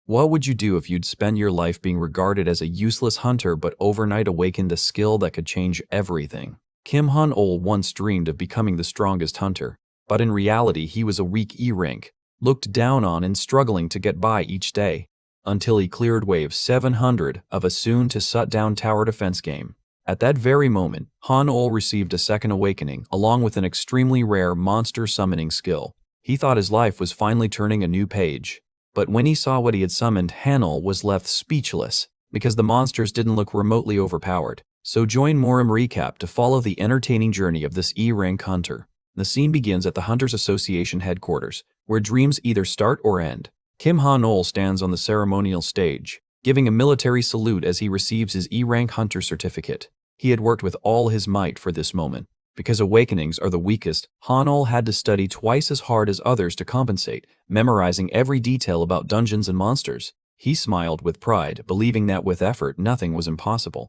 What would you do if you'd spent your life being regarded as a useless hunter but overnight awakened a skill that could change everything? Kim Han-ol once dreamed of becoming the strongest hunter, but in reality he was a weak E rank, looked down on and struggling to get by each day, until he cleared wave 700 of a soon-to-shut-down tower defense game. At that very moment, Han-ol received a second awakening along with an extremely rare monster summoning skill. He thought his life was finally turning a new page. But when he saw what he had summoned, Han-ol was left speechless because the monsters didn't look remotely overpowered. So join murimrecap to follow the entertaining journey of this E-rank hunter. The scene begins at the Hunters Association headquarters, where dreams either start or end. Kim Han-ol stands on the ceremonial stage, giving a military salute as he receives his E-rank hunter certificate. He had worked with all his might for this moment. Because awakenings are the weakest, Han-ol had to study twice as hard as others to compensate, memorizing every detail about dungeons and monsters. He smiled with pride, believing that with effort nothing was impossible.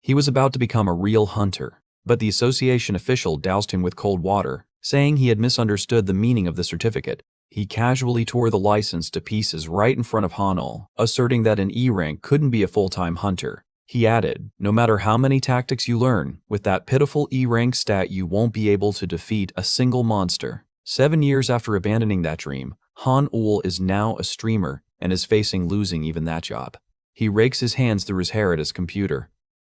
He was about to become a real hunter, but the association official doused him with cold water, saying he had misunderstood the meaning of the certificate. He casually tore the license to pieces right in front of Han-ol, asserting that an E-rank couldn't be a full-time hunter. He added, "No matter how many tactics you learn, with that pitiful E-rank stat you won't be able to defeat a single monster." 7 years after abandoning that dream, Han-ol is now a streamer and is facing losing even that job. He rakes his hands through his hair at his computer.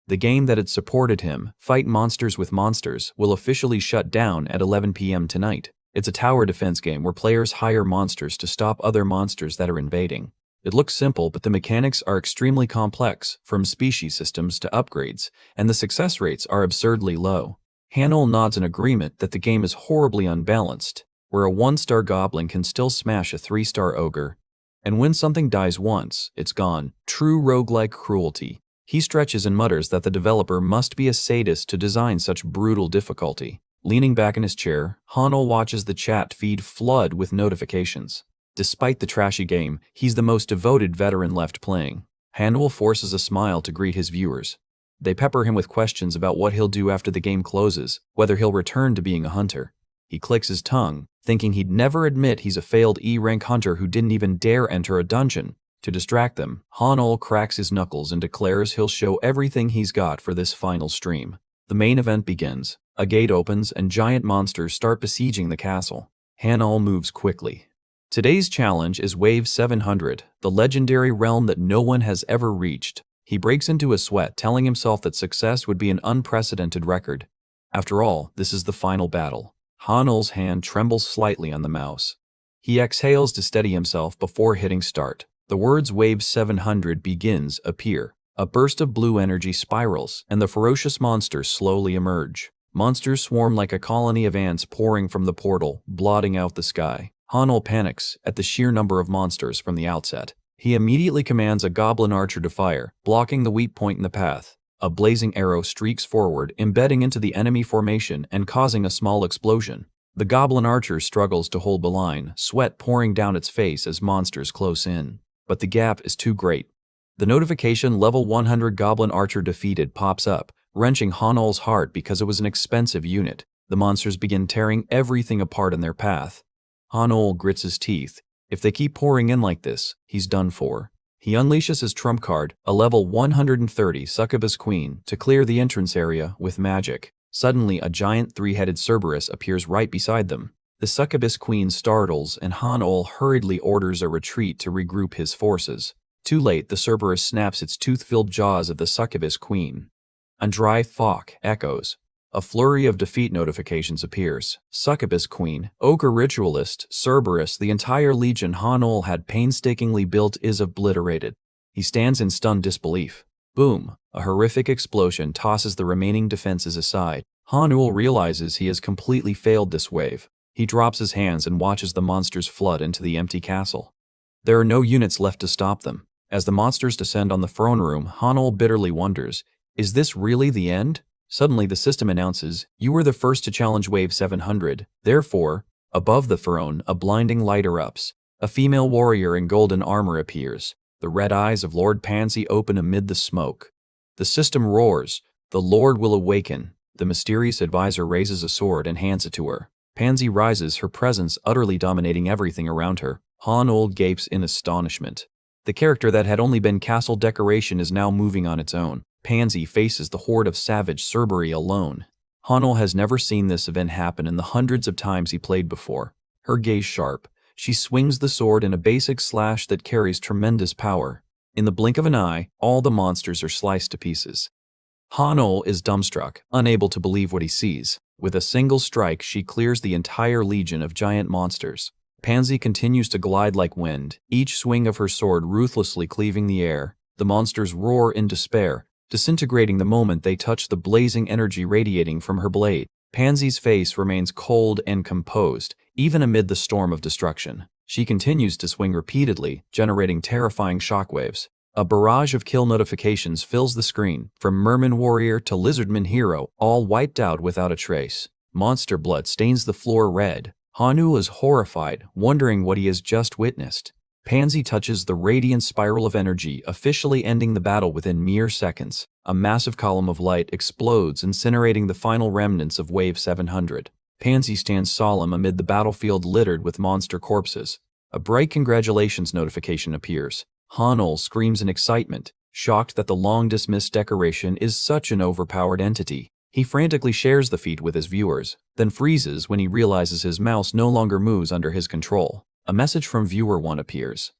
The game that had supported him, Fight Monsters with Monsters, will officially shut down at 11 p.m. tonight. It's a tower defense game where players hire monsters to stop other monsters that are invading. It looks simple, but the mechanics are extremely complex, from species systems to upgrades, and the success rates are absurdly low. Han-ol nods in agreement that the game is horribly unbalanced, where a 1-star goblin can still smash a 3-star ogre. And when something dies once, it's gone. True roguelike cruelty. He stretches and mutters that the developer must be a sadist to design such brutal difficulty. Leaning back in his chair, Han-ol watches the chat feed flood with notifications. Despite the trashy game, he's the most devoted veteran left playing. Han-ol forces a smile to greet his viewers. They pepper him with questions about what he'll do after the game closes, whether he'll return to being a hunter. He clicks his tongue, thinking he'd never admit he's a failed E-rank hunter who didn't even dare enter a dungeon. To distract them, Han-ol cracks his knuckles and declares he'll show everything he's got for this final stream. The main event begins. A gate opens and giant monsters start besieging the castle. Han-ol moves quickly. Today's challenge is Wave 700, the legendary realm that no one has ever reached. He breaks into a sweat, telling himself that success would be an unprecedented record. After all, this is the final battle. Han-ol's hand trembles slightly on the mouse. He exhales to steady himself before hitting start. The words Wave 700 begins appear. A burst of blue energy spirals, and the ferocious monsters slowly emerge. Monsters swarm like a colony of ants pouring from the portal, blotting out the sky. Han-ol panics at the sheer number of monsters from the outset. He immediately commands a goblin archer to fire, blocking the weak point in the path. A blazing arrow streaks forward, embedding into the enemy formation and causing a small explosion. The goblin archer struggles to hold the line, sweat pouring down its face as monsters close in. But the gap is too great. The notification "Level 100 Goblin Archer defeated" pops up, wrenching Han-ol's heart because it was an expensive unit. The monsters begin tearing everything apart in their path. Han-ol grits his teeth. If they keep pouring in like this, he's done for. He unleashes his trump card, a level 130 Succubus Queen, to clear the entrance area with magic. Suddenly, a giant 3-headed Cerberus appears right beside them. The Succubus Queen startles, and Han-ol hurriedly orders a retreat to regroup his forces. Too late, the Cerberus snaps its tooth-filled jaws at the Succubus Queen. A dry thok echoes. A flurry of defeat notifications appears. Succubus Queen, Ogre Ritualist, Cerberus, the entire legion Han-ol had painstakingly built is obliterated. He stands in stunned disbelief. Boom! A horrific explosion tosses the remaining defenses aside. Han-ol realizes he has completely failed this wave. He drops his hands and watches the monsters flood into the empty castle. There are no units left to stop them. As the monsters descend on the throne room, Han-ol bitterly wonders, is this really the end? Suddenly, the system announces, "You were the first to challenge Wave 700. Therefore," above the throne, a blinding light erupts. A female warrior in golden armor appears. The red eyes of Lord Pansy open amid the smoke. The system roars, "The Lord will awaken." The mysterious advisor raises a sword and hands it to her. Pansy rises, her presence utterly dominating everything around her. Han-ol gapes in astonishment. The character that had only been castle decoration is now moving on its own. Pansy faces the horde of savage Cerberus alone. Hanul has never seen this event happen in the hundreds of times he played before. Her gaze sharp, she swings the sword in a basic slash that carries tremendous power. In the blink of an eye, all the monsters are sliced to pieces. Hanul is dumbstruck, unable to believe what he sees. With a single strike, she clears the entire legion of giant monsters. Pansy continues to glide like wind, each swing of her sword ruthlessly cleaving the air. The monsters roar in despair, disintegrating the moment they touch the blazing energy radiating from her blade. Pansy's face remains cold and composed, even amid the storm of destruction. She continues to swing repeatedly, generating terrifying shockwaves. A barrage of kill notifications fills the screen, from Merman Warrior to Lizardman Hero, all wiped out without a trace. Monster blood stains the floor red. Hanul is horrified, wondering what he has just witnessed. Pansy touches the radiant spiral of energy, officially ending the battle within mere seconds. A massive column of light explodes, incinerating the final remnants of Wave 700. Pansy stands solemn amid the battlefield littered with monster corpses. A bright congratulations notification appears. Hanul screams in excitement, shocked that the long-dismissed decoration is such an overpowered entity. He frantically shares the feat with his viewers, then freezes when he realizes his mouse no longer moves under his control. A message from Viewer 1 appears.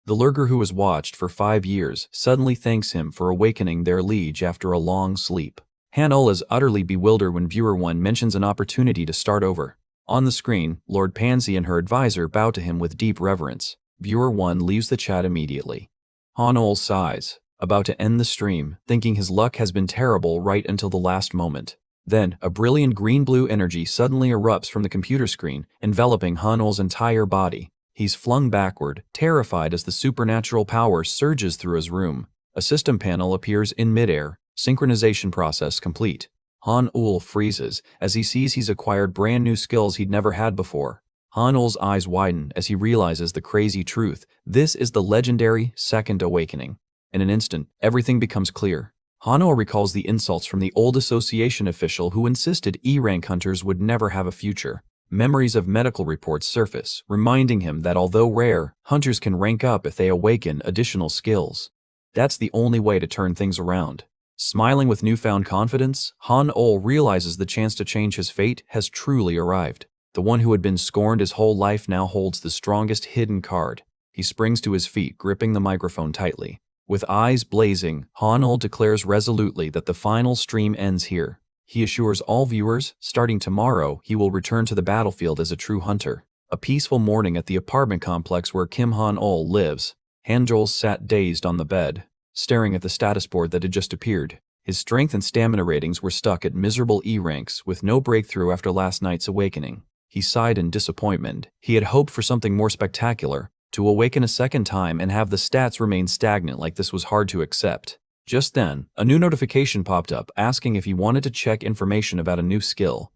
The lurker who has watched for 5 years suddenly thanks him for awakening their liege after a long sleep. Hanul is utterly bewildered when Viewer 1 mentions an opportunity to start over. On the screen, Lord Pansy and her advisor bow to him with deep reverence. Viewer 1 leaves the chat immediately. Hanul sighs, about to end the stream, thinking his luck has been terrible right until the last moment. Then, a brilliant green-blue energy suddenly erupts from the computer screen, enveloping Hanul's entire body. He's flung backward, terrified as the supernatural power surges through his room. A system panel appears in midair, synchronization process complete. Hanul freezes as he sees he's acquired brand new skills he'd never had before. Hanul's eyes widen as he realizes the crazy truth. This is the legendary Second Awakening. In an instant, everything becomes clear. Hanul recalls the insults from the old association official who insisted E-rank hunters would never have a future. Memories of medical reports surface, reminding him that although rare, hunters can rank up if they awaken additional skills. That's the only way to turn things around. Smiling with newfound confidence, Hanul realizes the chance to change his fate has truly arrived. The one who had been scorned his whole life now holds the strongest hidden card. He springs to his feet, gripping the microphone tightly. With eyes blazing, Hanul declares resolutely that the final stream ends here. He assures all viewers, starting tomorrow, he will return to the battlefield as a true hunter. A peaceful morning at the apartment complex where Kim Hanul lives. Hanjol sat dazed on the bed, staring at the status board that had just appeared. His strength and stamina ratings were stuck at miserable E ranks, with no breakthrough after last night's awakening. He sighed in disappointment. He had hoped for something more spectacular. To awaken a second time and have the stats remain stagnant like this was hard to accept. Just then, a new notification popped up asking if he wanted to check information about a new skill.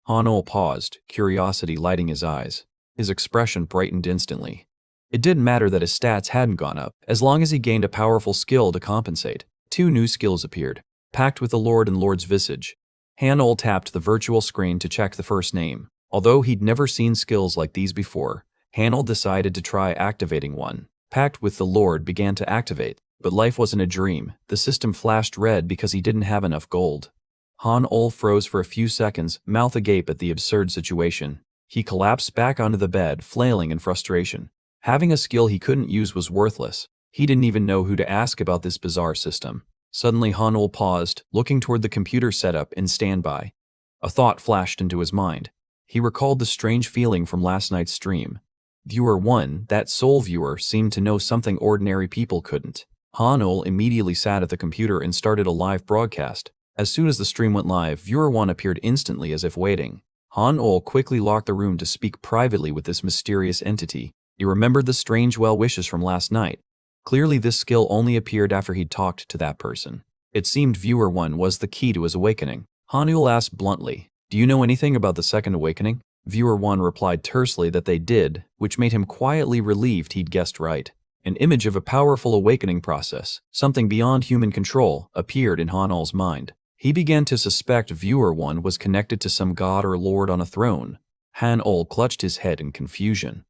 Hanul paused, curiosity lighting his eyes. His expression brightened instantly. It didn't matter that his stats hadn't gone up, as long as he gained a powerful skill to compensate. 2 new skills appeared, packed with the Lord and Lord's visage. Hanul tapped the virtual screen to check the first name. Although he'd never seen skills like these before, Hanul decided to try activating one. Pact with the Lord began to activate, but life wasn't a dream. The system flashed red because he didn't have enough gold. Hanul froze for a few seconds, mouth agape at the absurd situation. He collapsed back onto the bed, flailing in frustration. Having a skill he couldn't use was worthless. He didn't even know who to ask about this bizarre system. Suddenly Hanul paused, looking toward the computer setup in standby. A thought flashed into his mind. He recalled the strange feeling from last night's stream. Viewer 1, that soul viewer, seemed to know something ordinary people couldn't. Hanul immediately sat at the computer and started a live broadcast. As soon as the stream went live, Viewer 1 appeared instantly as if waiting. Hanul quickly locked the room to speak privately with this mysterious entity. He remembered the strange well wishes from last night. Clearly this skill only appeared after he'd talked to that person. It seemed Viewer 1 was the key to his awakening. Hanul asked bluntly, "Do you know anything about the Second Awakening?" Viewer 1 replied tersely that they did, which made him quietly relieved he'd guessed right. An image of a powerful awakening process, something beyond human control, appeared in Hanul's mind. He began to suspect Viewer 1 was connected to some god or lord on a throne. Hanul clutched his head in confusion.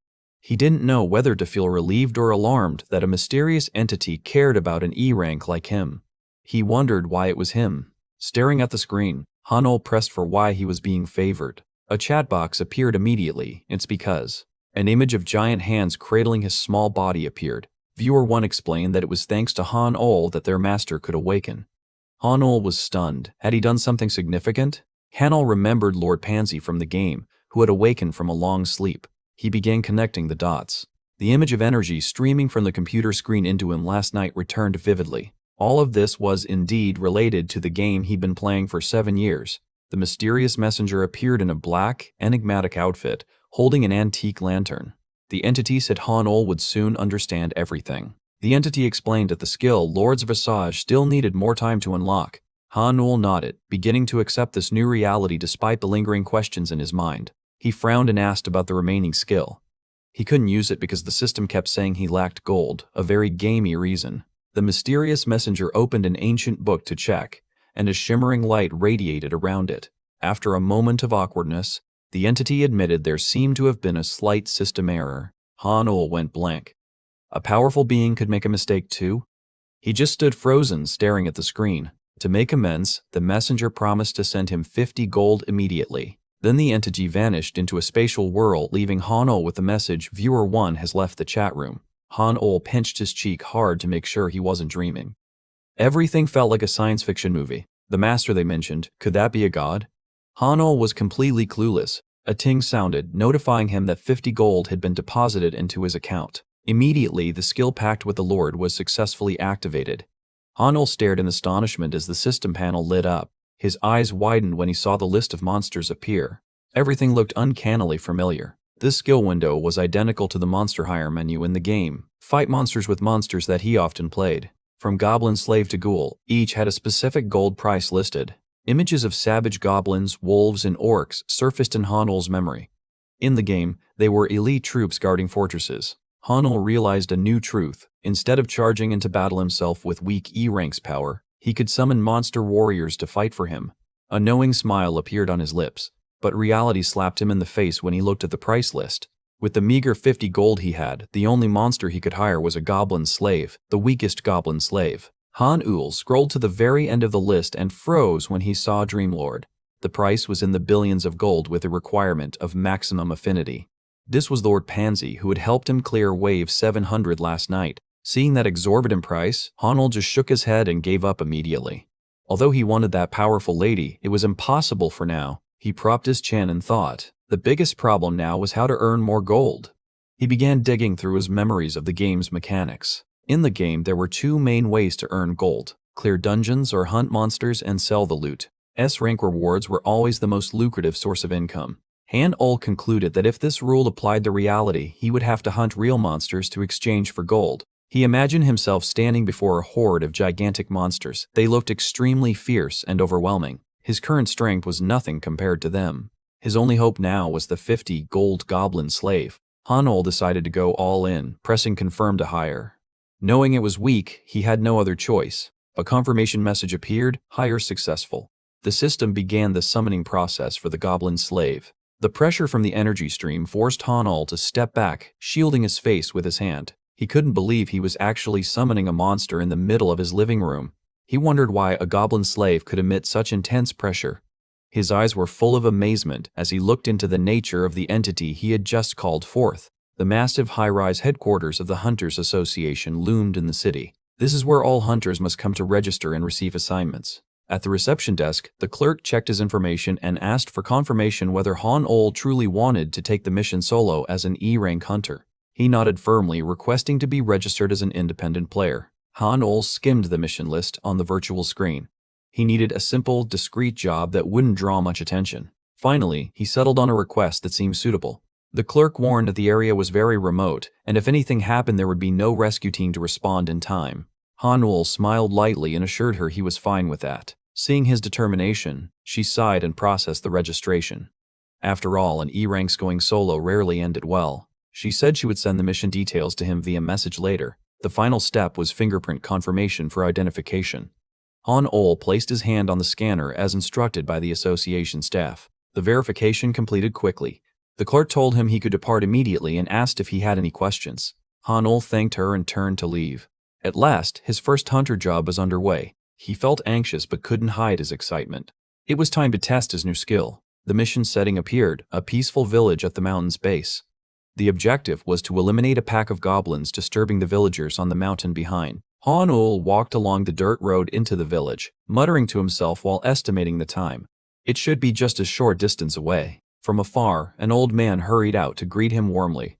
He didn't know whether to feel relieved or alarmed that a mysterious entity cared about an E rank like him. He wondered why it was him. Staring at the screen, Han-ol pressed for why he was being favored. A chat box appeared immediately. It's because. An image of giant hands cradling his small body appeared. Viewer 1 explained that it was thanks to Han-ol that their master could awaken. Han-ol was stunned. Had he done something significant? Han-ol remembered Lord Pansy from the game, who had awakened from a long sleep. He began connecting the dots. The image of energy streaming from the computer screen into him last night returned vividly. All of this was indeed related to the game he'd been playing for 7 years. The mysterious messenger appeared in a black, enigmatic outfit, holding an antique lantern. The entity said Han-ol would soon understand everything. The entity explained that the skill Lord's Visage still needed more time to unlock. Han-ol nodded, beginning to accept this new reality despite the lingering questions in his mind. He frowned and asked about the remaining skill. He couldn't use it because the system kept saying he lacked gold, a very gamey reason. The mysterious messenger opened an ancient book to check, and a shimmering light radiated around it. After a moment of awkwardness, the entity admitted there seemed to have been a slight system error. Han-ol went blank. A powerful being could make a mistake too? He just stood frozen, staring at the screen. To make amends, the messenger promised to send him 50 gold immediately. Then the entity vanished into a spatial whirl, leaving Han-ol with the message, "Viewer 1 has left the chat room." Han-ol pinched his cheek hard to make sure he wasn't dreaming. Everything felt like a science fiction movie. The master they mentioned, could that be a god? Han-ol was completely clueless. A ting sounded, notifying him that 50 gold had been deposited into his account. Immediately, the skill pact with the Lord was successfully activated. Han-ol stared in astonishment as the system panel lit up. His eyes widened when he saw the list of monsters appear. Everything looked uncannily familiar. This skill window was identical to the monster hire menu in the game. Fight monsters with monsters that he often played. From goblin slave to ghoul, each had a specific gold price listed. Images of savage goblins, wolves, and orcs surfaced in Han-ol's memory. In the game, they were elite troops guarding fortresses. Han-ol realized a new truth. Instead of charging into battle himself with weak E-rank's power, he could summon monster warriors to fight for him. A knowing smile appeared on his lips, but reality slapped him in the face when he looked at the price list. With the meager 50 gold he had, the only monster he could hire was a goblin slave, the weakest goblin slave. Han-ol scrolled to the very end of the list and froze when he saw Dreamlord. The price was in the billions of gold with a requirement of maximum affinity. This was Lord Pansy, who had helped him clear Wave 700 last night. Seeing that exorbitant price, Han-ol just shook his head and gave up immediately. Although he wanted that powerful lady, it was impossible for now. He propped his chin and thought. The biggest problem now was how to earn more gold. He began digging through his memories of the game's mechanics. In the game, there were 2 main ways to earn gold: clear dungeons or hunt monsters and sell the loot. S-rank rewards were always the most lucrative source of income. Han-ol concluded that if this rule applied to reality, he would have to hunt real monsters to exchange for gold. He imagined himself standing before a horde of gigantic monsters. They looked extremely fierce and overwhelming. His current strength was nothing compared to them. His only hope now was the 50 gold goblin slave. Han-ol decided to go all in, pressing confirm to hire. Knowing it was weak, he had no other choice. A confirmation message appeared, hire successful. The system began the summoning process for the goblin slave. The pressure from the energy stream forced Han-ol to step back, shielding his face with his hand. He couldn't believe he was actually summoning a monster in the middle of his living room. He wondered why a goblin slave could emit such intense pressure. His eyes were full of amazement as he looked into the nature of the entity he had just called forth. The massive high-rise headquarters of the Hunters Association loomed in the city. This is where all hunters must come to register and receive assignments. At the reception desk, the clerk checked his information and asked for confirmation whether Han-ol truly wanted to take the mission solo as an E-rank hunter. He nodded firmly, requesting to be registered as an independent player. Han-ol skimmed the mission list on the virtual screen. He needed a simple, discreet job that wouldn't draw much attention. Finally, he settled on a request that seemed suitable. The clerk warned that the area was very remote, and if anything happened there would be no rescue team to respond in time. Han-ol smiled lightly and assured her he was fine with that. Seeing his determination, she sighed and processed the registration. After all, an E-rank's going solo rarely ended well. She said she would send the mission details to him via message later. The final step was fingerprint confirmation for identification. Han-ol placed his hand on the scanner as instructed by the association staff. The verification completed quickly. The clerk told him he could depart immediately and asked if he had any questions. Han-ol thanked her and turned to leave. At last, his first hunter job was underway. He felt anxious but couldn't hide his excitement. It was time to test his new skill. The mission setting appeared, a peaceful village at the mountain's base. The objective was to eliminate a pack of goblins disturbing the villagers on the mountain behind. Han-ol walked along the dirt road into the village, muttering to himself while estimating the time. It should be just a short distance away. From afar, an old man hurried out to greet him warmly.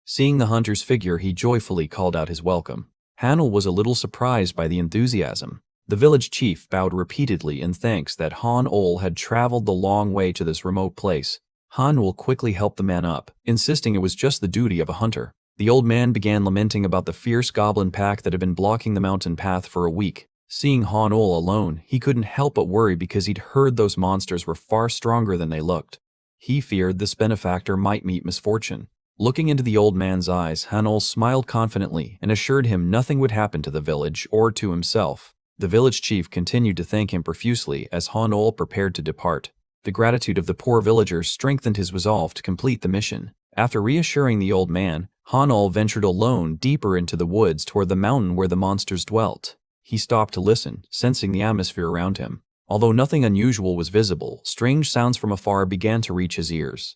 Seeing the hunter's figure, he joyfully called out his welcome. Han-ol was a little surprised by the enthusiasm. The village chief bowed repeatedly in thanks that Han-ol had traveled the long way to this remote place. Han-ol quickly helped the man up, insisting it was just the duty of a hunter. The old man began lamenting about the fierce goblin pack that had been blocking the mountain path for a week. Seeing Han-ol alone, he couldn't help but worry because he'd heard those monsters were far stronger than they looked. He feared this benefactor might meet misfortune. Looking into the old man's eyes, Han-ol smiled confidently and assured him nothing would happen to the village or to himself. The village chief continued to thank him profusely as Han-ol prepared to depart. The gratitude of the poor villagers strengthened his resolve to complete the mission. After reassuring the old man, Han-ol ventured alone deeper into the woods toward the mountain where the monsters dwelt. He stopped to listen, sensing the atmosphere around him. Although nothing unusual was visible, strange sounds from afar began to reach his ears.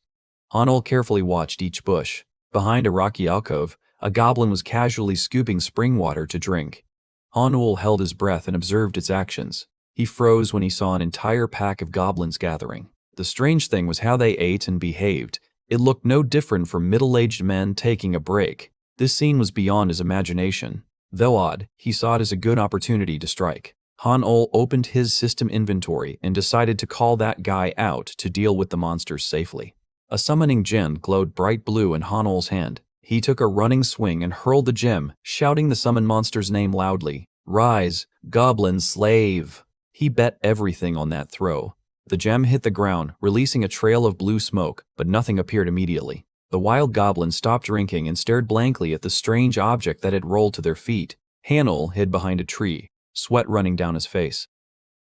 Han-ol carefully watched each bush. Behind a rocky alcove, a goblin was casually scooping spring water to drink. Han-ol held his breath and observed its actions. He froze when he saw an entire pack of goblins gathering. The strange thing was how they ate and behaved. It looked no different from middle-aged men taking a break. This scene was beyond his imagination. Though odd, he saw it as a good opportunity to strike. Han-ol opened his system inventory and decided to call that guy out to deal with the monsters safely. A summoning gem glowed bright blue in Han-ol's hand. He took a running swing and hurled the gem, shouting the summoned monster's name loudly. "Rise, goblin slave!" He bet everything on that throw. The gem hit the ground, releasing a trail of blue smoke, but nothing appeared immediately. The wild goblin stopped drinking and stared blankly at the strange object that had rolled to their feet. Han-ol hid behind a tree, sweat running down his face.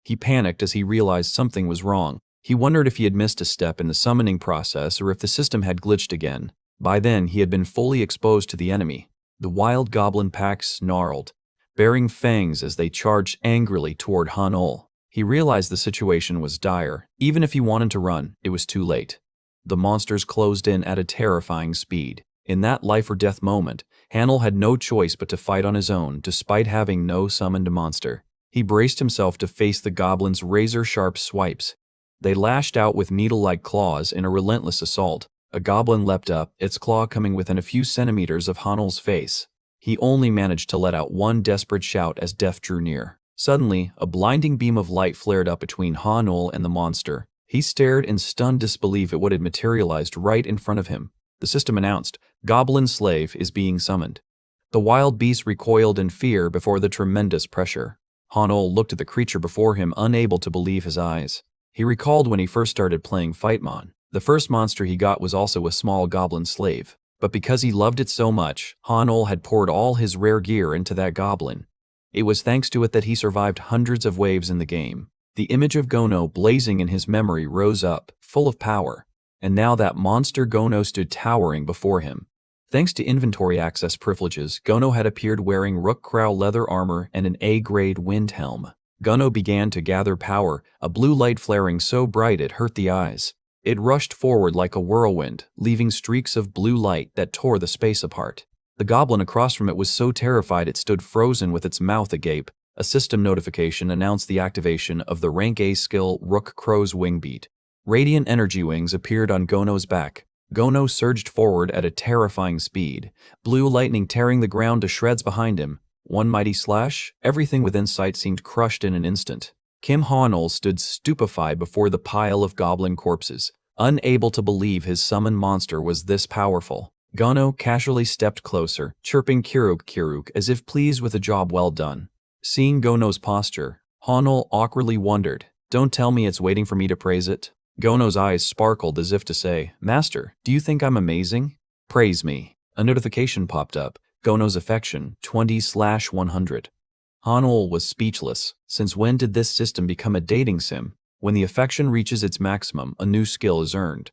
He panicked as he realized something was wrong. He wondered if he had missed a step in the summoning process or if the system had glitched again. By then, he had been fully exposed to the enemy. The wild goblin pack snarled, baring fangs as they charged angrily toward Han-ol. He realized the situation was dire. Even if he wanted to run, it was too late. The monsters closed in at a terrifying speed. In that life-or-death moment, Han-ol had no choice but to fight on his own, despite having no summoned monster. He braced himself to face the goblins' razor-sharp swipes. They lashed out with needle-like claws in a relentless assault. A goblin leapt up, its claw coming within a few centimeters of Han-ol's face. He only managed to let out one desperate shout as death drew near. Suddenly, a blinding beam of light flared up between Han-ol and the monster. He stared in stunned disbelief at what had materialized right in front of him. The system announced, "Goblin slave is being summoned." The wild beast recoiled in fear before the tremendous pressure. Han-ol looked at the creature before him, unable to believe his eyes. He recalled when he first started playing Fightmon. The first monster he got was also a small goblin slave. But because he loved it so much, Han-ol had poured all his rare gear into that goblin. It was thanks to it that he survived hundreds of waves in the game. The image of Gono blazing in his memory rose up, full of power. And now that monster Gono stood towering before him. Thanks to inventory access privileges, Gono had appeared wearing Rook-Crow leather armor and an A-grade wind helm. Gono began to gather power, a blue light flaring so bright it hurt the eyes. It rushed forward like a whirlwind, leaving streaks of blue light that tore the space apart. The goblin across from it was so terrified it stood frozen with its mouth agape. A system notification announced the activation of the rank A skill Rook-Crow's Wingbeat. Radiant energy wings appeared on Gono's back. Gono surged forward at a terrifying speed, blue lightning tearing the ground to shreds behind him. One mighty slash, everything within sight seemed crushed in an instant. Kim Han-ol stood stupefied before the pile of goblin corpses, unable to believe his summoned monster was this powerful. Gono casually stepped closer, chirping "Kiruk Kiruk" as if pleased with a job well done. Seeing Gono's posture, Han-ol awkwardly wondered, "Don't tell me it's waiting for me to praise it?" Gono's eyes sparkled as if to say, "Master, do you think I'm amazing? Praise me." A notification popped up, Gono's affection, 20/100. Han-ol was speechless. Since when did this system become a dating sim? When the affection reaches its maximum, a new skill is earned.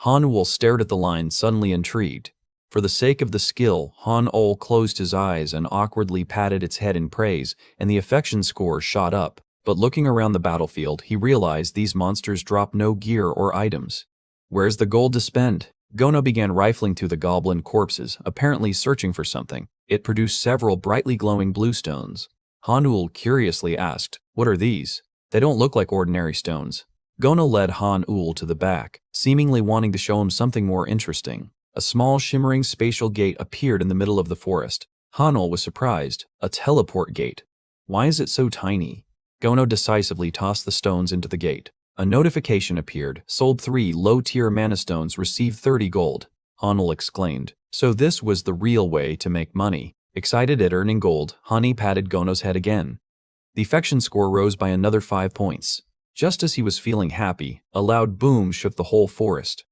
Han-ul stared at the line, suddenly intrigued. For the sake of the skill, Han-ul closed his eyes and awkwardly patted its head in praise, and the affection score shot up. But looking around the battlefield, he realized these monsters drop no gear or items. Where's the gold to spend? Gono began rifling through the goblin corpses, apparently searching for something. It produced several brightly glowing blue stones. Han-ul curiously asked, "What are these? They don't look like ordinary stones." Gono led Han-ul to the back, seemingly wanting to show him something more interesting. A small shimmering spatial gate appeared in the middle of the forest. Han-ul was surprised. A teleport gate. Why is it so tiny? Gono decisively tossed the stones into the gate. A notification appeared. Sold 3 low-tier mana stones, received 30 gold. Han-ul exclaimed. So this was the real way to make money. Excited at earning gold, Hani patted Gono's head again. The affection score rose by another 5 points. Just as he was feeling happy, a loud boom shook the whole forest.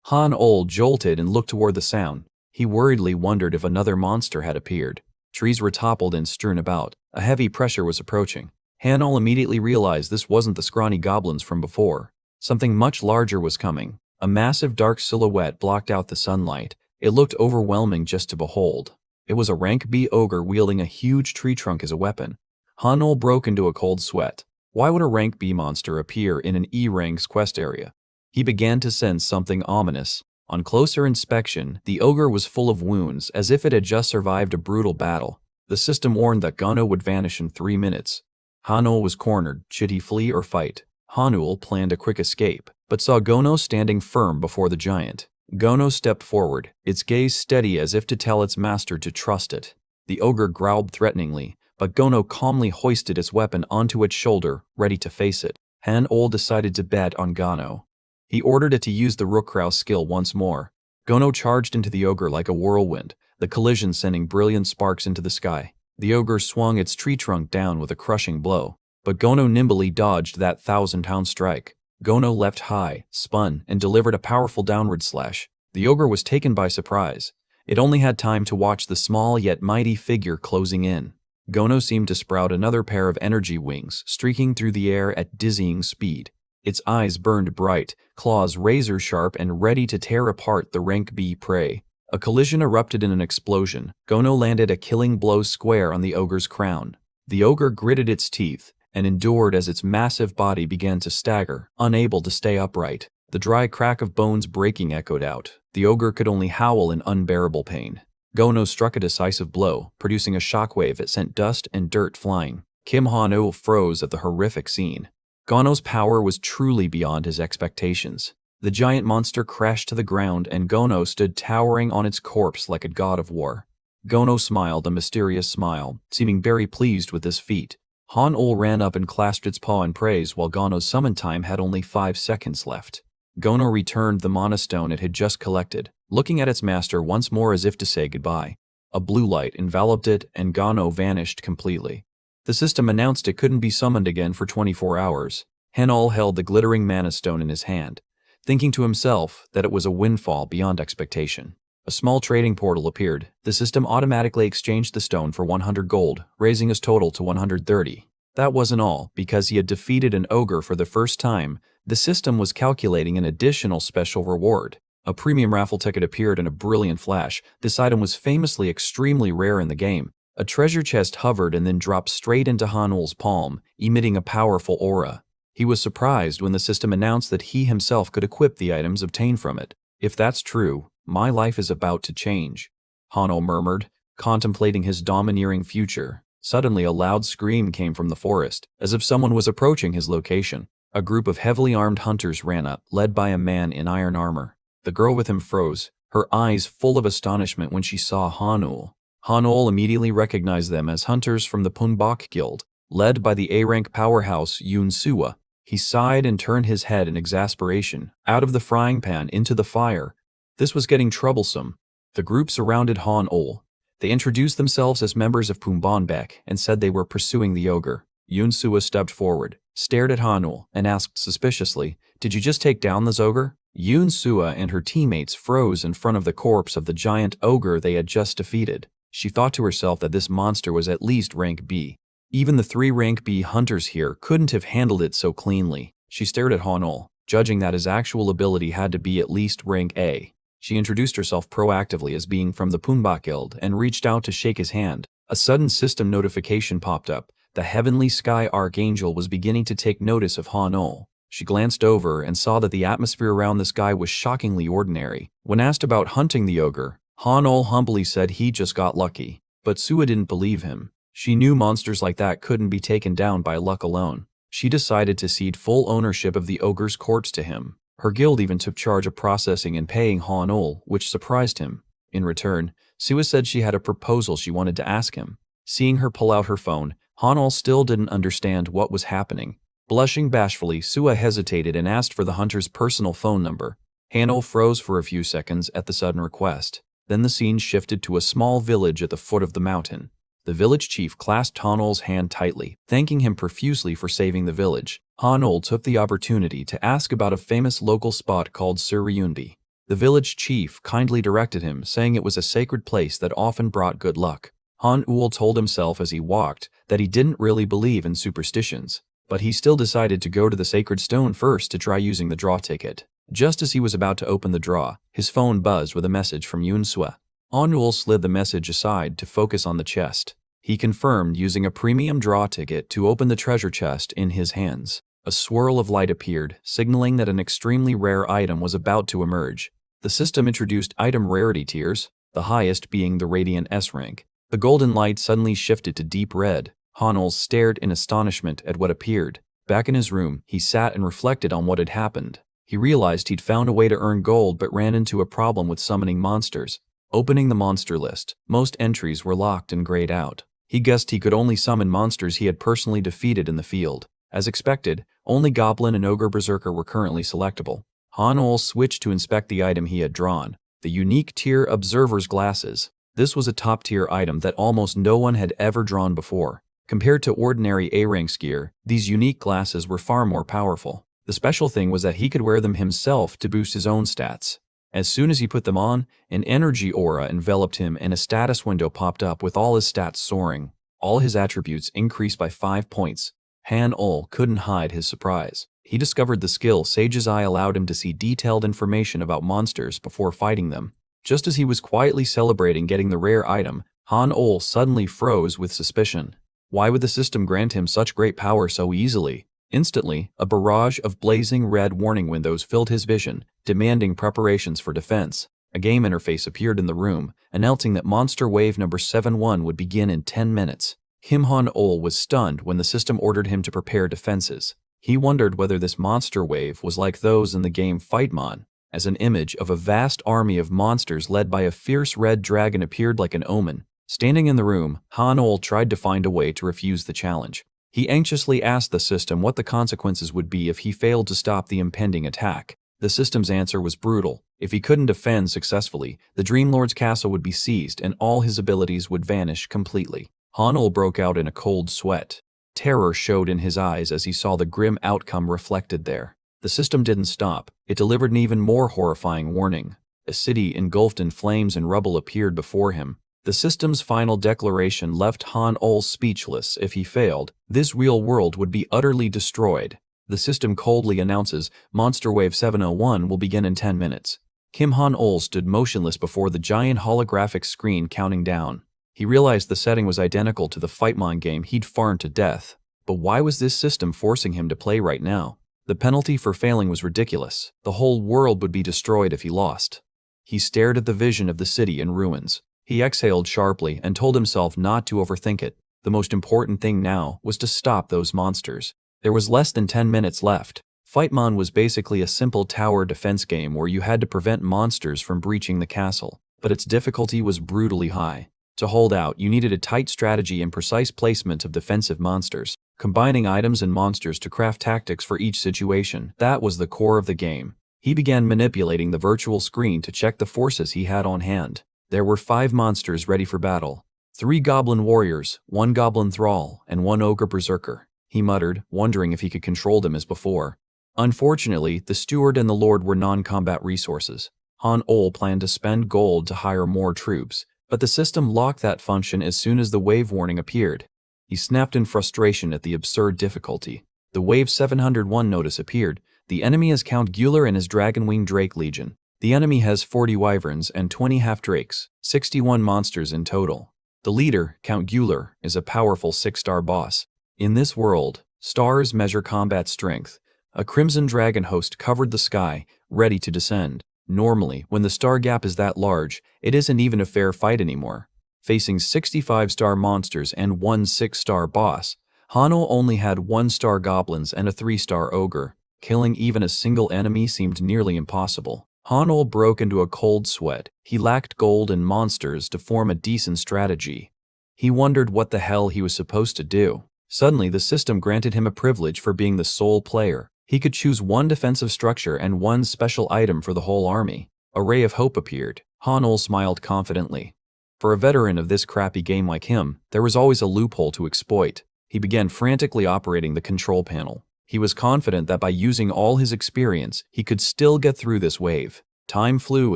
Han-ul jolted and looked toward the sound. He worriedly wondered if another monster had appeared. Trees were toppled and strewn about. A heavy pressure was approaching. Han-ul immediately realized this wasn't the scrawny goblins from before. Something much larger was coming. A massive dark silhouette blocked out the sunlight. It looked overwhelming just to behold. It was a rank B ogre wielding a huge tree trunk as a weapon. Han-ul broke into a cold sweat. Why would a rank B monster appear in an E-rank's quest area? He began to sense something ominous. On closer inspection, the ogre was full of wounds, as if it had just survived a brutal battle. The system warned that Gono would vanish in 3 minutes. Han-ul was cornered. Should he flee or fight? Han-ul planned a quick escape, but saw Gono standing firm before the giant. Gono stepped forward, its gaze steady as if to tell its master to trust it. The ogre growled threateningly, but Gono calmly hoisted its weapon onto its shoulder, ready to face it. Han-ul decided to bet on Gono. He ordered it to use the Rukkrao skill once more. Gono charged into the ogre like a whirlwind, the collision sending brilliant sparks into the sky. The ogre swung its tree trunk down with a crushing blow, but Gono nimbly dodged that 1,000-pound strike. Gono leapt high, spun, and delivered a powerful downward slash. The ogre was taken by surprise. It only had time to watch the small yet mighty figure closing in. Gono seemed to sprout another pair of energy wings, streaking through the air at dizzying speed. Its eyes burned bright, claws razor-sharp and ready to tear apart the rank B prey. A collision erupted in an explosion. Gono landed a killing blow square on the ogre's crown. The ogre gritted its teeth and endured as its massive body began to stagger, unable to stay upright. The dry crack of bones breaking echoed out. The ogre could only howl in unbearable pain. Gono struck a decisive blow, producing a shockwave that sent dust and dirt flying. Kim Han-ul froze at the horrific scene. Gono's power was truly beyond his expectations. The giant monster crashed to the ground and Gono stood towering on its corpse like a god of war. Gono smiled a mysterious smile, seeming very pleased with this feat. Han-ul ran up and clasped its paw in praise while Gono's summon time had only 5 seconds left. Gono returned the mana stone it had just collected, looking at its master once more as if to say goodbye. A blue light enveloped it and Gono vanished completely. The system announced it couldn't be summoned again for 24 hours. Han-ul held the glittering mana stone in his hand, thinking to himself that it was a windfall beyond expectation. A small trading portal appeared. The system automatically exchanged the stone for 100 gold, raising his total to 130. That wasn't all. Because he had defeated an ogre for the first time, the system was calculating an additional special reward. A premium raffle ticket appeared in a brilliant flash. This item was famously extremely rare in the game. A treasure chest hovered and then dropped straight into Han-ul's palm, emitting a powerful aura. He was surprised when the system announced that he himself could equip the items obtained from it. If that's true, my life is about to change, Han-ul murmured, contemplating his domineering future. Suddenly a loud scream came from the forest, as if someone was approaching his location. A group of heavily armed hunters ran up, led by a man in iron armor. The girl with him froze, her eyes full of astonishment when she saw Han-ul. Han-ul immediately recognized them as hunters from the Punbok Guild, led by the A-rank powerhouse Yun-Suwa. He sighed and turned his head in exasperation, out of the frying pan into the fire. This was getting troublesome. The group surrounded Han-ul. They introduced themselves as members of Pumbonbek and said they were pursuing the ogre. Yun-Suwa stepped forward, stared at Han-ul, and asked suspiciously, "Did you just take down this ogre?" Yun-Suwa and her teammates froze in front of the corpse of the giant ogre they had just defeated. She thought to herself that this monster was at least rank B. Even the 3 rank B hunters here couldn't have handled it so cleanly. She stared at Han-ul. judging that his actual ability had to be at least rank A. She introduced herself proactively as being from the Punba Guild and reached out to shake his hand. A sudden system notification popped up. The Heavenly Sky Archangel was beginning to take notice of Han-ol. She glanced over and saw that the atmosphere around the sky was shockingly ordinary. When asked about hunting the ogre, Han-ol humbly said he just got lucky. But Sua didn't believe him. She knew monsters like that couldn't be taken down by luck alone. She decided to cede full ownership of the ogre's corpse to him. Her guild even took charge of processing and paying Han-ol, which surprised him. In return, Sua said she had a proposal she wanted to ask him. Seeing her pull out her phone, Han-ol still didn't understand what was happening. Blushing bashfully, Sua hesitated and asked for the hunter's personal phone number. Han-ol froze for a few seconds at the sudden request. Then the scene shifted to a small village at the foot of the mountain. The village chief clasped Han-ol's hand tightly, thanking him profusely for saving the village. Han-ol took the opportunity to ask about a famous local spot called Suryunbi. The village chief kindly directed him, saying it was a sacred place that often brought good luck. Han-ol told himself as he walked that he didn't really believe in superstitions, but he still decided to go to the sacred stone first to try using the draw ticket. Just as he was about to open the draw, his phone buzzed with a message from Yunsua. Han-ol slid the message aside to focus on the chest. He confirmed using a premium draw ticket to open the treasure chest in his hands. A swirl of light appeared, signaling that an extremely rare item was about to emerge. The system introduced item rarity tiers, the highest being the Radiant S rank. The golden light suddenly shifted to deep red. Han-ol stared in astonishment at what appeared. Back in his room, he sat and reflected on what had happened. He realized he'd found a way to earn gold but ran into a problem with summoning monsters. Opening the monster list, most entries were locked and grayed out. He guessed he could only summon monsters he had personally defeated in the field. As expected, only Goblin and Ogre Berserker were currently selectable. Han-ol switched to inspect the item he had drawn, the unique tier Observer's Glasses. This was a top-tier item that almost no one had ever drawn before. Compared to ordinary A-ranks gear, these unique glasses were far more powerful. The special thing was that he could wear them himself to boost his own stats. As soon as he put them on, an energy aura enveloped him and a status window popped up with all his stats soaring. All his attributes increased by 5 points. Han-ol couldn't hide his surprise. He discovered the skill Sage's Eye allowed him to see detailed information about monsters before fighting them. Just as he was quietly celebrating getting the rare item, Han-ol suddenly froze with suspicion. Why would the system grant him such great power so easily? Instantly, a barrage of blazing red warning windows filled his vision, demanding preparations for defense. A game interface appeared in the room, announcing that Monster Wave number 71 would begin in 10 minutes. Han-ol was stunned when the system ordered him to prepare defenses. He wondered whether this monster wave was like those in the game Fightmon, as an image of a vast army of monsters led by a fierce red dragon appeared like an omen. Standing in the room, Han-ol tried to find a way to refuse the challenge. He anxiously asked the system what the consequences would be if he failed to stop the impending attack. The system's answer was brutal. If he couldn't defend successfully, the Dreamlord's castle would be seized and all his abilities would vanish completely. Han-ol broke out in a cold sweat. Terror showed in his eyes as he saw the grim outcome reflected there. The system didn't stop. It delivered an even more horrifying warning. A city engulfed in flames and rubble appeared before him. The system's final declaration left Han-ol speechless. If he failed, this real world would be utterly destroyed. The system coldly announces, Monster Wave 701 will begin in 10 minutes. Han-ol stood motionless before the giant holographic screen counting down. He realized the setting was identical to the Fightmon game he'd farmed to death. But why was this system forcing him to play right now? The penalty for failing was ridiculous. The whole world would be destroyed if he lost. He stared at the vision of the city in ruins. He exhaled sharply and told himself not to overthink it. The most important thing now was to stop those monsters. There was less than 10 minutes left. Fightmon was basically a simple tower defense game where you had to prevent monsters from breaching the castle, but its difficulty was brutally high. To hold out, you needed a tight strategy and precise placement of defensive monsters, combining items and monsters to craft tactics for each situation. That was the core of the game. He began manipulating the virtual screen to check the forces he had on hand. There were 5 monsters ready for battle. 3 goblin warriors, 1 goblin thrall, and 1 ogre berserker. He muttered, wondering if he could control them as before. Unfortunately, the steward and the lord were non-combat resources. Han-ol planned to spend gold to hire more troops, but the system locked that function as soon as the wave warning appeared. He snapped in frustration at the absurd difficulty. The Wave 701 notice appeared. The enemy is Count Gular and his Dragonwing Drake Legion. The enemy has 40 wyverns and 20 half-drakes, 61 monsters in total. The leader, Count Gular, is a powerful 6-star boss. In this world, stars measure combat strength. A crimson dragon host covered the sky, ready to descend. Normally, when the star gap is that large, it isn't even a fair fight anymore. Facing 65-star monsters and one 6-star boss, Hanno only had 1-star goblins and a 3-star ogre. Killing even a single enemy seemed nearly impossible. Hanno broke into a cold sweat. He lacked gold and monsters to form a decent strategy. He wondered what the hell he was supposed to do. Suddenly, the system granted him a privilege for being the sole player. He could choose one defensive structure and one special item for the whole army. A ray of hope appeared. Hanno smiled confidently. For a veteran of this crappy game like him, there was always a loophole to exploit. He began frantically operating the control panel. He was confident that by using all his experience, he could still get through this wave. Time flew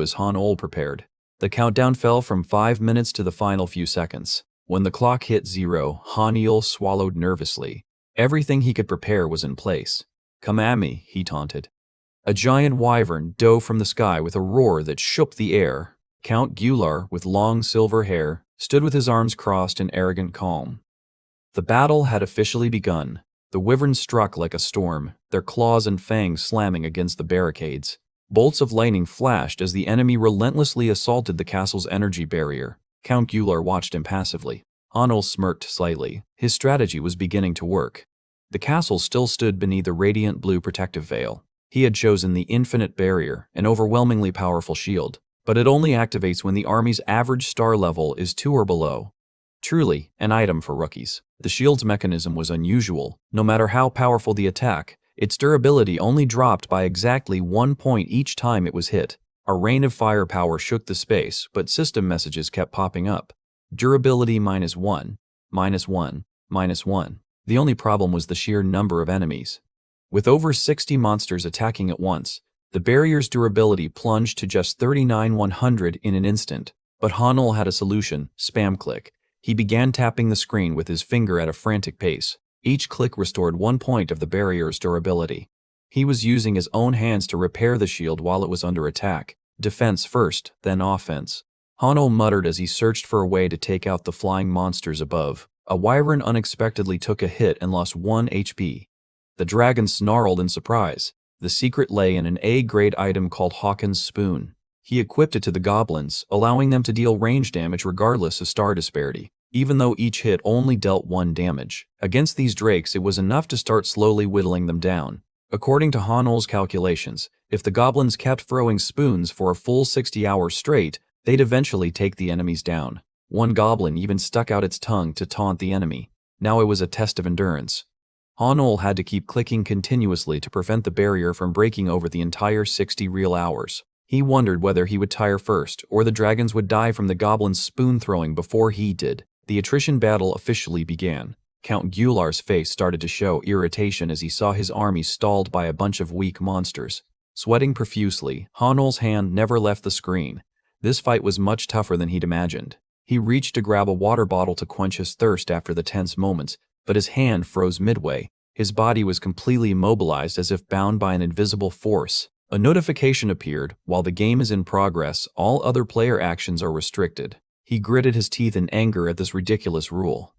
as Hanno prepared. The countdown fell from 5 minutes to the final few seconds. When the clock hit 0, Hanno swallowed nervously. Everything he could prepare was in place. "Come at me," he taunted. A giant wyvern dove from the sky with a roar that shook the air. Count Gular, with long silver hair, stood with his arms crossed in arrogant calm. The battle had officially begun. The wyverns struck like a storm, their claws and fangs slamming against the barricades. Bolts of lightning flashed as the enemy relentlessly assaulted the castle's energy barrier. Count Gular watched impassively. Hanno smirked slightly. His strategy was beginning to work. The castle still stood beneath a radiant blue protective veil. He had chosen the infinite barrier, an overwhelmingly powerful shield, but it only activates when the army's average star level is 2 or below. Truly, an item for rookies. The shield's mechanism was unusual. No matter how powerful the attack, its durability only dropped by exactly 1 point each time it was hit. A rain of firepower shook the space, but system messages kept popping up. Durability -1, -1, -1. The only problem was the sheer number of enemies. With over 60 monsters attacking at once, the barrier's durability plunged to just 39,100 in an instant. But Hanno had a solution: spam click. He began tapping the screen with his finger at a frantic pace. Each click restored 1 point of the barrier's durability. He was using his own hands to repair the shield while it was under attack. Defense first, then offense. Hanno muttered as he searched for a way to take out the flying monsters above. A wyvern unexpectedly took a hit and lost 1 HP. The dragon snarled in surprise. The secret lay in an A-grade item called Hawken's Spoon. He equipped it to the goblins, allowing them to deal range damage regardless of star disparity, even though each hit only dealt 1 damage. Against these drakes, it was enough to start slowly whittling them down. According to Hanno's calculations, if the goblins kept throwing spoons for a full 60 hours straight, they'd eventually take the enemies down. One goblin even stuck out its tongue to taunt the enemy. Now it was a test of endurance. Hanno had to keep clicking continuously to prevent the barrier from breaking over the entire 60 real hours. He wondered whether he would tire first, or the dragons would die from the goblins' spoon-throwing before he did. The attrition battle officially began. Count Gular's face started to show irritation as he saw his army stalled by a bunch of weak monsters. Sweating profusely, Hanno's hand never left the screen. This fight was much tougher than he'd imagined. He reached to grab a water bottle to quench his thirst after the tense moments, but his hand froze midway. His body was completely immobilized as if bound by an invisible force. A notification appeared. While the game is in progress, all other player actions are restricted. He gritted his teeth in anger at this ridiculous rule.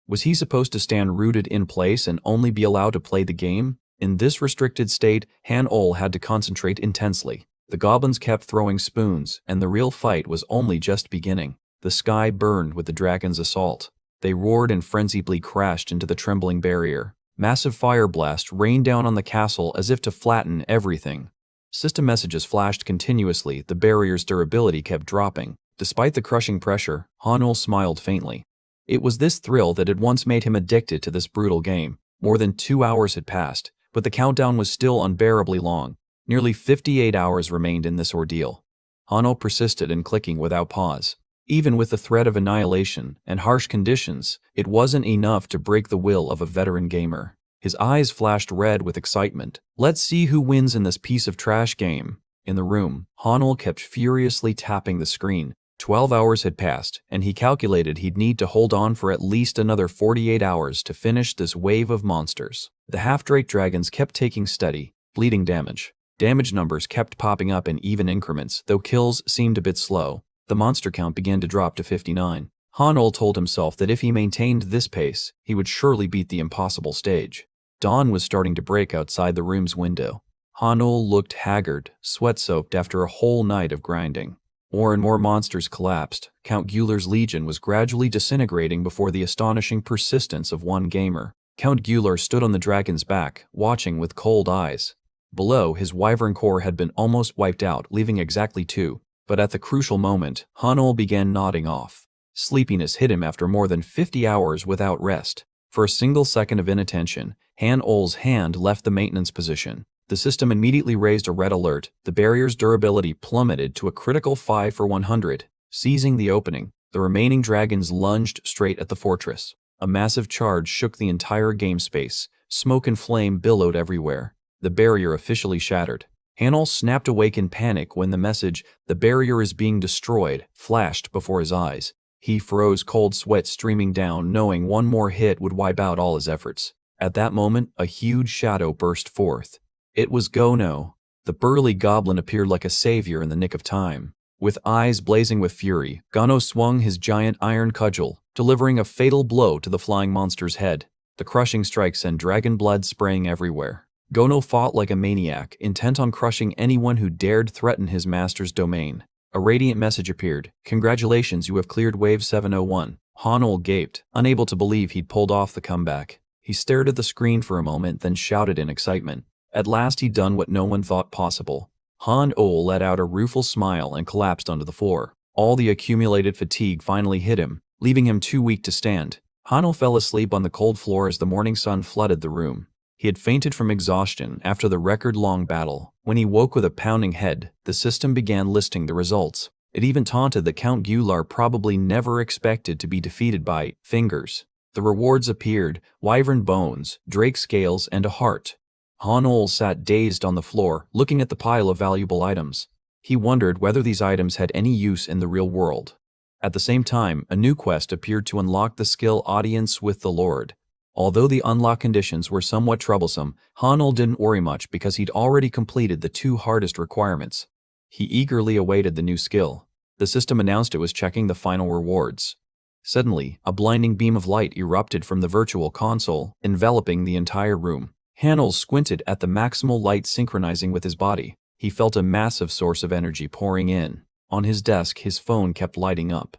Was he supposed to stand rooted in place and only be allowed to play the game? In this restricted state, Hanno had to concentrate intensely. The goblins kept throwing spoons, and the real fight was only just beginning. The sky burned with the dragon's assault. They roared and frenziedly crashed into the trembling barrier. Massive fire blasts rained down on the castle as if to flatten everything. System messages flashed continuously. The barrier's durability kept dropping. Despite the crushing pressure, Hanno smiled faintly. It was this thrill that had once made him addicted to this brutal game. More than 2 hours had passed, but the countdown was still unbearably long. Nearly 58 hours remained in this ordeal. Hanno persisted in clicking without pause. Even with the threat of annihilation and harsh conditions, it wasn't enough to break the will of a veteran gamer. His eyes flashed red with excitement. Let's see who wins in this piece of trash game. In the room, Hanno kept furiously tapping the screen. 12 hours had passed, and he calculated he'd need to hold on for at least another 48 hours to finish this wave of monsters. The half-drake dragons kept taking steady, Bleeding damage. Damage numbers kept popping up in even increments, though kills seemed a bit slow. The monster count began to drop to 59. Han-ol told himself that if he maintained this pace, he would surely beat the impossible stage. Dawn was starting to break outside the room's window. Han-ol looked haggard, sweat-soaked after a whole night of grinding. More and more monsters collapsed. Count Gular's legion was gradually disintegrating before the astonishing persistence of one gamer. Count Gular stood on the dragon's back, watching with cold eyes. Below, his wyvern core had been almost wiped out, leaving exactly 2. But at the crucial moment, Han-ol began nodding off. Sleepiness hit him after more than 50 hours without rest. For a single second of inattention, Han-ol's hand left the maintenance position. The system immediately raised a red alert. The barrier's durability plummeted to a critical 5 for 100. Seizing the opening, the remaining dragons lunged straight at the fortress. A massive charge shook the entire game space. Smoke and flame billowed everywhere. The barrier officially shattered. Han-ol snapped awake in panic when the message, "The barrier is being destroyed," flashed before his eyes. He froze, cold sweat streaming down, knowing one more hit would wipe out all his efforts. At that moment, a huge shadow burst forth. It was Gono. The burly goblin appeared like a savior in the nick of time. With eyes blazing with fury, Gono swung his giant iron cudgel, delivering a fatal blow to the flying monster's head. The crushing strike sent dragon blood spraying everywhere. Gono fought like a maniac, intent on crushing anyone who dared threaten his master's domain. A radiant message appeared. "Congratulations, you have cleared Wave 701. Han-ol gaped, unable to believe he'd pulled off the comeback. He stared at the screen for a moment, then shouted in excitement. At last he'd done what no one thought possible. Han-ol let out a rueful smile and collapsed onto the floor. All the accumulated fatigue finally hit him, leaving him too weak to stand. Han-ol fell asleep on the cold floor as the morning sun flooded the room. He had fainted from exhaustion after the record-long battle. When he woke with a pounding head, the system began listing the results. It even taunted that Count Gular probably never expected to be defeated by fingers. The rewards appeared: wyvern bones, drake scales, and a heart. Han-ol sat dazed on the floor, looking at the pile of valuable items. He wondered whether these items had any use in the real world. At the same time, a new quest appeared to unlock the skill Audience with the Lord. Although the unlock conditions were somewhat troublesome, Han-ol didn't worry much because he'd already completed the 2 hardest requirements. He eagerly awaited the new skill. The system announced it was checking the final rewards. Suddenly, a blinding beam of light erupted from the virtual console, enveloping the entire room. Han-ol squinted at the maximal light synchronizing with his body. He felt a massive source of energy pouring in. On his desk, his phone kept lighting up.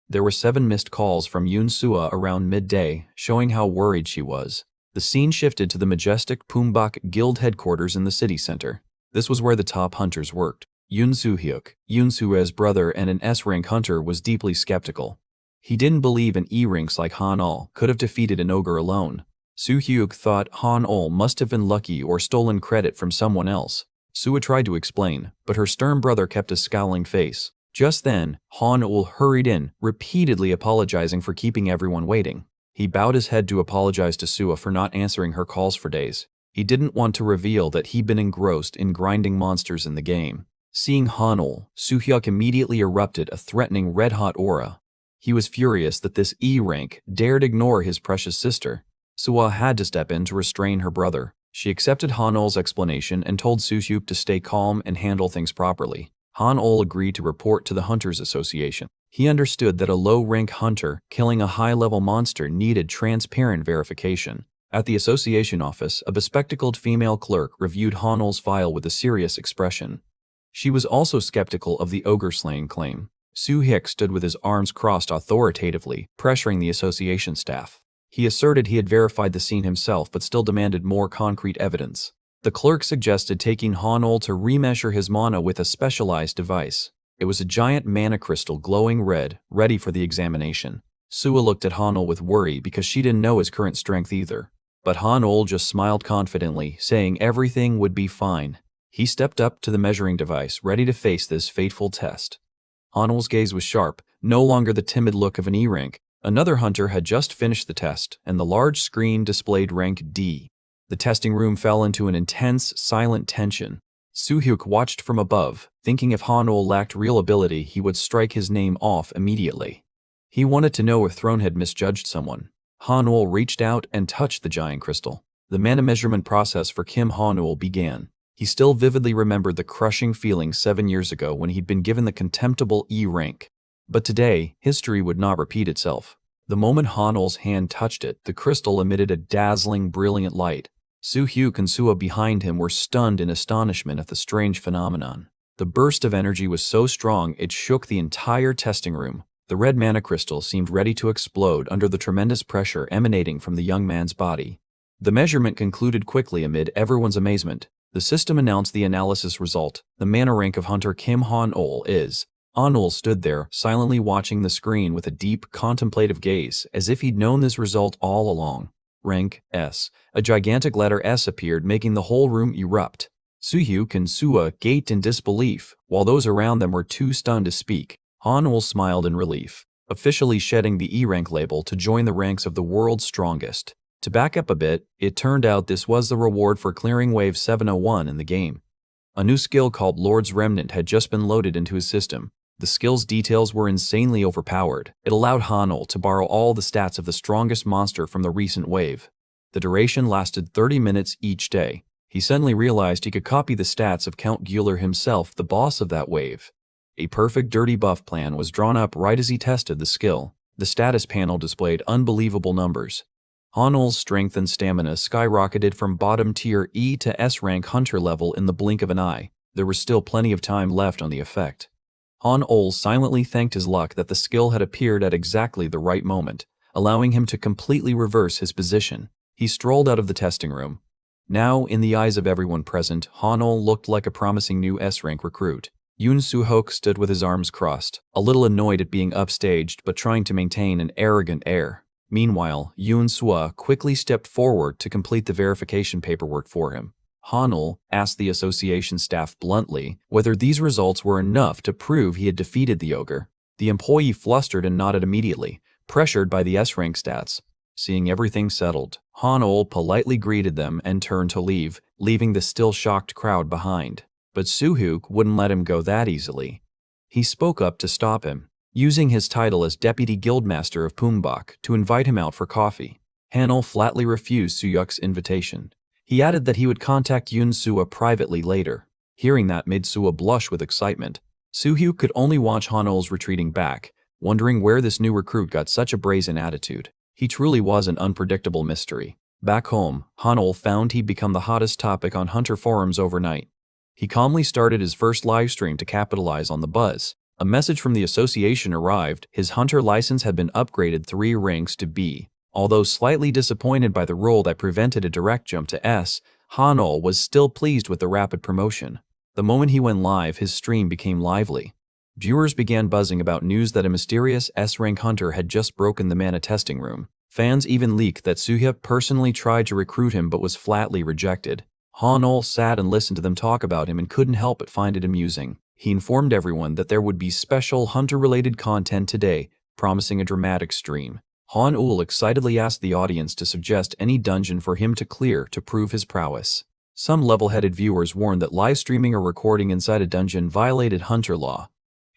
There were 7 missed calls from Yoon-sua around midday, showing how worried she was. The scene shifted to the majestic Pumbak Guild headquarters in the city center. This was where the top hunters worked. Yoon-soo-hyuk, Yoon-sua's brother and an S-rank hunter, was deeply skeptical. He didn't believe an E-ranks like Han-ol could have defeated an ogre alone. Soo-hyuk thought Han-ol must have been lucky or stolen credit from someone else. Sua tried to explain, but her stern brother kept a scowling face. Just then, Han-ol hurried in, repeatedly apologizing for keeping everyone waiting. He bowed his head to apologize to Sua for not answering her calls for days. He didn't want to reveal that he'd been engrossed in grinding monsters in the game. Seeing Han-ol, Soo-hyuk immediately erupted a threatening red-hot aura. He was furious that this E-rank dared ignore his precious sister. Sua had to step in to restrain her brother. She accepted Han-ol's explanation and told Soo-hyuk to stay calm and handle things properly. Han-ol agreed to report to the Hunters Association. He understood that a low-rank hunter killing a high-level monster needed transparent verification. At the association office, a bespectacled female clerk reviewed Han-ol's file with a serious expression. She was also skeptical of the ogre-slaying claim. Soo-hyuk stood with his arms crossed authoritatively, pressuring the association staff. He asserted he had verified the scene himself but still demanded more concrete evidence. The clerk suggested taking Han-ol to remeasure his mana with a specialized device. It was a giant mana crystal glowing red, ready for the examination. Sua looked at Han-ol with worry because she didn't know his current strength either. But Han-ol just smiled confidently, saying everything would be fine. He stepped up to the measuring device, ready to face this fateful test. Han-ol's gaze was sharp, no longer the timid look of an E-rank. Another hunter had just finished the test, and the large screen displayed rank D. The testing room fell into an intense, silent tension. Soo-hyuk watched from above, thinking if Han-ol lacked real ability, he would strike his name off immediately. He wanted to know if Throne had misjudged someone. Han-ol reached out and touched the giant crystal. The mana measurement process for Kim Han-ol began. He still vividly remembered the crushing feeling 7 years ago when he'd been given the contemptible E rank. But today, history would not repeat itself. The moment Hanul's hand touched it, the crystal emitted a dazzling, brilliant light. Soo-hyuk and Sua behind him were stunned in astonishment at the strange phenomenon. The burst of energy was so strong it shook the entire testing room. The red mana crystal seemed ready to explode under the tremendous pressure emanating from the young man's body. The measurement concluded quickly amid everyone's amazement. The system announced the analysis result. The mana rank of Hunter Kim Han-ul is. Han-ul stood there, silently watching the screen with a deep, contemplative gaze, as if he'd known this result all along. Rank S. A gigantic letter S appeared, making the whole room erupt. Soo-hyuk and Sua gaped in disbelief, while those around them were too stunned to speak. Han-ul smiled in relief, officially shedding the E-rank label to join the ranks of the world's strongest. To back up a bit, it turned out this was the reward for clearing Wave 701 in the game. A new skill called Lord's Remnant had just been loaded into his system. The skill's details were insanely overpowered. It allowed Han-ul to borrow all the stats of the strongest monster from the recent wave. The duration lasted 30 minutes each day. He suddenly realized he could copy the stats of Count Gueler himself, the boss of that wave. A perfect dirty buff plan was drawn up right as he tested the skill. The status panel displayed unbelievable numbers. Han-ul's strength and stamina skyrocketed from bottom tier E to S rank hunter level in the blink of an eye. There was still plenty of time left on the effect. Han-ul silently thanked his luck that the skill had appeared at exactly the right moment, allowing him to completely reverse his position. He strolled out of the testing room. Now, in the eyes of everyone present, Han-ul looked like a promising new S-rank recruit. Yoon Soo-hyuk stood with his arms crossed, a little annoyed at being upstaged but trying to maintain an arrogant air. Meanwhile, Yoon Sua quickly stepped forward to complete the verification paperwork for him. Han-ul asked the association staff bluntly whether these results were enough to prove he had defeated the ogre. The employee flustered and nodded immediately, pressured by the S-rank stats. Seeing everything settled, Han-ul politely greeted them and turned to leave, leaving the still shocked crowd behind. But Soo-hyuk wouldn't let him go that easily. He spoke up to stop him, using his title as Deputy Guildmaster of Pumbok to invite him out for coffee. Han-ul flatly refused Soo-hyuk's invitation. He added that he would contact Yoon Sua privately later. Hearing that made Sua blush with excitement. Soo-hyuk could only watch Han-ul's retreating back, wondering where this new recruit got such a brazen attitude. He truly was an unpredictable mystery. Back home, Han-ul found he'd become the hottest topic on Hunter forums overnight. He calmly started his first livestream to capitalize on the buzz. A message from the association arrived. His Hunter license had been upgraded 3 ranks to B. Although slightly disappointed by the role that prevented a direct jump to S, Han-ul was still pleased with the rapid promotion. The moment he went live, his stream became lively. Viewers began buzzing about news that a mysterious S-rank hunter had just broken the mana testing room. Fans even leaked that Soo-hyuk personally tried to recruit him but was flatly rejected. Han-ul sat and listened to them talk about him and couldn't help but find it amusing. He informed everyone that there would be special hunter-related content today, promising a dramatic stream. Han-ul excitedly asked the audience to suggest any dungeon for him to clear to prove his prowess. Some level-headed viewers warned that live streaming or recording inside a dungeon violated hunter law.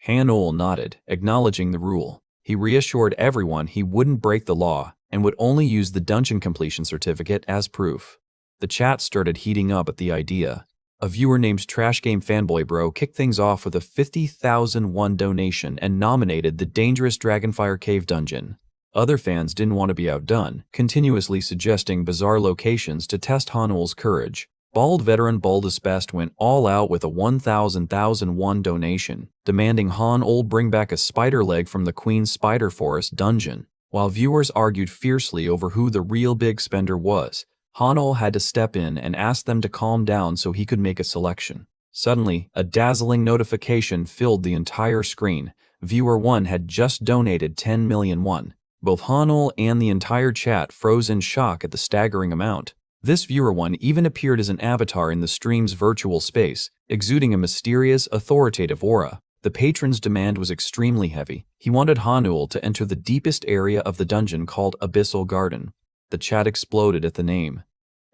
Han-ul nodded, acknowledging the rule. He reassured everyone he wouldn't break the law and would only use the dungeon completion certificate as proof. The chat started heating up at the idea. A viewer named Trash Game Fanboy Bro kicked things off with a 50,000 won donation and nominated the dangerous Dragonfire Cave dungeon. Other fans didn't want to be outdone, continuously suggesting bizarre locations to test Han-ul's courage. Bald veteran Baldus Best went all out with a 1,000 won donation, demanding Han-ul bring back a spider leg from the Queen's Spider Forest dungeon. While viewers argued fiercely over who the real big spender was, Han-ul had to step in and ask them to calm down so he could make a selection. Suddenly, a dazzling notification filled the entire screen. Viewer 1 had just donated 10 million won. Both Han-ul and the entire chat froze in shock at the staggering amount. This viewer 1 even appeared as an avatar in the stream's virtual space, exuding a mysterious, authoritative aura. The patron's demand was extremely heavy. He wanted Han-ul to enter the deepest area of the dungeon called Abyssal Garden. The chat exploded at the name.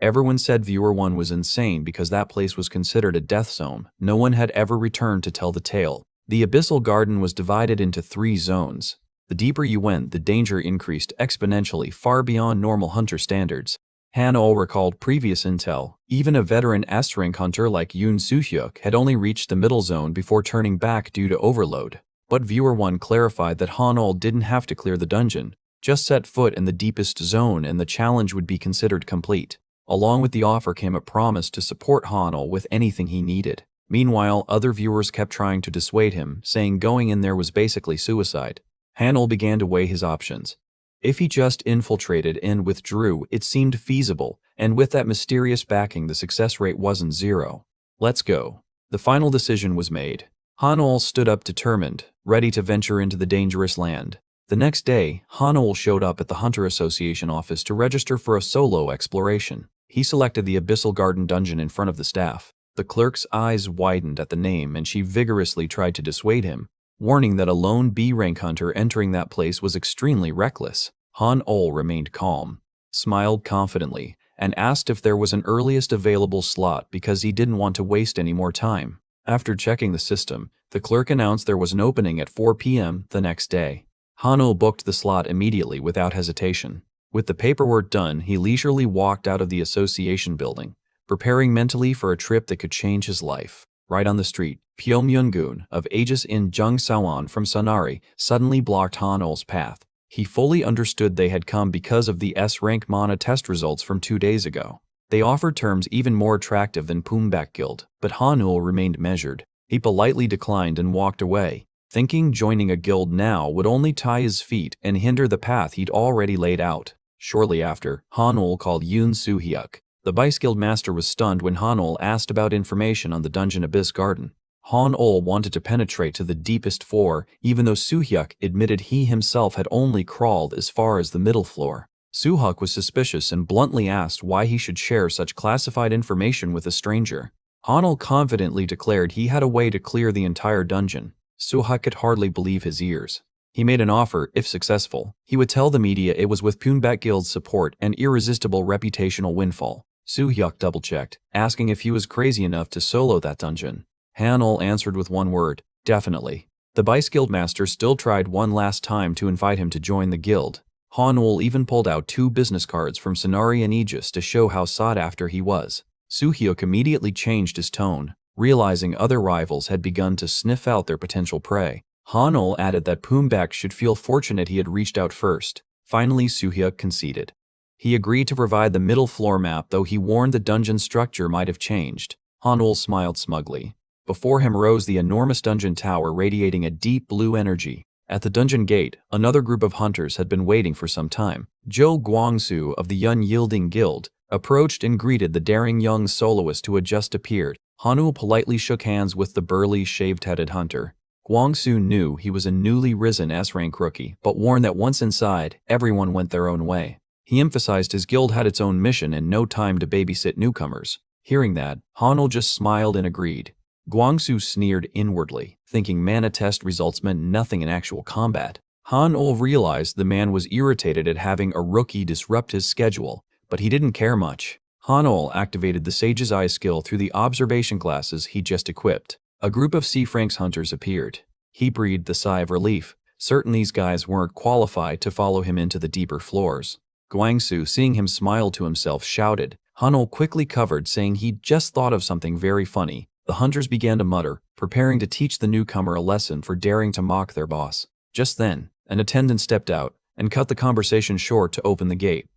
Everyone said viewer 1 was insane because that place was considered a death zone. No one had ever returned to tell the tale. The Abyssal Garden was divided into 3 zones. The deeper you went, the danger increased exponentially far beyond normal hunter standards. Han-ol recalled previous intel. Even a veteran S-rank hunter like Yoon Soo-hyuk had only reached the middle zone before turning back due to overload. But Viewer 1 clarified that Han-ol didn't have to clear the dungeon, just set foot in the deepest zone and the challenge would be considered complete. Along with the offer came a promise to support Han-ol with anything he needed. Meanwhile, other viewers kept trying to dissuade him, saying going in there was basically suicide. Han-ol began to weigh his options. If he just infiltrated and withdrew, it seemed feasible, and with that mysterious backing, the success rate wasn't zero. Let's go. The final decision was made. Han-ol stood up determined, ready to venture into the dangerous land. The next day, Han-ol showed up at the Hunter Association office to register for a solo exploration. He selected the Abyssal Garden dungeon in front of the staff. The clerk's eyes widened at the name and she vigorously tried to dissuade him, warning that a lone B-rank hunter entering that place was extremely reckless. Han-ol remained calm, smiled confidently, and asked if there was an earliest available slot because he didn't want to waste any more time. After checking the system, the clerk announced there was an opening at 4 p.m. the next day. Han-ol booked the slot immediately without hesitation. With the paperwork done, he leisurely walked out of the association building, preparing mentally for a trip that could change his life. Right on the street, Pyo Myung-gun of Aegis in Jungsawan from Sonari suddenly blocked Han-ol's path. He fully understood they had come because of the S-rank Mana test results from 2 days ago. They offered terms even more attractive than Pumbak Guild, but Han-ol remained measured. He politely declined and walked away, thinking joining a guild now would only tie his feet and hinder the path he'd already laid out. Shortly after, Han-ol called Yoon Soo-hyuk. The Vice Guild Master was stunned when Han-ol asked about information on the dungeon Abyss Garden. Han-ol wanted to penetrate to the deepest floor, even though Soo-hyuk admitted he himself had only crawled as far as the middle floor. Soo-hyuk was suspicious and bluntly asked why he should share such classified information with a stranger. Han-ol confidently declared he had a way to clear the entire dungeon. Soo-hyuk could hardly believe his ears. He made an offer, if successful, he would tell the media it was with Pumbak Guild's support and irresistible reputational windfall. Soo-hyuk double-checked, asking if he was crazy enough to solo that dungeon. Han-ol answered with one word, definitely. The Vice Guild Master still tried one last time to invite him to join the guild. Han-ol even pulled out 2 business cards from Sonari and Aegis to show how sought after he was. Soo-hyuk immediately changed his tone, realizing other rivals had begun to sniff out their potential prey. Han-ol added that Pumbak should feel fortunate he had reached out first. Finally, Soo-hyuk conceded. He agreed to provide the middle floor map, though he warned the dungeon structure might have changed. Han-ol smiled smugly. Before him rose the enormous dungeon tower radiating a deep blue energy. At the dungeon gate, another group of hunters had been waiting for some time. Jo Guangsu of the Unyielding Guild approached and greeted the daring young soloist who had just appeared. Han-ol politely shook hands with the burly, shaved-headed hunter. Guangsu knew he was a newly risen S-rank rookie, but warned that once inside, everyone went their own way. He emphasized his guild had its own mission and no time to babysit newcomers. Hearing that, Han-ol just smiled and agreed. Guangsu sneered inwardly, thinking mana test results meant nothing in actual combat. Han-ol realized the man was irritated at having a rookie disrupt his schedule, but he didn't care much. Han-ol activated the Sage's Eye skill through the observation glasses he just equipped. A group of C-Franks hunters appeared. He breathed a sigh of relief, certain these guys weren't qualified to follow him into the deeper floors. Guangsu, seeing him smile to himself, shouted. Han-ol quickly covered, saying he'd just thought of something very funny. The hunters began to mutter, preparing to teach the newcomer a lesson for daring to mock their boss. Just then, an attendant stepped out and cut the conversation short to open the gate.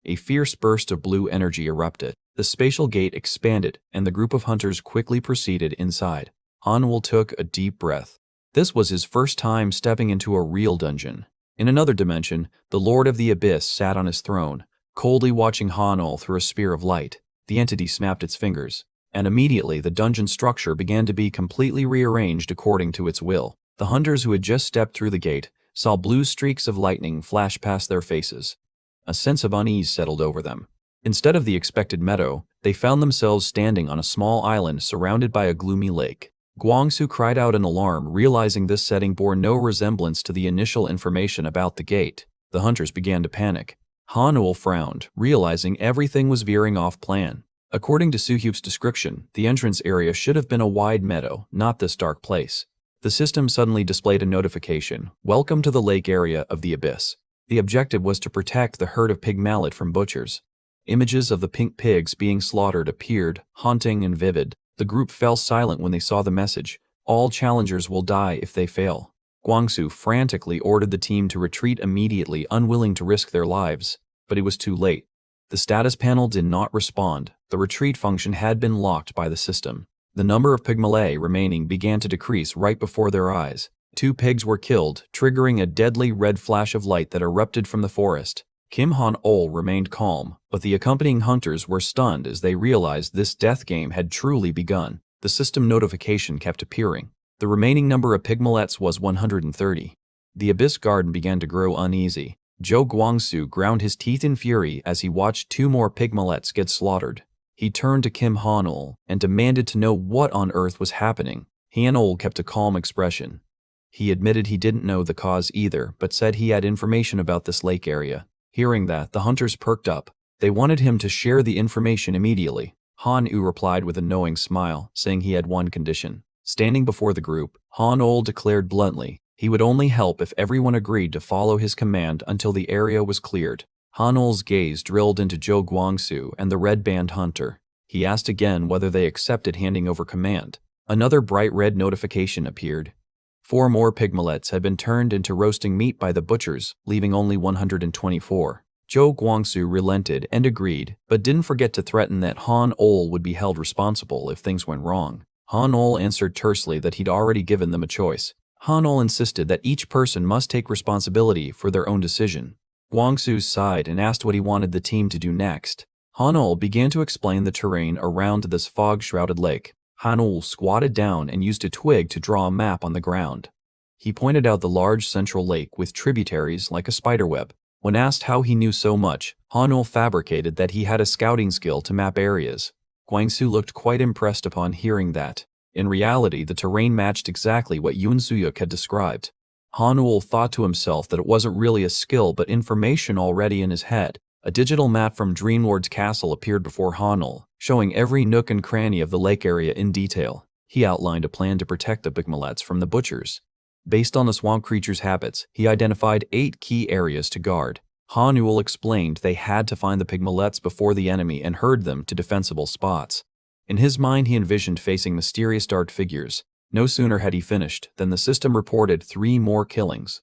A fierce burst of blue energy erupted. The spatial gate expanded, and the group of hunters quickly proceeded inside. Han-ol took a deep breath. This was his first time stepping into a real dungeon. In another dimension, the Lord of the Abyss sat on his throne, coldly watching Han-ol through a sphere of light. The entity snapped its fingers, and immediately the dungeon structure began to be completely rearranged according to its will. The hunters who had just stepped through the gate saw blue streaks of lightning flash past their faces. A sense of unease settled over them. Instead of the expected meadow, they found themselves standing on a small island surrounded by a gloomy lake. Guangsu cried out in alarm, realizing this setting bore no resemblance to the initial information about the gate. The hunters began to panic. Han-ol frowned, realizing everything was veering off plan. According to Soo-hyuk's description, the entrance area should have been a wide meadow, not this dark place. The system suddenly displayed a notification, "Welcome to the lake area of the Abyss." The objective was to protect the herd of pig mallet from butchers. Images of the pink pigs being slaughtered appeared, haunting and vivid. The group fell silent when they saw the message. All challengers will die if they fail. Guangsu frantically ordered the team to retreat immediately, unwilling to risk their lives. But it was too late. The status panel did not respond. The retreat function had been locked by the system. The number of pygmalay remaining began to decrease right before their eyes. 2 pigs were killed, triggering a deadly red flash of light that erupted from the forest. Kim Han-ol remained calm, but the accompanying hunters were stunned as they realized this death game had truly begun. The system notification kept appearing. The remaining number of pygmalettes was 130. The Abyss Garden began to grow uneasy. Zhou Guangsu ground his teeth in fury as he watched 2 more pygmalettes get slaughtered. He turned to Kim Han-ol and demanded to know what on earth was happening. Han-ol kept a calm expression. He admitted he didn't know the cause either, but said he had information about this lake area. Hearing that, the hunters perked up. They wanted him to share the information immediately. Han-u replied with a knowing smile, saying he had one condition. Standing before the group, Han-ol declared bluntly he would only help if everyone agreed to follow his command until the area was cleared. Han-ol's gaze drilled into Zhou Guangsu and the red band hunter. He asked again whether they accepted handing over command. Another bright red notification appeared. 4 more pygmalettes had been turned into roasting meat by the butchers, leaving only 124. Zhou Guangsu relented and agreed, but didn't forget to threaten that Han-ol would be held responsible if things went wrong. Han-ol answered tersely that he'd already given them a choice. Han-ol insisted that each person must take responsibility for their own decision. Guangsu sighed and asked what he wanted the team to do next. Han-ol began to explain the terrain around this fog-shrouded lake. Han-ol squatted down and used a twig to draw a map on the ground. He pointed out the large central lake with tributaries like a spiderweb. When asked how he knew so much, Han-ol fabricated that he had a scouting skill to map areas. Guangsu looked quite impressed upon hearing that. In reality, the terrain matched exactly what Yun Suyuk had described. Han-ol thought to himself that it wasn't really a skill but information already in his head. A digital map from Dreamlord's castle appeared before Han-ol, showing every nook and cranny of the lake area in detail. He outlined a plan to protect the pygmalettes from the butchers. Based on the swamp creature's habits, he identified 8 key areas to guard. Han-ol explained they had to find the pygmalettes before the enemy and herd them to defensible spots. In his mind, he envisioned facing mysterious dark figures. No sooner had he finished than the system reported 3 more killings.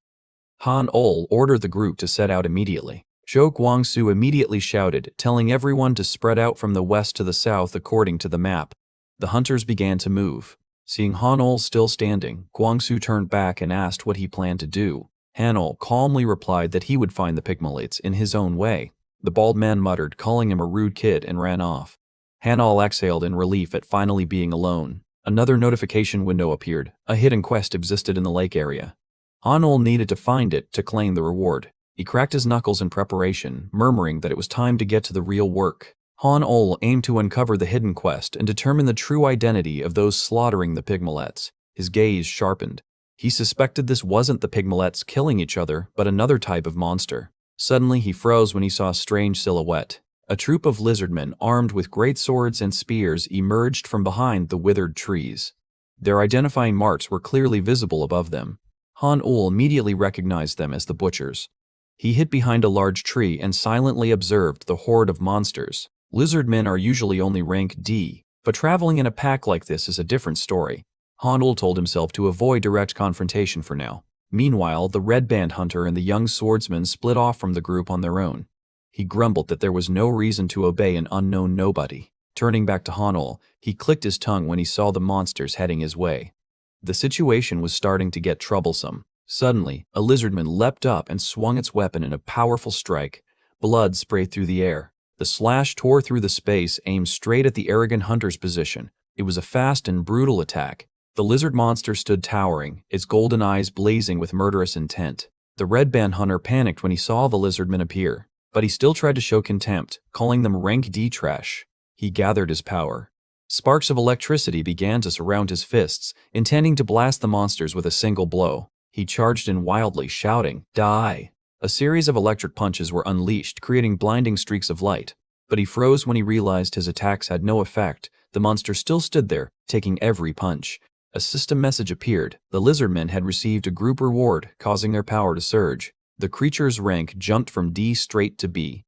Han-ol ordered the group to set out immediately. Zhou Guangsu immediately shouted, telling everyone to spread out from the west to the south according to the map. The hunters began to move. Seeing Han-ol still standing, Guangsu turned back and asked what he planned to do. Han-ol calmly replied that he would find the pygmalettes in his own way. The bald man muttered, calling him a rude kid, and ran off. Han-ol exhaled in relief at finally being alone. Another notification window appeared. A hidden quest existed in the lake area. Han-ol needed to find it to claim the reward. He cracked his knuckles in preparation, murmuring that it was time to get to the real work. Han-ol aimed to uncover the hidden quest and determine the true identity of those slaughtering the pygmalettes. His gaze sharpened. He suspected this wasn't the pygmalettes killing each other, but another type of monster. Suddenly, he froze when he saw a strange silhouette. A troop of lizardmen armed with great swords and spears emerged from behind the withered trees. Their identifying marks were clearly visible above them. Han-ol immediately recognized them as the butchers. He hid behind a large tree and silently observed the horde of monsters. Lizardmen are usually only rank D, but traveling in a pack like this is a different story. Han-ol told himself to avoid direct confrontation for now. Meanwhile, the red band hunter and the young swordsman split off from the group on their own. He grumbled that there was no reason to obey an unknown nobody. Turning back to Han-ol, he clicked his tongue when he saw the monsters heading his way. The situation was starting to get troublesome. Suddenly, a lizardman leapt up and swung its weapon in a powerful strike. Blood sprayed through the air. The slash tore through the space, aimed straight at the arrogant hunter's position. It was a fast and brutal attack. The lizard monster stood towering, its golden eyes blazing with murderous intent. The red band hunter panicked when he saw the lizardmen appear, but he still tried to show contempt, calling them rank D trash. He gathered his power. Sparks of electricity began to surround his fists, intending to blast the monsters with a single blow. He charged in wildly, shouting, "Die!" A series of electric punches were unleashed, creating blinding streaks of light. But he froze when he realized his attacks had no effect. The monster still stood there, taking every punch. A system message appeared. The lizardmen had received a group reward, causing their power to surge. The creature's rank jumped from D straight to B.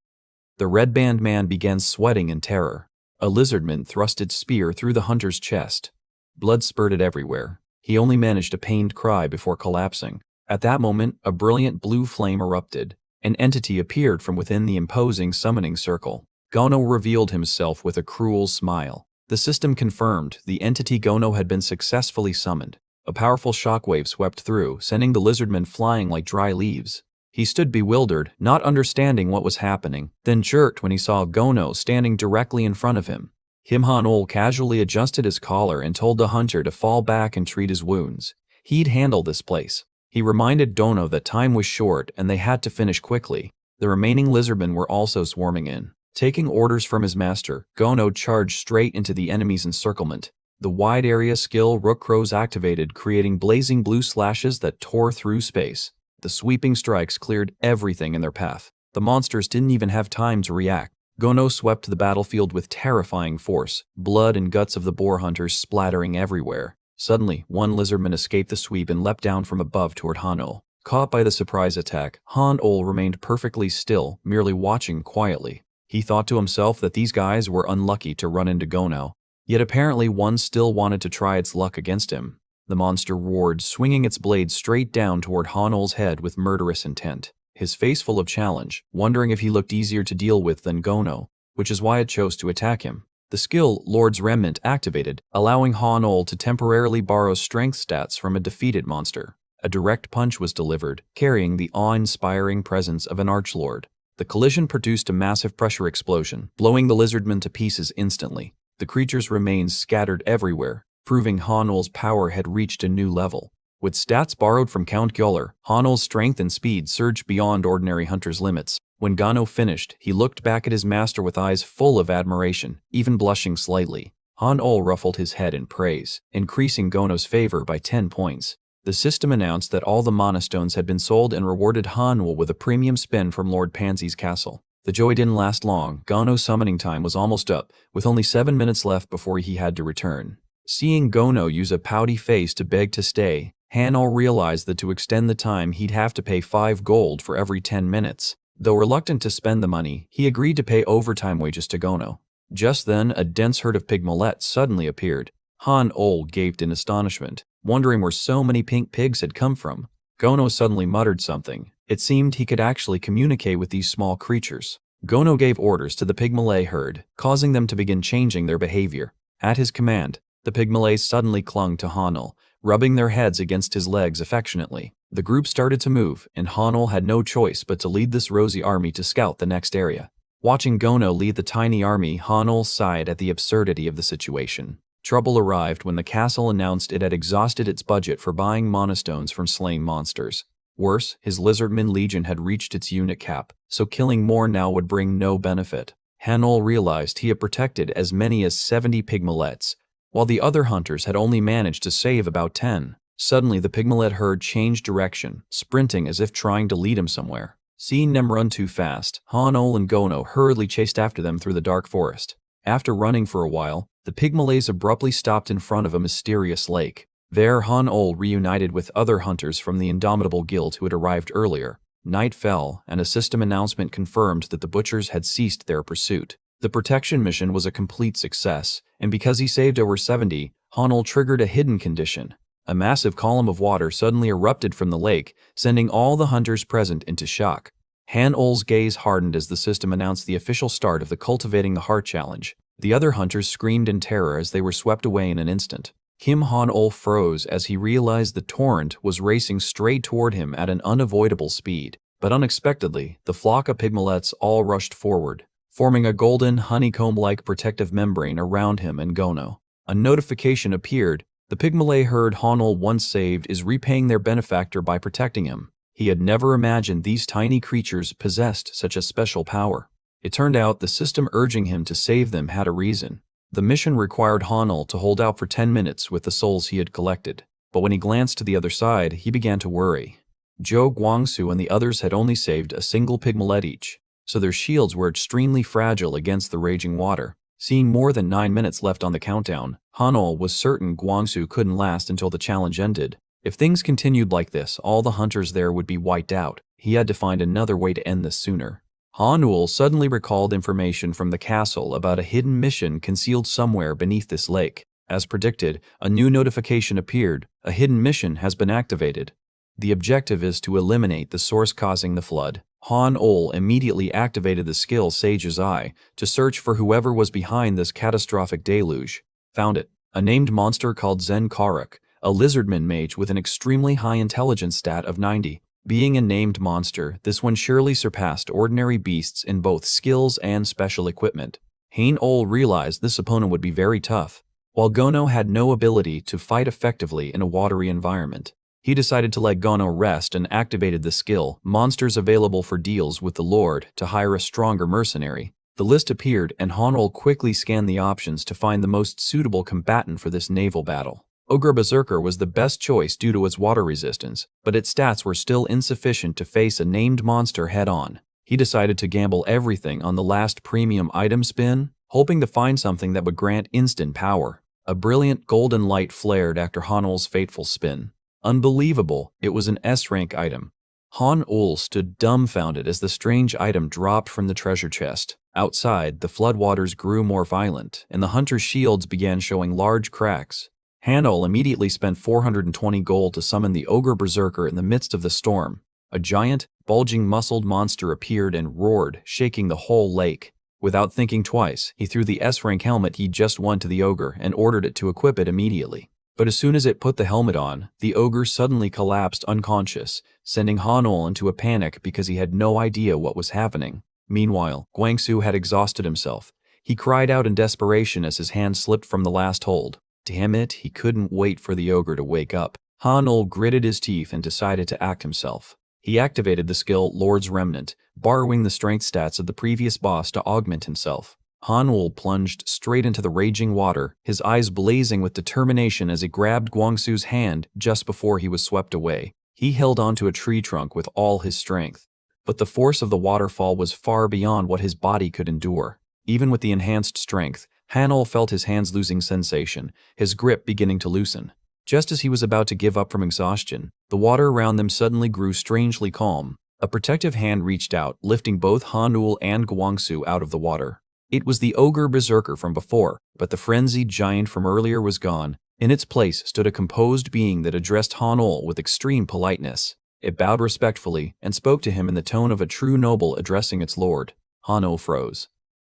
The red band man began sweating in terror. A lizardman thrust its spear through the hunter's chest. Blood spurted everywhere. He only managed a pained cry before collapsing. At that moment, a brilliant blue flame erupted. An entity appeared from within the imposing summoning circle. Gono revealed himself with a cruel smile. The system confirmed the entity Gono had been successfully summoned. A powerful shockwave swept through, sending the lizardman flying like dry leaves. He stood bewildered, not understanding what was happening, then jerked when he saw Gono standing directly in front of him. Kim Han-ol casually adjusted his collar and told the hunter to fall back and treat his wounds. He'd handle this place. He reminded Gono that time was short and they had to finish quickly. The remaining lizardmen were also swarming in. Taking orders from his master, Gono charged straight into the enemy's encirclement. The wide area skill Rook Crows activated, creating blazing blue slashes that tore through space. The sweeping strikes cleared everything in their path. The monsters didn't even have time to react. Gono swept the battlefield with terrifying force, blood and guts of the boar hunters splattering everywhere. Suddenly, one lizardman escaped the sweep and leapt down from above toward Han-ol. Caught by the surprise attack, Han-ol remained perfectly still, merely watching quietly. He thought to himself that these guys were unlucky to run into Gono. Yet apparently one still wanted to try its luck against him. The monster roared, swinging its blade straight down toward Han-ol's head with murderous intent. His face full of challenge, wondering if he looked easier to deal with than Gono, which is why it chose to attack him. The skill Lord's Remnant activated, allowing Han-ol to temporarily borrow strength stats from a defeated monster. A direct punch was delivered, carrying the awe-inspiring presence of an archlord. The collision produced a massive pressure explosion, blowing the lizardman to pieces instantly. The creature's remains scattered everywhere, proving Han-ol's power had reached a new level. With stats borrowed from Count Gjöller, Han-ol's strength and speed surged beyond ordinary hunters' limits. When Gono finished, he looked back at his master with eyes full of admiration, even blushing slightly. Han-ol ruffled his head in praise, increasing Gono's favor by 10 points. The system announced that all the mana stones had been sold and rewarded Han-ol with a premium spin from Lord Pansy's castle. The joy didn't last long. Gono's summoning time was almost up, with only 7 minutes left before he had to return. Seeing Gono use a pouty face to beg to stay, Han-ol realized that to extend the time he'd have to pay 5 gold for every 10 minutes. Though reluctant to spend the money, he agreed to pay overtime wages to Gono. Just then, a dense herd of pigmalets suddenly appeared. Han-ol gaped in astonishment, wondering where so many pink pigs had come from. Gono suddenly muttered something. It seemed he could actually communicate with these small creatures. Gono gave orders to the pigmalay herd, causing them to begin changing their behavior. At his command, the pigmalays suddenly clung to Han-ol, rubbing their heads against his legs affectionately. The group started to move, and Han-ol had no choice but to lead this rosy army to scout the next area. Watching Gono lead the tiny army, Han-ol sighed at the absurdity of the situation. Trouble arrived when the castle announced it had exhausted its budget for buying mana stones from slain monsters. Worse, his lizardman legion had reached its unit cap, so killing more now would bring no benefit. Han-ol realized he had protected as many as 70 pigmalets, while the other hunters had only managed to save about 10. Suddenly, the pigmalet herd changed direction, sprinting as if trying to lead him somewhere. Seeing them run too fast, Han-ol and Gono hurriedly chased after them through the dark forest. After running for a while, the pigmalays abruptly stopped in front of a mysterious lake. There, Han-ol reunited with other hunters from the Indomitable Guild who had arrived earlier. Night fell, and a system announcement confirmed that the butchers had ceased their pursuit. The protection mission was a complete success, and because he saved over 70, Han-ol triggered a hidden condition. A massive column of water suddenly erupted from the lake, sending all the hunters present into shock. Han-ol's gaze hardened as the system announced the official start of the Cultivating the Heart challenge. The other hunters screamed in terror as they were swept away in an instant. Kim Han-ol froze as he realized the torrent was racing straight toward him at an unavoidable speed. But unexpectedly, the flock of pigmalets all rushed forward, forming a golden, honeycomb-like protective membrane around him and Gono. A notification appeared. The pigmalay herd Han-ol once saved is repaying their benefactor by protecting him. He had never imagined these tiny creatures possessed such a special power. It turned out the system urging him to save them had a reason. The mission required Han-ol to hold out for 10 minutes with the souls he had collected. But when he glanced to the other side, he began to worry. Zhou Guangsu and the others had only saved a single pigmalet each, so their shields were extremely fragile against the raging water. Seeing more than 9 minutes left on the countdown, Han-ol was certain Guangsu couldn't last until the challenge ended. If things continued like this, all the hunters there would be wiped out. He had to find another way to end this sooner. Hanul suddenly recalled information from the castle about a hidden mission concealed somewhere beneath this lake. As predicted, a new notification appeared. A hidden mission has been activated. The objective is to eliminate the source causing the flood. Han-ol immediately activated the skill Sage's Eye to search for whoever was behind this catastrophic deluge. Found it. A named monster called Zen Karuk, a lizardman mage with an extremely high intelligence stat of 90. Being a named monster, this one surely surpassed ordinary beasts in both skills and special equipment. Han-ol realized this opponent would be very tough. While Gono had no ability to fight effectively in a watery environment, he decided to let Gono rest and activated the skill, Monsters Available for Deals with the Lord, to hire a stronger mercenary. The list appeared and Han-ol quickly scanned the options to find the most suitable combatant for this naval battle. Ogre Berserker was the best choice due to its water resistance, but its stats were still insufficient to face a named monster head-on. He decided to gamble everything on the last premium item spin, hoping to find something that would grant instant power. A brilliant golden light flared after Han-ol's fateful spin. Unbelievable, it was an S-rank item. Han-ol stood dumbfounded as the strange item dropped from the treasure chest. Outside, the floodwaters grew more violent, and the hunter's shields began showing large cracks. Han-ol immediately spent 420 gold to summon the Ogre Berserker in the midst of the storm. A giant, bulging muscled monster appeared and roared, shaking the whole lake. Without thinking twice, he threw the S-rank helmet he just won to the ogre and ordered it to equip it immediately. But as soon as it put the helmet on, the ogre suddenly collapsed unconscious, sending Han-ol into a panic because he had no idea what was happening. Meanwhile, Guangxu had exhausted himself. He cried out in desperation as his hand slipped from the last hold. Damn it, he couldn't wait for the ogre to wake up. Han-ol gritted his teeth and decided to act himself. He activated the skill Lord's Remnant, borrowing the strength stats of the previous boss to augment himself. Han-ol plunged straight into the raging water, his eyes blazing with determination as he grabbed Guangxu's hand just before he was swept away. He held onto a tree trunk with all his strength. But the force of the waterfall was far beyond what his body could endure. Even with the enhanced strength, Han-ol felt his hands losing sensation, his grip beginning to loosen. Just as he was about to give up from exhaustion, the water around them suddenly grew strangely calm. A protective hand reached out, lifting both Han-ol and Guangxu out of the water. It was the Ogre Berserker from before, but the frenzied giant from earlier was gone. In its place stood a composed being that addressed Han-ol with extreme politeness. It bowed respectfully and spoke to him in the tone of a true noble addressing its lord. Han-ol froze.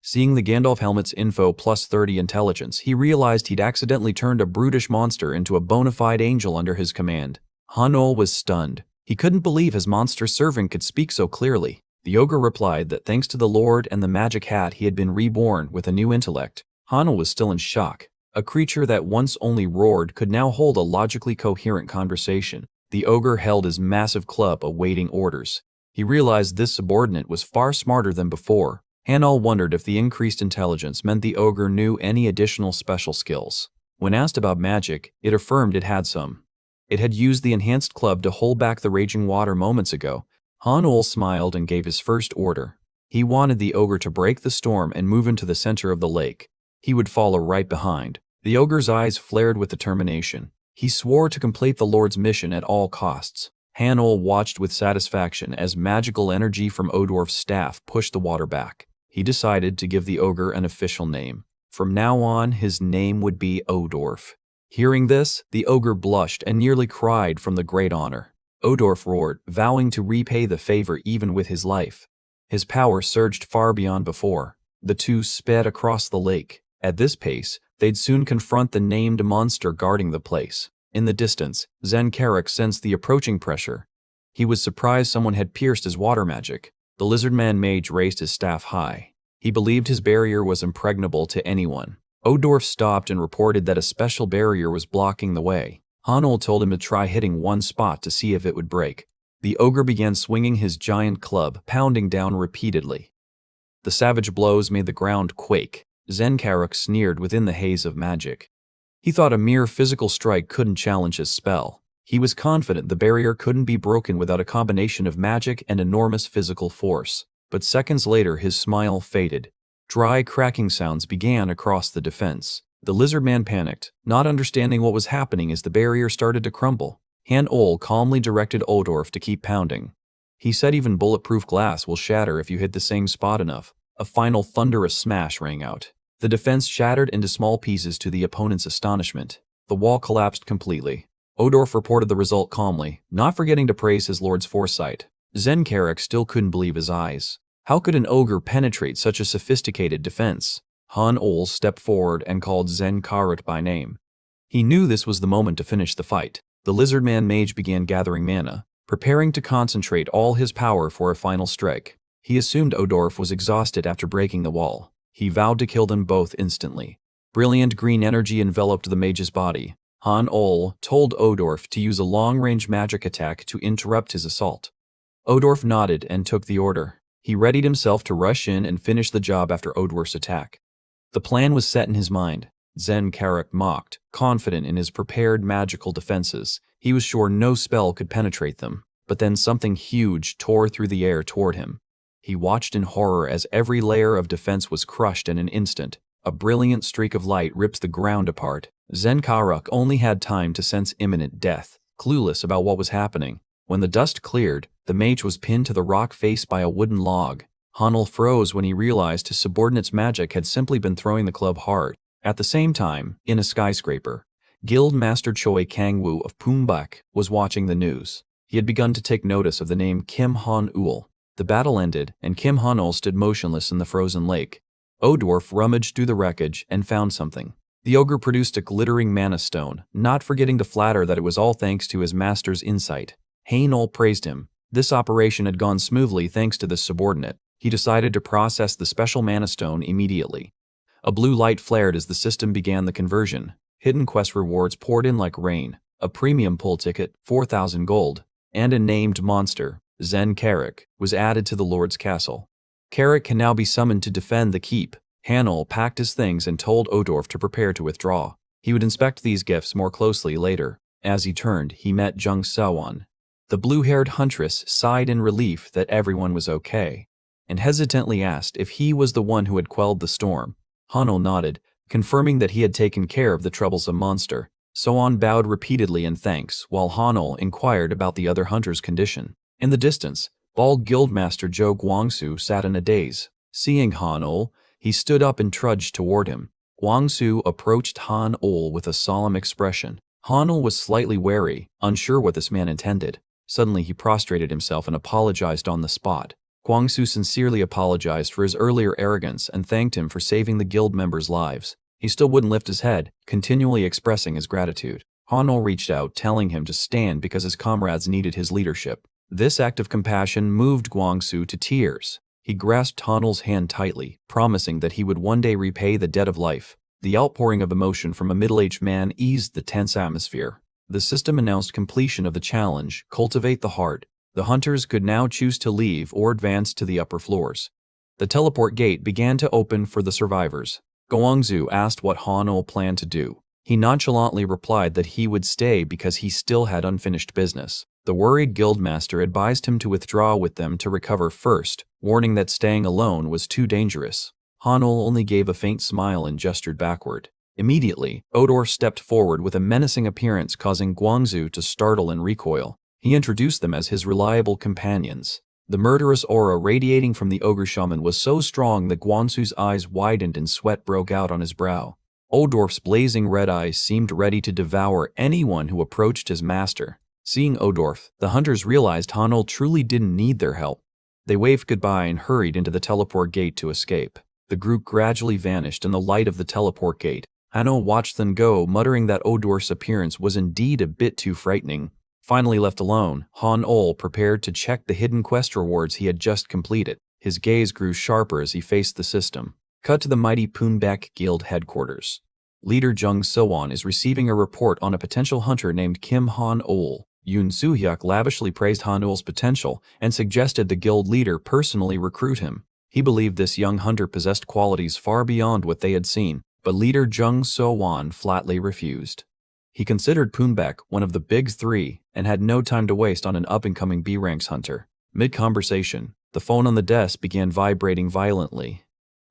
Seeing the Gandalf helmet's info plus 30 intelligence, he realized he'd accidentally turned a brutish monster into a bona fide angel under his command. Han-ol was stunned. He couldn't believe his monster servant could speak so clearly. The ogre replied that thanks to the Lord and the magic hat he had been reborn with a new intellect. Han-ol was still in shock. A creature that once only roared could now hold a logically coherent conversation. The ogre held his massive club awaiting orders. He realized this subordinate was far smarter than before. Han-ol wondered if the increased intelligence meant the ogre knew any additional special skills. When asked about magic, it affirmed it had some. It had used the enhanced club to hold back the raging water moments ago. Han-ol smiled and gave his first order. He wanted the ogre to break the storm and move into the center of the lake. He would follow right behind. The ogre's eyes flared with determination. He swore to complete the Lord's mission at all costs. Han-ol watched with satisfaction as magical energy from Odorf's staff pushed the water back. He decided to give the ogre an official name. From now on, his name would be Odorf. Hearing this, the ogre blushed and nearly cried from the great honor. Odorf roared, vowing to repay the favor even with his life. His power surged far beyond before. The two sped across the lake. At this pace, they'd soon confront the named monster guarding the place. In the distance, Zen Karuk sensed the approaching pressure. He was surprised someone had pierced his water magic. The lizardman mage raised his staff high. He believed his barrier was impregnable to anyone. Odorf stopped and reported that a special barrier was blocking the way. Han-ol told him to try hitting one spot to see if it would break. The ogre began swinging his giant club, pounding down repeatedly. The savage blows made the ground quake. Zen Karuk sneered within the haze of magic. He thought a mere physical strike couldn't challenge his spell. He was confident the barrier couldn't be broken without a combination of magic and enormous physical force. But seconds later, his smile faded. Dry, cracking sounds began across the defense. The lizardman panicked, not understanding what was happening as the barrier started to crumble. Han-ol calmly directed Odorf to keep pounding. He said even bulletproof glass will shatter if you hit the same spot enough. A final thunderous smash rang out. The defense shattered into small pieces to the opponent's astonishment. The wall collapsed completely. Odorf reported the result calmly, not forgetting to praise his lord's foresight. Zenkarek still couldn't believe his eyes. How could an ogre penetrate such a sophisticated defense? Han Ol stepped forward and called Zenkarek by name. He knew this was the moment to finish the fight. The lizardman mage began gathering mana, preparing to concentrate all his power for a final strike. He assumed Odorf was exhausted after breaking the wall. He vowed to kill them both instantly. Brilliant green energy enveloped the mage's body. Han Ol told Odorf to use a long-range magic attack to interrupt his assault. Odorf nodded and took the order. He readied himself to rush in and finish the job after Odorf's attack. The plan was set in his mind. Zenkarek mocked, confident in his prepared magical defenses. He was sure no spell could penetrate them. But then something huge tore through the air toward him. He watched in horror as every layer of defense was crushed in an instant. A brilliant streak of light ripped the ground apart. Zenkarek only had time to sense imminent death, clueless about what was happening. When the dust cleared, the mage was pinned to the rock face by a wooden log. Hanul froze when he realized his subordinate's magic had simply been throwing the club hard. At the same time, in a skyscraper, Guild Master Choi Kangwoo of Pumbak was watching the news. He had begun to take notice of the name Kim Han-ul. The battle ended, and Kim Han-ul stood motionless in the frozen lake. Odorf rummaged through the wreckage and found something. The ogre produced a glittering mana stone, not forgetting to flatter that it was all thanks to his master's insight. Hainol praised him. This operation had gone smoothly thanks to this subordinate. He decided to process the special mana stone immediately. A blue light flared as the system began the conversion. Hidden quest rewards poured in like rain. A premium pull ticket, 4,000 gold, and a named monster, Zenkarek, was added to the Lord's castle. Carrick can now be summoned to defend the keep. Hanul packed his things and told Odorf to prepare to withdraw. He would inspect these gifts more closely later. As he turned, he met Jung Sewon. The blue-haired huntress sighed in relief that everyone was okay, and hesitantly asked if he was the one who had quelled the storm. Hanul nodded, confirming that he had taken care of the troublesome monster. Sewon bowed repeatedly in thanks, while Hanul inquired about the other hunter's condition. In the distance, bald guildmaster Zhou Guangsu sat in a daze. Seeing Hanul, he stood up and trudged toward him. Guangsu approached Hanul with a solemn expression. Hanul was slightly wary, unsure what this man intended. Suddenly he prostrated himself and apologized on the spot. Guangsu sincerely apologized for his earlier arrogance and thanked him for saving the guild members' lives. He still wouldn't lift his head, continually expressing his gratitude. Hanul reached out, telling him to stand because his comrades needed his leadership. This act of compassion moved Guangsu to tears. He grasped Hanul's hand tightly, promising that he would one day repay the debt of life. The outpouring of emotion from a middle-aged man eased the tense atmosphere. The system announced completion of the challenge, Cultivate the Heart. The hunters could now choose to leave or advance to the upper floors. The teleport gate began to open for the survivors. Guangzu asked what Hanul planned to do. He nonchalantly replied that he would stay because he still had unfinished business. The worried guildmaster advised him to withdraw with them to recover first, warning that staying alone was too dangerous. Hanul only gave a faint smile and gestured backward. Immediately, Odor stepped forward with a menacing appearance, causing Guangzu to startle and recoil. He introduced them as his reliable companions. The murderous aura radiating from the ogre shaman was so strong that Guangzu's eyes widened and sweat broke out on his brow. Odorf's blazing red eyes seemed ready to devour anyone who approached his master. Seeing Odorf, the hunters realized Hanul truly didn't need their help. They waved goodbye and hurried into the teleport gate to escape. The group gradually vanished in the light of the teleport gate. Hanul watched them go, muttering that Odorf's appearance was indeed a bit too frightening. Finally left alone, Hanul prepared to check the hidden quest rewards he had just completed. His gaze grew sharper as he faced the system. Cut to the mighty Poonback Guild headquarters. Leader Jung Sewon is receiving a report on a potential hunter named Kim Han-ul. Yoon Soo-hyuk lavishly praised Han-ul's potential and suggested the guild leader personally recruit him. He believed this young hunter possessed qualities far beyond what they had seen, but leader Jung Sewon flatly refused. He considered Poonback one of the big three and had no time to waste on an up-and-coming B-ranks hunter. Mid-conversation, the phone on the desk began vibrating violently.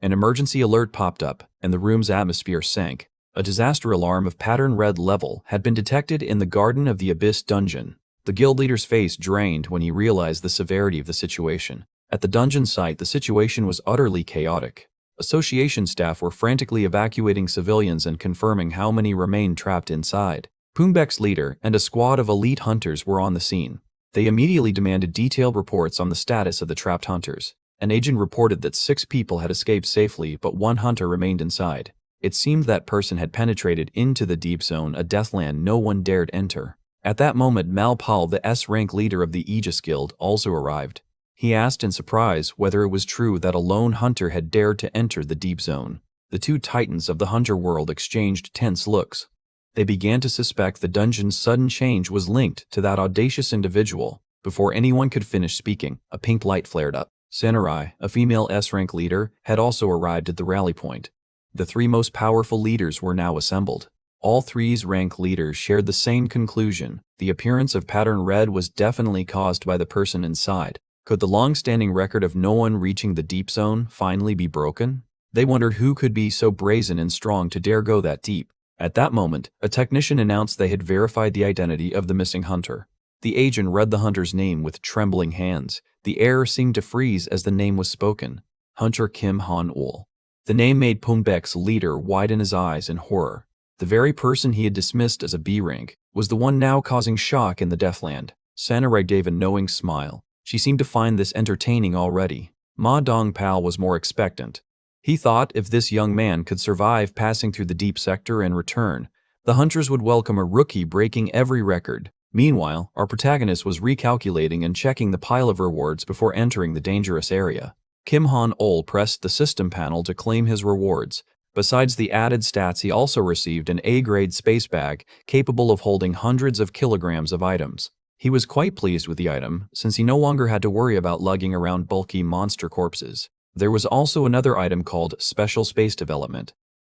An emergency alert popped up, and the room's atmosphere sank. A disaster alarm of pattern red level had been detected in the Garden of the Abyss dungeon. The guild leader's face drained when he realized the severity of the situation. At the dungeon site, the situation was utterly chaotic. Association staff were frantically evacuating civilians and confirming how many remained trapped inside. Poombek's leader and a squad of elite hunters were on the scene. They immediately demanded detailed reports on the status of the trapped hunters. An agent reported that 6 people had escaped safely, but 1 hunter remained inside. It seemed that person had penetrated into the deep zone, a deathland no one dared enter. At that moment, Malpal, the S-rank leader of the Aegis Guild, also arrived. He asked in surprise whether it was true that a lone hunter had dared to enter the deep zone. The 2 titans of the hunter world exchanged tense looks. They began to suspect the dungeon's sudden change was linked to that audacious individual. Before anyone could finish speaking, a pink light flared up. Samurai, a female S-rank leader, had also arrived at the rally point. The 3 most powerful leaders were now assembled. All 3's rank leaders shared the same conclusion. The appearance of pattern red was definitely caused by the person inside. Could the long-standing record of no one reaching the deep zone finally be broken? They wondered who could be so brazen and strong to dare go that deep. At that moment, a technician announced they had verified the identity of the missing hunter. The agent read the hunter's name with trembling hands. The air seemed to freeze as the name was spoken. Hunter Kim Han-ul. The name made Poombek's leader widen his eyes in horror. The very person he had dismissed as a B-rank was the one now causing shock in the Deathland. Samurai gave a knowing smile. She seemed to find this entertaining already. Ma Dongpal was more expectant. He thought if this young man could survive passing through the deep sector and return, the hunters would welcome a rookie breaking every record. Meanwhile, our protagonist was recalculating and checking the pile of rewards before entering the dangerous area. Kim Han-ul pressed the system panel to claim his rewards. Besides the added stats, he also received an A-grade space bag capable of holding hundreds of kilograms of items. He was quite pleased with the item, since he no longer had to worry about lugging around bulky monster corpses. There was also another item called Special Space Development.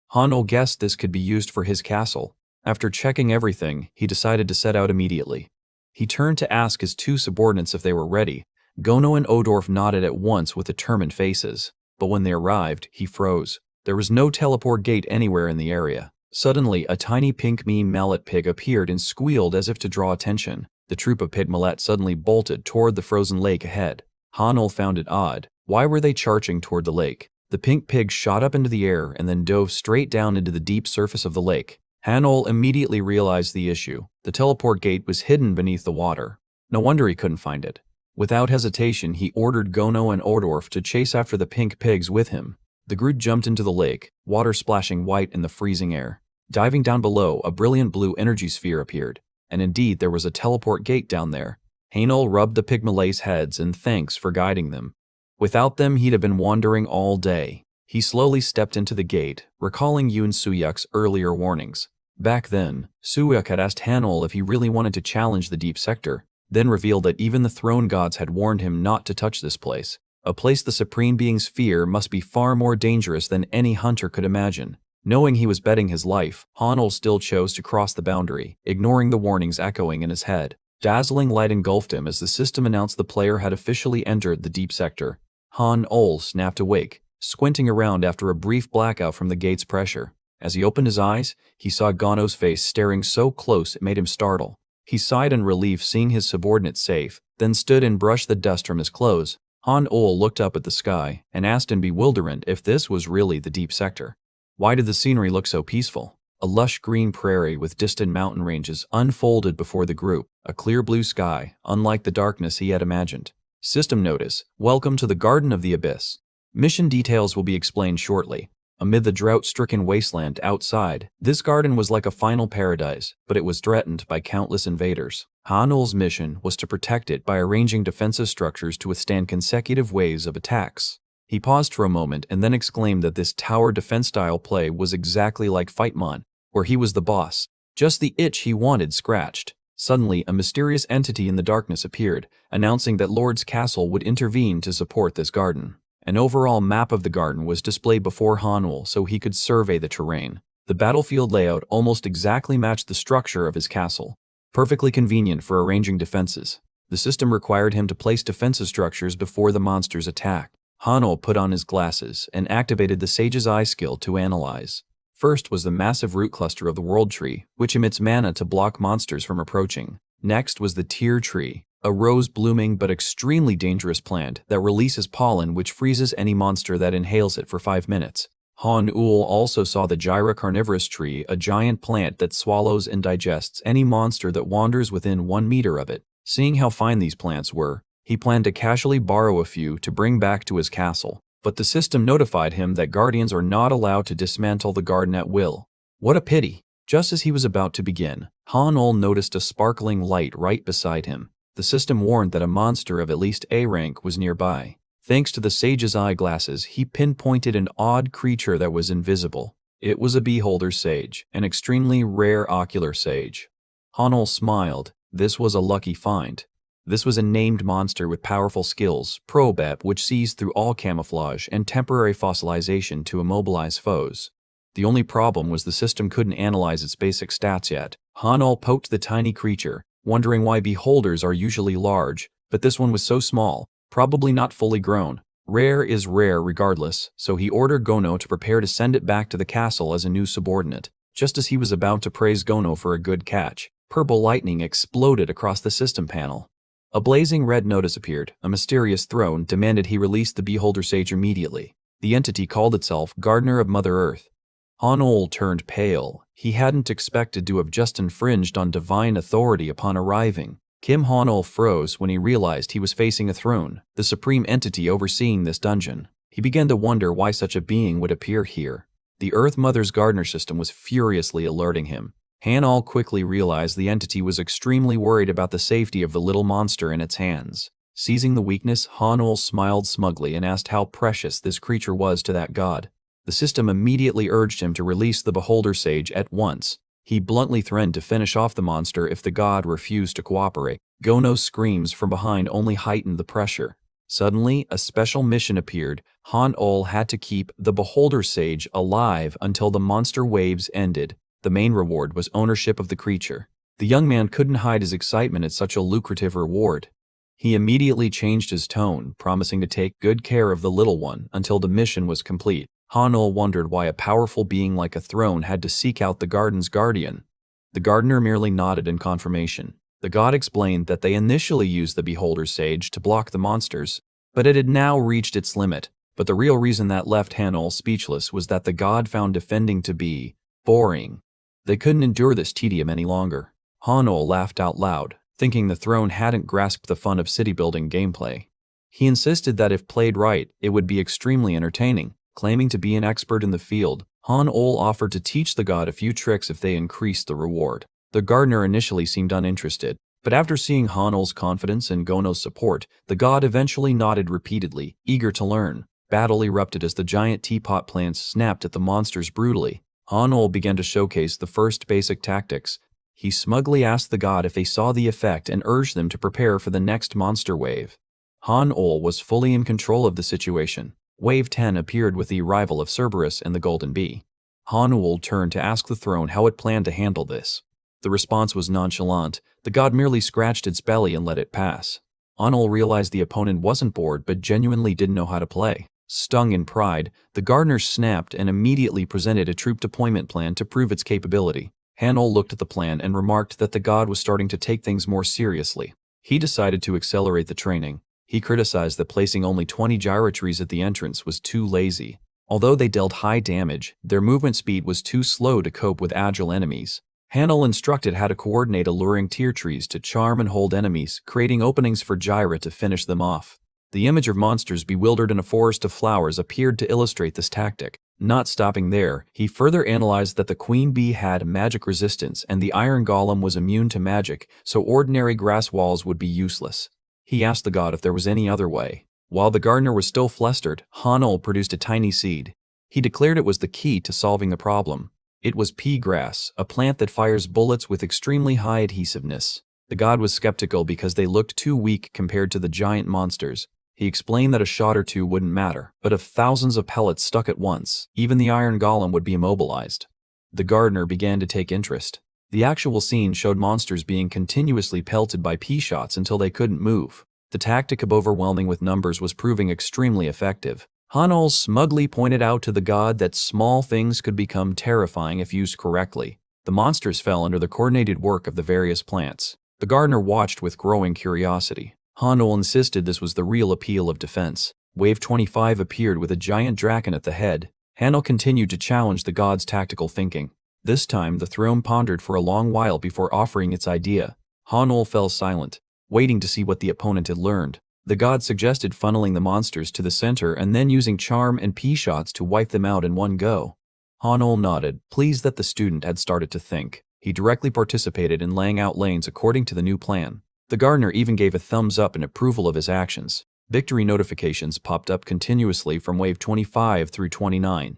Han-ul guessed this could be used for his castle. After checking everything, he decided to set out immediately. He turned to ask his 2 subordinates if they were ready. Gono and Odorf nodded at once with determined faces. But when they arrived, he froze. There was no teleport gate anywhere in the area. Suddenly, a tiny pink meme mallet pig appeared and squealed as if to draw attention. The troop of pigmallet suddenly bolted toward the frozen lake ahead. Han-ul found it odd. Why were they charging toward the lake? The pink pig shot up into the air and then dove straight down into the deep surface of the lake. Han-ul immediately realized the issue. The teleport gate was hidden beneath the water. No wonder he couldn't find it. Without hesitation, he ordered Gono and Odorf to chase after the pink pigs with him. The group jumped into the lake, water splashing white in the freezing air. Diving down below, a brilliant blue energy sphere appeared. And indeed, there was a teleport gate down there. Han-ul rubbed the pigmalays' heads in thanks for guiding them. Without them, he'd have been wandering all day. He slowly stepped into the gate, recalling Yoon Suyuk's earlier warnings. Back then, Suyuk had asked Han-ul if he really wanted to challenge the deep sector, then revealed that even the throne gods had warned him not to touch this place. A place the supreme beings fear must be far more dangerous than any hunter could imagine. Knowing he was betting his life, Han-ul still chose to cross the boundary, ignoring the warnings echoing in his head. Dazzling light engulfed him as the system announced the player had officially entered the deep sector. Han-ul snapped awake, squinting around after a brief blackout from the gate's pressure. As he opened his eyes, he saw Gono's face staring so close it made him startle. He sighed in relief seeing his subordinate safe, then stood and brushed the dust from his clothes. Han-ul looked up at the sky and asked in bewilderment if this was really the deep sector. Why did the scenery look so peaceful? A lush green prairie with distant mountain ranges unfolded before the group, a clear blue sky, unlike the darkness he had imagined. System notice: welcome to the Garden of the Abyss. Mission details will be explained shortly. Amid the drought-stricken wasteland outside, this garden was like a final paradise, but it was threatened by countless invaders. Han-ul's mission was to protect it by arranging defensive structures to withstand consecutive waves of attacks. He paused for a moment and then exclaimed that this tower defense-style play was exactly like Fightmon, where he was the boss. Just the itch he wanted scratched. Suddenly, a mysterious entity in the darkness appeared, announcing that Lord's Castle would intervene to support this garden. An overall map of the garden was displayed before Han-ul so he could survey the terrain. The battlefield layout almost exactly matched the structure of his castle, perfectly convenient for arranging defenses. The system required him to place defensive structures before the monsters attacked. Han-ul put on his glasses and activated the Sage's Eye skill to analyze. First was the massive root cluster of the World Tree, which emits mana to block monsters from approaching. Next was the tear tree, a rose-blooming but extremely dangerous plant that releases pollen which freezes any monster that inhales it for 5 minutes. Han-ul also saw the gyra carnivorous tree, a giant plant that swallows and digests any monster that wanders within 1 meter of it. Seeing how fine these plants were, he planned to casually borrow a few to bring back to his castle, but the system notified him that guardians are not allowed to dismantle the garden at will. What a pity! Just as he was about to begin, Han-ul noticed a sparkling light right beside him. The system warned that a monster of at least A rank was nearby. Thanks to the sage's eyeglasses, he pinpointed an odd creature that was invisible. It was a beholder sage, an extremely rare ocular sage. Han-ul smiled. This was a lucky find. This was a named monster with powerful skills, probep, which sees through all camouflage, and temporary fossilization to immobilize foes. The only problem was the system couldn't analyze its basic stats yet. Han-ul poked the tiny creature, wondering why beholders are usually large, but this one was so small, probably not fully grown. Rare is rare regardless, so he ordered Gono to prepare to send it back to the castle as a new subordinate. Just as he was about to praise Gono for a good catch, purple lightning exploded across the system panel. A blazing red notice appeared. A mysterious throne demanded he release the beholder sage immediately. The entity called itself Gardener of Mother Earth. Han-ul turned pale. He hadn't expected to have just infringed on divine authority upon arriving. Han-ul froze when he realized he was facing a throne, the supreme entity overseeing this dungeon. He began to wonder why such a being would appear here. The Earth Mother's gardener system was furiously alerting him. Han-ul quickly realized the entity was extremely worried about the safety of the little monster in its hands. Seizing the weakness, Han-ul smiled smugly and asked how precious this creature was to that god. The system immediately urged him to release the beholder sage at once. He bluntly threatened to finish off the monster if the god refused to cooperate. Gono's screams from behind only heightened the pressure. Suddenly, a special mission appeared. Han-ul had to keep the beholder sage alive until the monster waves ended. The main reward was ownership of the creature. The young man couldn't hide his excitement at such a lucrative reward. He immediately changed his tone, promising to take good care of the little one until the mission was complete. Han-ul wondered why a powerful being like a throne had to seek out the garden's guardian. The gardener merely nodded in confirmation. The god explained that they initially used the beholder sage to block the monsters, but it had now reached its limit. But the real reason that left Han-ul speechless was that the god found defending to be boring. They couldn't endure this tedium any longer. Han-ul laughed out loud, thinking the throne hadn't grasped the fun of city-building gameplay. He insisted that if played right, it would be extremely entertaining. Claiming to be an expert in the field, Han-ul offered to teach the god a few tricks if they increased the reward. The gardener initially seemed uninterested, but after seeing Han-ul's confidence and Gono's support, the god eventually nodded repeatedly, eager to learn. Battle erupted as the giant teapot plants snapped at the monsters brutally. Han-ul began to showcase the first basic tactics. He smugly asked the god if they saw the effect and urged them to prepare for the next monster wave. Han-ul was fully in control of the situation. Wave 10 appeared with the arrival of Cerberus and the Golden Bee. Han-ul turned to ask the throne how it planned to handle this. The response was nonchalant. The god merely scratched its belly and let it pass. Han-ul realized the opponent wasn't bored but genuinely didn't know how to play. Stung in pride, the gardener snapped and immediately presented a troop deployment plan to prove its capability. Han-ul looked at the plan and remarked that the god was starting to take things more seriously. He decided to accelerate the training. He criticized that placing only 20 gyra trees at the entrance was too lazy. Although they dealt high damage, their movement speed was too slow to cope with agile enemies. Han-ul instructed how to coordinate alluring tear trees to charm and hold enemies, creating openings for gyra to finish them off. The image of monsters bewildered in a forest of flowers appeared to illustrate this tactic. Not stopping there, he further analyzed that the queen bee had magic resistance and the iron golem was immune to magic, so ordinary grass walls would be useless. He asked the god if there was any other way. While the gardener was still flustered, Han-ul produced a tiny seed. He declared it was the key to solving the problem. It was pea grass, a plant that fires bullets with extremely high adhesiveness. The god was skeptical because they looked too weak compared to the giant monsters. He explained that a shot or two wouldn't matter, but if thousands of pellets stuck at once, even the iron golem would be immobilized. The gardener began to take interest. The actual scene showed monsters being continuously pelted by pea shots until they couldn't move. The tactic of overwhelming with numbers was proving extremely effective. Han-ul smugly pointed out to the god that small things could become terrifying if used correctly. The monsters fell under the coordinated work of the various plants. The gardener watched with growing curiosity. Hanul insisted this was the real appeal of defense. Wave 25 appeared with a giant draken at the head. Hanul continued to challenge the god's tactical thinking. This time, the throne pondered for a long while before offering its idea. Hanul fell silent, waiting to see what the opponent had learned. The god suggested funneling the monsters to the center and then using charm and P-shots to wipe them out in one go. Hanul nodded, pleased that the student had started to think. He directly participated in laying out lanes according to the new plan. The gardener even gave a thumbs up in approval of his actions. Victory notifications popped up continuously from wave 25 through 29.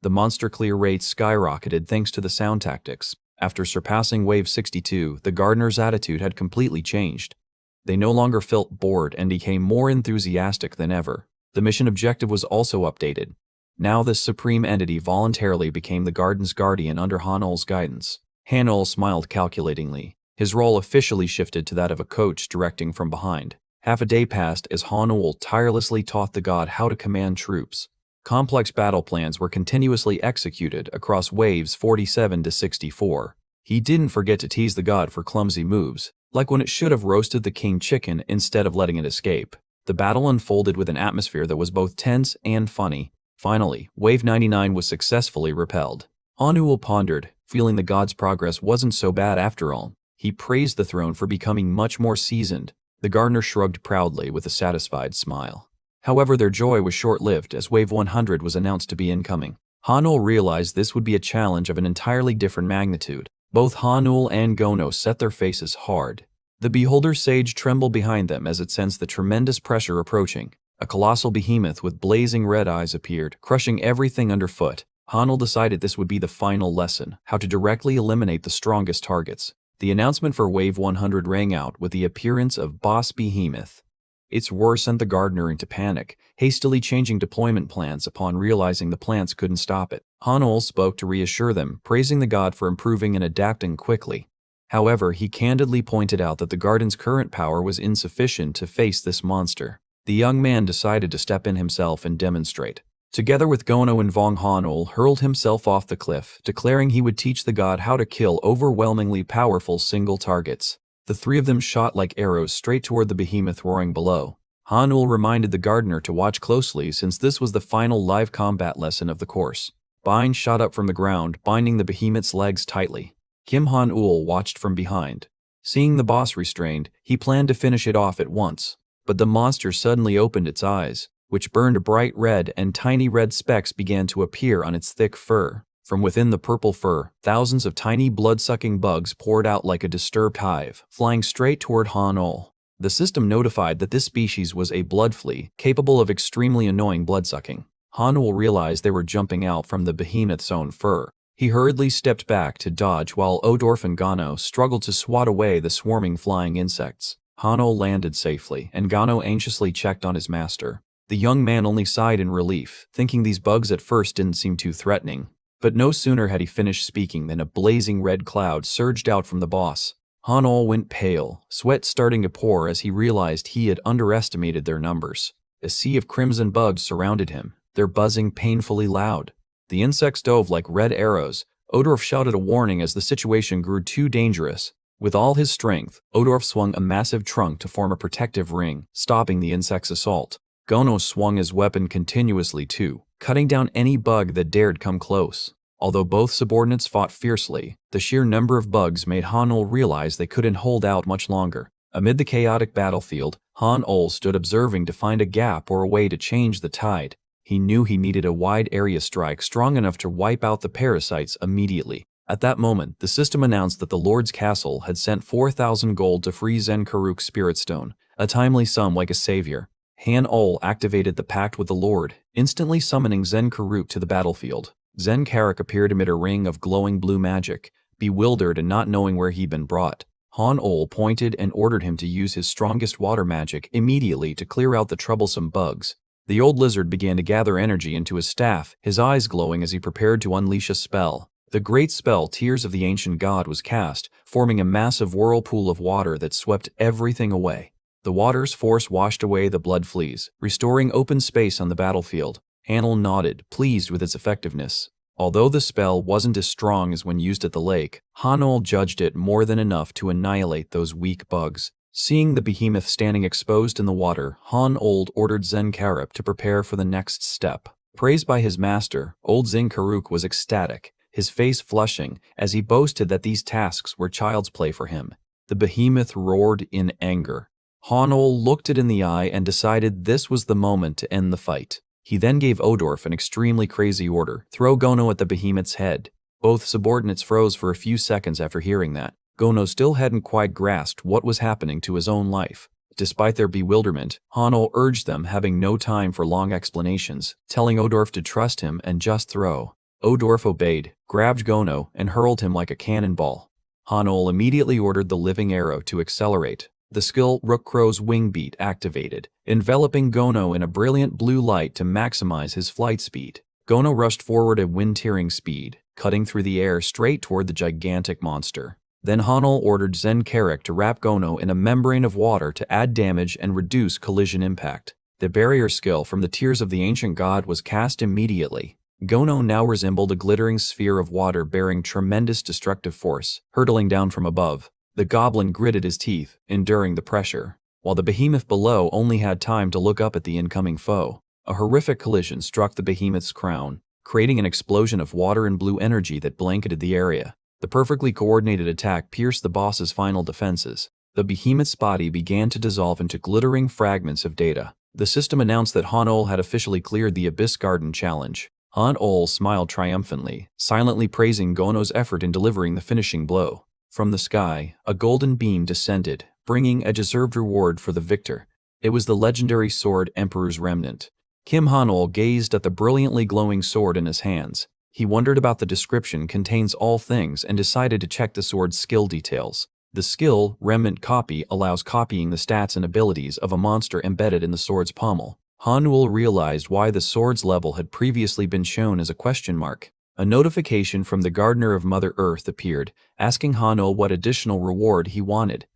The monster clear rates skyrocketed thanks to the sound tactics. After surpassing wave 62, the gardener's attitude had completely changed. They no longer felt bored and became more enthusiastic than ever. The mission objective was also updated. Now this supreme entity voluntarily became the garden's guardian under Hanul's guidance. Hanul smiled calculatingly. His role officially shifted to that of a coach directing from behind. Half a day passed as Hanul tirelessly taught the god how to command troops. Complex battle plans were continuously executed across waves 47 to 64. He didn't forget to tease the god for clumsy moves, like when it should have roasted the king chicken instead of letting it escape. The battle unfolded with an atmosphere that was both tense and funny. Finally, wave 99 was successfully repelled. Hanul pondered, feeling the god's progress wasn't so bad after all. He praised the throne for becoming much more seasoned. The gardener shrugged proudly with a satisfied smile. However, their joy was short-lived as wave 100 was announced to be incoming. Hanul realized this would be a challenge of an entirely different magnitude. Both Hanul and Gono set their faces hard. The beholder sage trembled behind them as it sensed the tremendous pressure approaching. A colossal behemoth with blazing red eyes appeared, crushing everything underfoot. Hanul decided this would be the final lesson, how to directly eliminate the strongest targets. The announcement for Wave 100 rang out with the appearance of Boss Behemoth. Its roar sent the gardener into panic, hastily changing deployment plans upon realizing the plants couldn't stop it. Hanul spoke to reassure them, praising the god for improving and adapting quickly. However, he candidly pointed out that the garden's current power was insufficient to face this monster. The young man decided to step in himself and demonstrate. Together with Gono and Vong, Hanul hurled himself off the cliff, declaring he would teach the god how to kill overwhelmingly powerful single targets. The three of them shot like arrows straight toward the behemoth roaring below. Hanul reminded the gardener to watch closely since this was the final live combat lesson of the course. Bind shot up from the ground, binding the behemoth's legs tightly. Kim Han-ul watched from behind. Seeing the boss restrained, he planned to finish it off at once. But the monster suddenly opened its eyes, which burned bright red, and tiny red specks began to appear on its thick fur. From within the purple fur, thousands of tiny blood-sucking bugs poured out like a disturbed hive, flying straight toward Hanul. The system notified that this species was a blood flea, capable of extremely annoying blood-sucking. Hanul realized they were jumping out from the behemoth's own fur. He hurriedly stepped back to dodge while Odorf and Gano struggled to swat away the swarming flying insects. Hanul landed safely, and Gano anxiously checked on his master. The young man only sighed in relief, thinking these bugs at first didn't seem too threatening. But no sooner had he finished speaking than a blazing red cloud surged out from the boss. Hanul went pale, sweat starting to pour as he realized he had underestimated their numbers. A sea of crimson bugs surrounded him, their buzzing painfully loud. The insects dove like red arrows. Odorf shouted a warning as the situation grew too dangerous. With all his strength, Odorf swung a massive trunk to form a protective ring, stopping the insect's assault. Gono swung his weapon continuously too, cutting down any bug that dared come close. Although both subordinates fought fiercely, the sheer number of bugs made Hanul realize they couldn't hold out much longer. Amid the chaotic battlefield, Hanul stood observing to find a gap or a way to change the tide. He knew he needed a wide area strike strong enough to wipe out the parasites immediately. At that moment, the system announced that the Lord's Castle had sent 4,000 gold to free Zen Karuk's Spirit Stone, a timely sum like a savior. Han-ul activated the pact with the Lord, instantly summoning Zen Karuk to the battlefield. Zen Karuk appeared amid a ring of glowing blue magic, bewildered and not knowing where he'd been brought. Han-ul pointed and ordered him to use his strongest water magic immediately to clear out the troublesome bugs. The old lizard began to gather energy into his staff, his eyes glowing as he prepared to unleash a spell. The great spell Tears of the Ancient God was cast, forming a massive whirlpool of water that swept everything away. The water's force washed away the blood fleas, restoring open space on the battlefield. Hanul nodded, pleased with its effectiveness. Although the spell wasn't as strong as when used at the lake, Hanol judged it more than enough to annihilate those weak bugs. Seeing the behemoth standing exposed in the water, Han-Old ordered Zen-Karuk to prepare for the next step. Praised by his master, old Zen-Karuk was ecstatic, his face flushing, as he boasted that these tasks were child's play for him. The behemoth roared in anger. Han-Ol looked it in the eye and decided this was the moment to end the fight. He then gave Odorf an extremely crazy order: throw Gono at the behemoth's head. Both subordinates froze for a few seconds after hearing that. Gono still hadn't quite grasped what was happening to his own life. Despite their bewilderment, Hanol urged them, having no time for long explanations, telling Odorf to trust him and just throw. Odorf obeyed, grabbed Gono, and hurled him like a cannonball. Hanol immediately ordered the living arrow to accelerate. The skill Rook Crow's Wing Beat activated, enveloping Gono in a brilliant blue light to maximize his flight speed. Gono rushed forward at wind-tearing speed, cutting through the air straight toward the gigantic monster. Then Hanol ordered Zen-Karuk to wrap Gono in a membrane of water to add damage and reduce collision impact. The barrier skill from the Tears of the Ancient God was cast immediately. Gono now resembled a glittering sphere of water bearing tremendous destructive force, hurtling down from above. The goblin gritted his teeth, enduring the pressure, while the behemoth below only had time to look up at the incoming foe. A horrific collision struck the behemoth's crown, creating an explosion of water and blue energy that blanketed the area. The perfectly coordinated attack pierced the boss's final defenses. The behemoth's body began to dissolve into glittering fragments of data. The system announced that Han-Ol had officially cleared the Abyss Garden challenge. Han-Ol smiled triumphantly, silently praising Gono's effort in delivering the finishing blow. From the sky, a golden beam descended, bringing a deserved reward for the victor. It was the legendary sword Emperor's Remnant. Kim Han-Ol gazed at the brilliantly glowing sword in his hands. He wondered about the description contains all things and decided to check the sword's skill details. The skill, Remnant Copy, allows copying the stats and abilities of a monster embedded in the sword's pommel. Han-Ol realized why the sword's level had previously been shown as a question mark. A notification from the Gardener of Mother Earth appeared, asking Han-Ol what additional reward he wanted.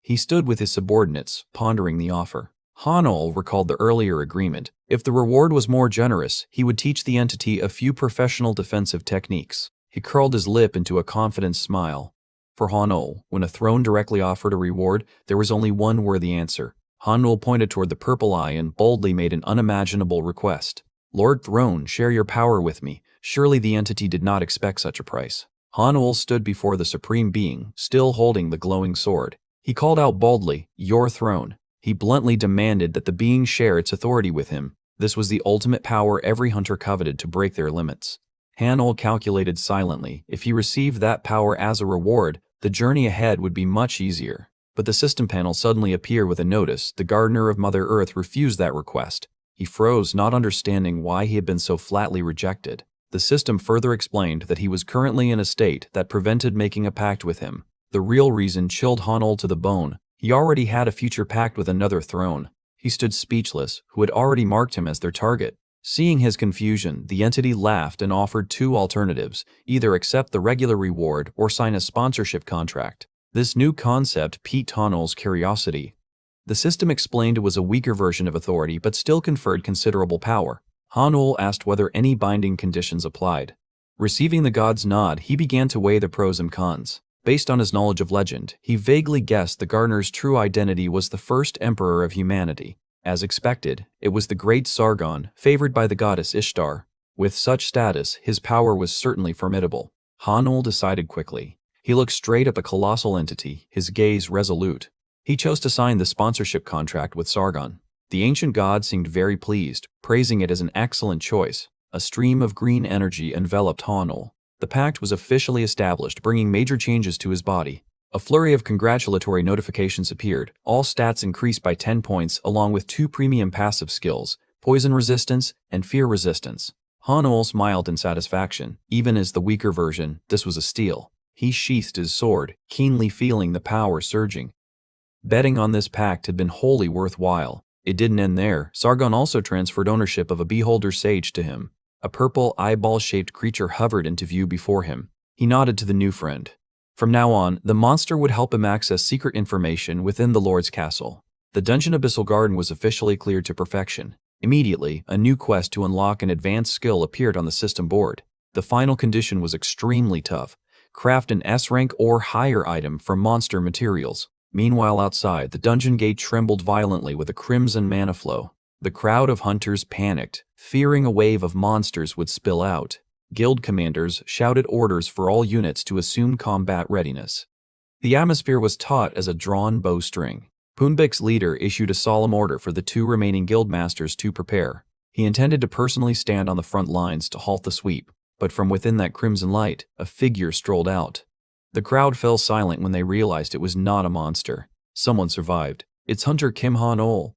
He stood with his subordinates, pondering the offer. Han-Ol recalled the earlier agreement. If the reward was more generous, he would teach the entity a few professional defensive techniques. He curled his lip into a confident smile. For Han-Ol, when a throne directly offered a reward, there was only one worthy answer. Han-Ol pointed toward the purple eye and boldly made an unimaginable request. Lord Throne, share your power with me. Surely the entity did not expect such a price. Han-Ol stood before the Supreme Being, still holding the glowing sword. He called out boldly, "Your throne." He bluntly demanded that the being share its authority with him. This was the ultimate power every hunter coveted to break their limits. Han-Ol calculated silently. If he received that power as a reward, the journey ahead would be much easier. But the system panel suddenly appeared with a notice. The Gardener of Mother Earth refused that request. He froze, not understanding why he had been so flatly rejected. The system further explained that he was currently in a state that prevented making a pact with him. The real reason chilled Han-Ol to the bone. He already had a future pact with another throne. He stood speechless, who had already marked him as their target. Seeing his confusion, the entity laughed and offered two alternatives: either accept the regular reward or sign a sponsorship contract. This new concept piqued Han-Ol's curiosity. The system explained it was a weaker version of authority but still conferred considerable power. Han-Ol asked whether any binding conditions applied. Receiving the god's nod, he began to weigh the pros and cons. Based on his knowledge of legend, he vaguely guessed the Gardener's true identity was the first emperor of humanity. As expected, it was the great Sargon, favored by the goddess Ishtar. With such status, his power was certainly formidable. Han-Ol decided quickly. He looked straight at the colossal entity, his gaze resolute. He chose to sign the sponsorship contract with Sargon. The ancient god seemed very pleased, praising it as an excellent choice. A stream of green energy enveloped Han-Ol. The pact was officially established, bringing major changes to his body. A flurry of congratulatory notifications appeared. All stats increased by 10 points, along with 2 premium passive skills, poison resistance and fear resistance. Han-Ol smiled in satisfaction. Even as the weaker version, this was a steal. He sheathed his sword, keenly feeling the power surging. Betting on this pact had been wholly worthwhile. It didn't end there. Sargon also transferred ownership of a beholder sage to him. A purple, eyeball-shaped creature hovered into view before him. He nodded to the new friend. From now on, the monster would help him access secret information within the Lord's castle. The dungeon Abyssal Garden was officially cleared to perfection. Immediately, a new quest to unlock an advanced skill appeared on the system board. The final condition was extremely tough. Craft an S-rank or higher item from monster materials. Meanwhile outside, the dungeon gate trembled violently with a crimson mana flow. The crowd of hunters panicked, fearing a wave of monsters would spill out. Guild commanders shouted orders for all units to assume combat readiness. The atmosphere was taut as a drawn bowstring. Poonbek's leader issued a solemn order for the 2 remaining guildmasters to prepare. He intended to personally stand on the front lines to halt the sweep, but from within that crimson light, a figure strolled out. The crowd fell silent when they realized it was not a monster. Someone survived. It's Hunter Kim Han-ol.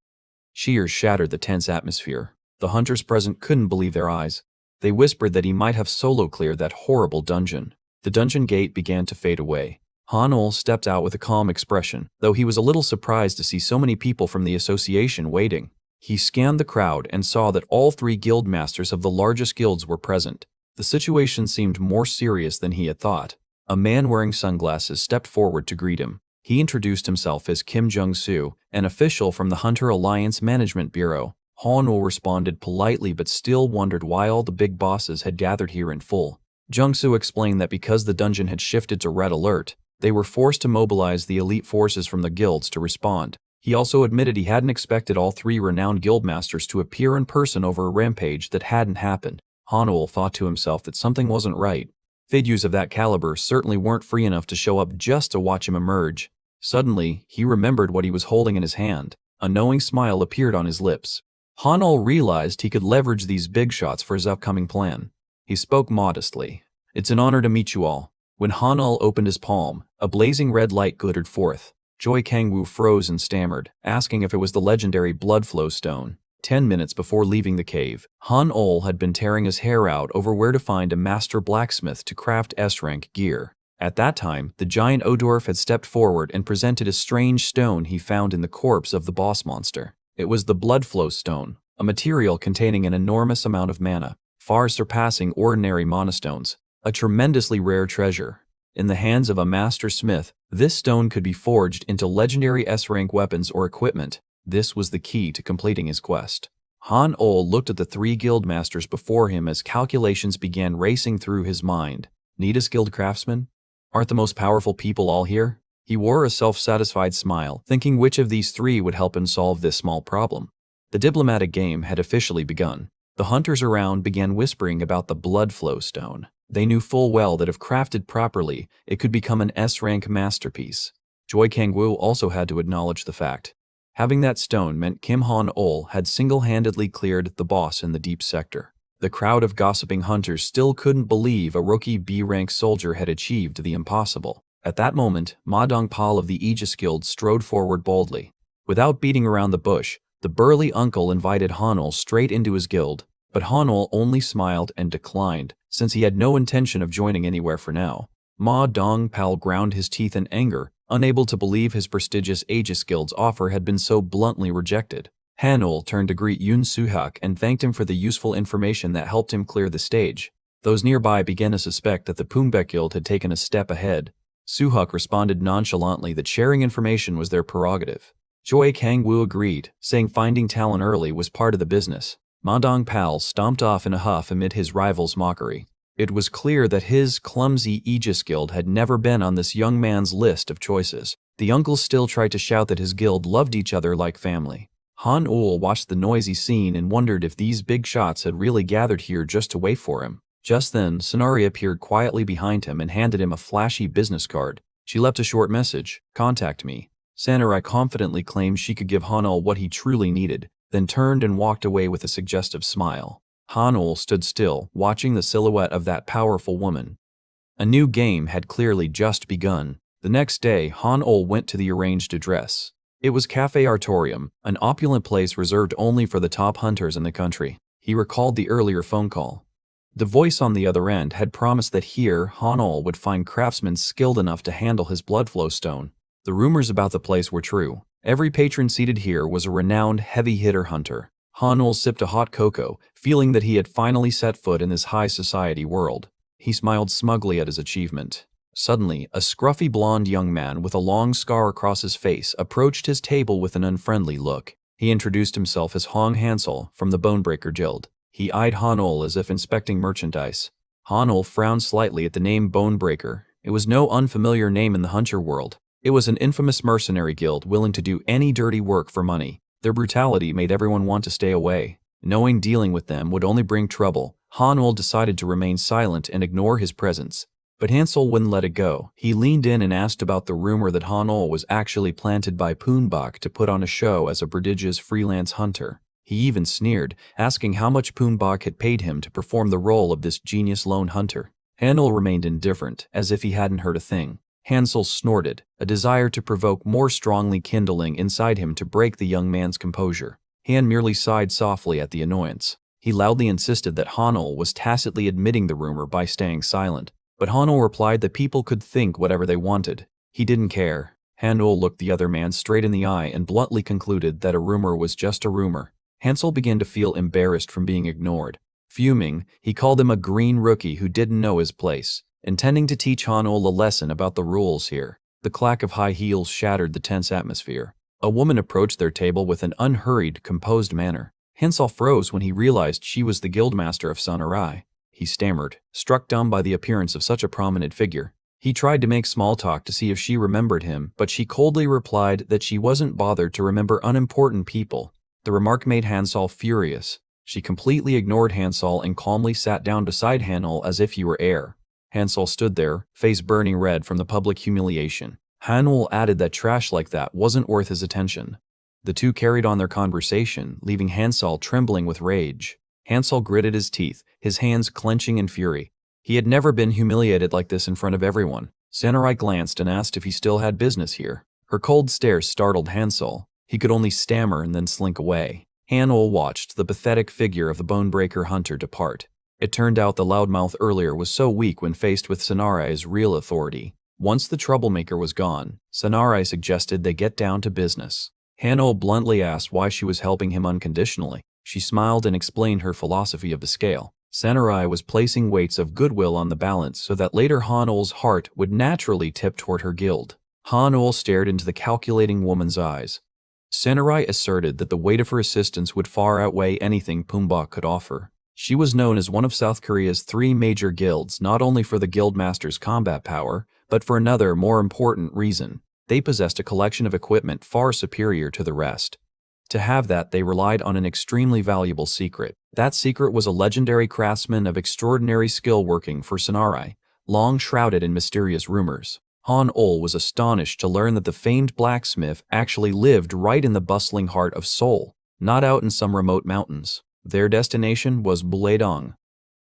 Cheers shattered the tense atmosphere. The hunters present couldn't believe their eyes. They whispered that he might have solo cleared that horrible dungeon. The dungeon gate began to fade away. Han-ol stepped out with a calm expression, though he was a little surprised to see so many people from the association waiting. He scanned the crowd and saw that all 3 guild masters of the largest guilds were present. The situation seemed more serious than he had thought. A man wearing sunglasses stepped forward to greet him. He introduced himself as Kim Jung-soo, an official from the Hunter Alliance Management Bureau. Han-ol responded politely but still wondered why all the big bosses had gathered here in full. Jung-soo explained that because the dungeon had shifted to red alert, they were forced to mobilize the elite forces from the guilds to respond. He also admitted he hadn't expected all 3 renowned guildmasters to appear in person over a rampage that hadn't happened. Han-ol thought to himself that something wasn't right. Figures of that caliber certainly weren't free enough to show up just to watch him emerge. Suddenly, he remembered what he was holding in his hand. A knowing smile appeared on his lips. Han-ol realized he could leverage these big shots for his upcoming plan. He spoke modestly. "It's an honor to meet you all." When Han-ol opened his palm, a blazing red light glittered forth. Joy Kangwoo froze and stammered, asking if it was the legendary blood flow stone. 10 minutes before leaving the cave, Han-ol had been tearing his hair out over where to find a master blacksmith to craft S-rank gear. At that time, the giant Odorf had stepped forward and presented a strange stone he found in the corpse of the boss monster. It was the blood flow stone, a material containing an enormous amount of mana, far surpassing ordinary mana stones, a tremendously rare treasure. In the hands of a master smith, this stone could be forged into legendary S-rank weapons or equipment. This was the key to completing his quest. Han-ol looked at the 3 guildmasters before him as calculations began racing through his mind. Need a skilled craftsman? Aren't the most powerful people all here? He wore a self-satisfied smile, thinking which of these 3 would help him solve this small problem. The diplomatic game had officially begun. The hunters around began whispering about the blood flow stone. They knew full well that if crafted properly, it could become an S-rank masterpiece. Joy Kangwoo also had to acknowledge the fact. Having that stone meant Kim Han-ol had single-handedly cleared the boss in the deep sector. The crowd of gossiping hunters still couldn't believe a rookie B-rank soldier had achieved the impossible. At that moment, Ma Dongpal of the Aegis Guild strode forward boldly. Without beating around the bush, the burly uncle invited Han-ol straight into his guild, but Han-ol only smiled and declined, since he had no intention of joining anywhere for now. Ma Dongpal ground his teeth in anger, unable to believe his prestigious Aegis Guild's offer had been so bluntly rejected. Han-ol turned to greet Yoon Soo-hak and thanked him for the useful information that helped him clear the stage. Those nearby began to suspect that the Poonbek Guild had taken a step ahead. Soo-hak responded nonchalantly that sharing information was their prerogative. Joy Kangwoo agreed, saying finding talent early was part of the business. Ma Dongpal stomped off in a huff amid his rival's mockery. It was clear that his clumsy Aegis Guild had never been on this young man's list of choices. The uncle still tried to shout that his guild loved each other like family. Han-ol watched the noisy scene and wondered if these big shots had really gathered here just to wait for him. Just then, Sonari appeared quietly behind him and handed him a flashy business card. She left a short message, "Contact me." Sanurai confidently claimed she could give Han-ol what he truly needed, then turned and walked away with a suggestive smile. Han-ol stood still, watching the silhouette of that powerful woman. A new game had clearly just begun. The next day, Han-ol went to the arranged address. It was Cafe Artorium, an opulent place reserved only for the top hunters in the country. He recalled the earlier phone call. The voice on the other end had promised that here Han-ol would find craftsmen skilled enough to handle his blood flow stone. The rumors about the place were true. Every patron seated here was a renowned heavy-hitter hunter. Han-ol sipped a hot cocoa, feeling that he had finally set foot in this high society world. He smiled smugly at his achievement. Suddenly, a scruffy blonde young man with a long scar across his face approached his table with an unfriendly look. He introduced himself as Hong Hansel from the Bonebreaker Guild. He eyed Han-ol as if inspecting merchandise. Han-ul frowned slightly at the name Bonebreaker. It was no unfamiliar name in the hunter world. It was an infamous mercenary guild willing to do any dirty work for money. Their brutality made everyone want to stay away. Knowing dealing with them would only bring trouble, Han-ul decided to remain silent and ignore his presence. But Hansel wouldn't let it go. He leaned in and asked about the rumor that Han-ul was actually planted by Poonbok to put on a show as a prodigious freelance hunter. He even sneered, asking how much Poonbok had paid him to perform the role of this genius lone hunter. Han-ul remained indifferent, as if he hadn't heard a thing. Hansel snorted, a desire to provoke more strongly kindling inside him to break the young man's composure. Han merely sighed softly at the annoyance. He loudly insisted that Han-ul was tacitly admitting the rumor by staying silent. But Han-ul replied that people could think whatever they wanted. He didn't care. Han-ul looked the other man straight in the eye and bluntly concluded that a rumor was just a rumor. Hansel began to feel embarrassed from being ignored. Fuming, he called him a green rookie who didn't know his place, intending to teach Han-ul a lesson about the rules here. The clack of high heels shattered the tense atmosphere. A woman approached their table with an unhurried, composed manner. Hansel froze when he realized she was the guildmaster of Sonorai. He stammered, struck dumb by the appearance of such a prominent figure. He tried to make small talk to see if she remembered him, but she coldly replied that she wasn't bothered to remember unimportant people. The remark made Hansel furious. She completely ignored Hansel and calmly sat down beside Han-ul as if he were air. Hansel stood there, face burning red from the public humiliation. Han-ul added that trash like that wasn't worth his attention. The two carried on their conversation, leaving Hansel trembling with rage. Hansel gritted his teeth, his hands clenching in fury. He had never been humiliated like this in front of everyone. Samurai glanced and asked if he still had business here. Her cold stare startled Hansel. He could only stammer and then slink away. Han-ul watched the pathetic figure of the Bonebreaker hunter depart. It turned out the loudmouth earlier was so weak when faced with Sonarai's real authority. Once the troublemaker was gone, Sonarai suggested they get down to business. Han-ul bluntly asked why she was helping him unconditionally. She smiled and explained her philosophy of the scale. Samurai was placing weights of goodwill on the balance so that later Han-ul's heart would naturally tip toward her guild. Han-ul stared into the calculating woman's eyes. Samurai asserted that the weight of her assistance would far outweigh anything Poonbok could offer. She was known as one of South Korea's 3 major guilds, not only for the guildmaster's combat power, but for another, more important reason. They possessed a collection of equipment far superior to the rest. To have that, they relied on an extremely valuable secret. That secret was a legendary craftsman of extraordinary skill working for Sonarai, long shrouded in mysterious rumors. Han-ul was astonished to learn that the famed blacksmith actually lived right in the bustling heart of Seoul, not out in some remote mountains. Their destination was Buledong.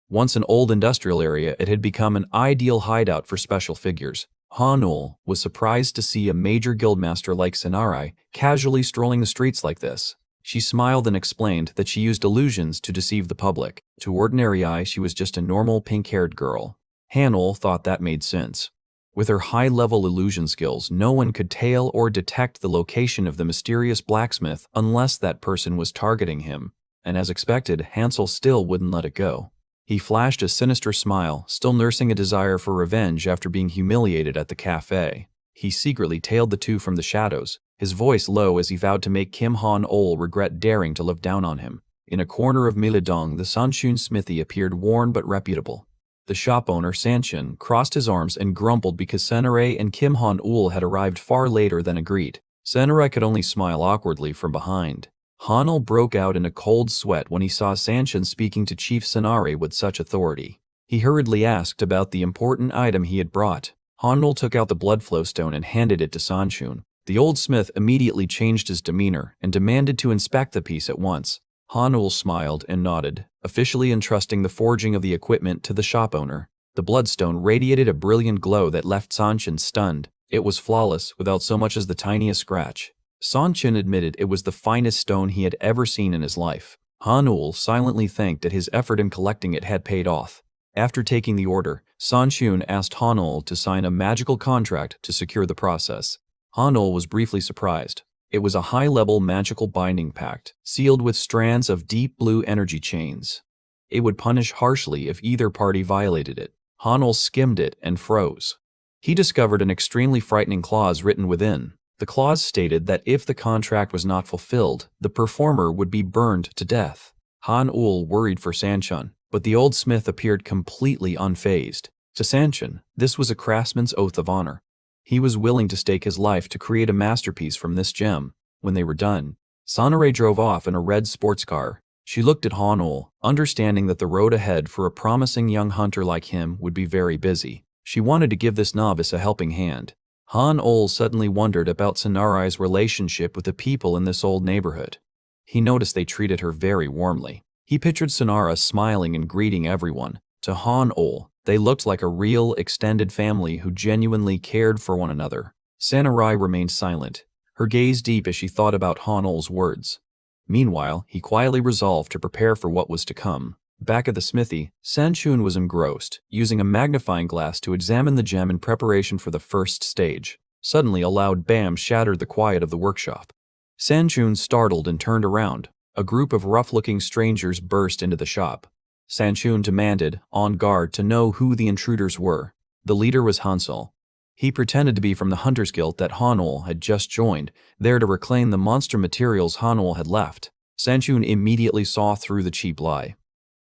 Once an old industrial area, it had become an ideal hideout for special figures. Han-ul was surprised to see a major guildmaster like Sonarai casually strolling the streets like this. She smiled and explained that she used illusions to deceive the public. To ordinary eye, she was just a normal pink-haired girl. Han-ul thought that made sense. With her high-level illusion skills, no one could tell or detect the location of the mysterious blacksmith unless that person was targeting him. And as expected, Hansel still wouldn't let it go. He flashed a sinister smile, still nursing a desire for revenge after being humiliated at the cafe. He secretly tailed the two from the shadows, his voice low as he vowed to make Kim Han-ul regret daring to look down on him. In a corner of Miledong, the Sanshun smithy appeared worn but reputable. The shop owner, Sanshun, crossed his arms and grumbled because Sanurai and Kim Han-ul had arrived far later than agreed. Sanurai could only smile awkwardly from behind. Han-ul broke out in a cold sweat when he saw Sanshun speaking to Chief Sanurai with such authority. He hurriedly asked about the important item he had brought. Han-ul took out the bloodflow stone and handed it to Sanshun. The old smith immediately changed his demeanor and demanded to inspect the piece at once. Han-ul smiled and nodded, officially entrusting the forging of the equipment to the shop owner. The bloodstone radiated a brilliant glow that left Sanshun stunned. It was flawless, without so much as the tiniest scratch. Sanshun admitted it was the finest stone he had ever seen in his life. Han-ul silently thanked that his effort in collecting it had paid off. After taking the order, Sanshun asked Han-ul to sign a magical contract to secure the process. Han-ul was briefly surprised. It was a high-level magical binding pact, sealed with strands of deep blue energy chains. It would punish harshly if either party violated it. Han-ul skimmed it and froze. He discovered an extremely frightening clause written within. The clause stated that if the contract was not fulfilled, the performer would be burned to death. Han-ul worried for Sanshun. But the old smith appeared completely unfazed. To Sanchin, this was a craftsman's oath of honor. He was willing to stake his life to create a masterpiece from this gem. When they were done, Sonore drove off in a red sports car. She looked at Han-ol, understanding that the road ahead for a promising young hunter like him would be very busy. She wanted to give this novice a helping hand. Han-ol suddenly wondered about Sonore's relationship with the people in this old neighborhood. He noticed they treated her very warmly. He pictured Sonora smiling and greeting everyone. To Han-ol, they looked like a real, extended family who genuinely cared for one another. Sonore remained silent, her gaze deep as she thought about Han-ol's words. Meanwhile, he quietly resolved to prepare for what was to come. Back at the smithy, Sanchun was engrossed, using a magnifying glass to examine the gem in preparation for the first stage. Suddenly, a loud bam shattered the quiet of the workshop. Sanchun startled and turned around. A group of rough-looking strangers burst into the shop. Sanchun demanded, on guard, to know who the intruders were. The leader was Hansel. He pretended to be from the Hunters Guild that Han-ol had just joined, there to reclaim the monster materials Han-ol had left. Sanchun immediately saw through the cheap lie.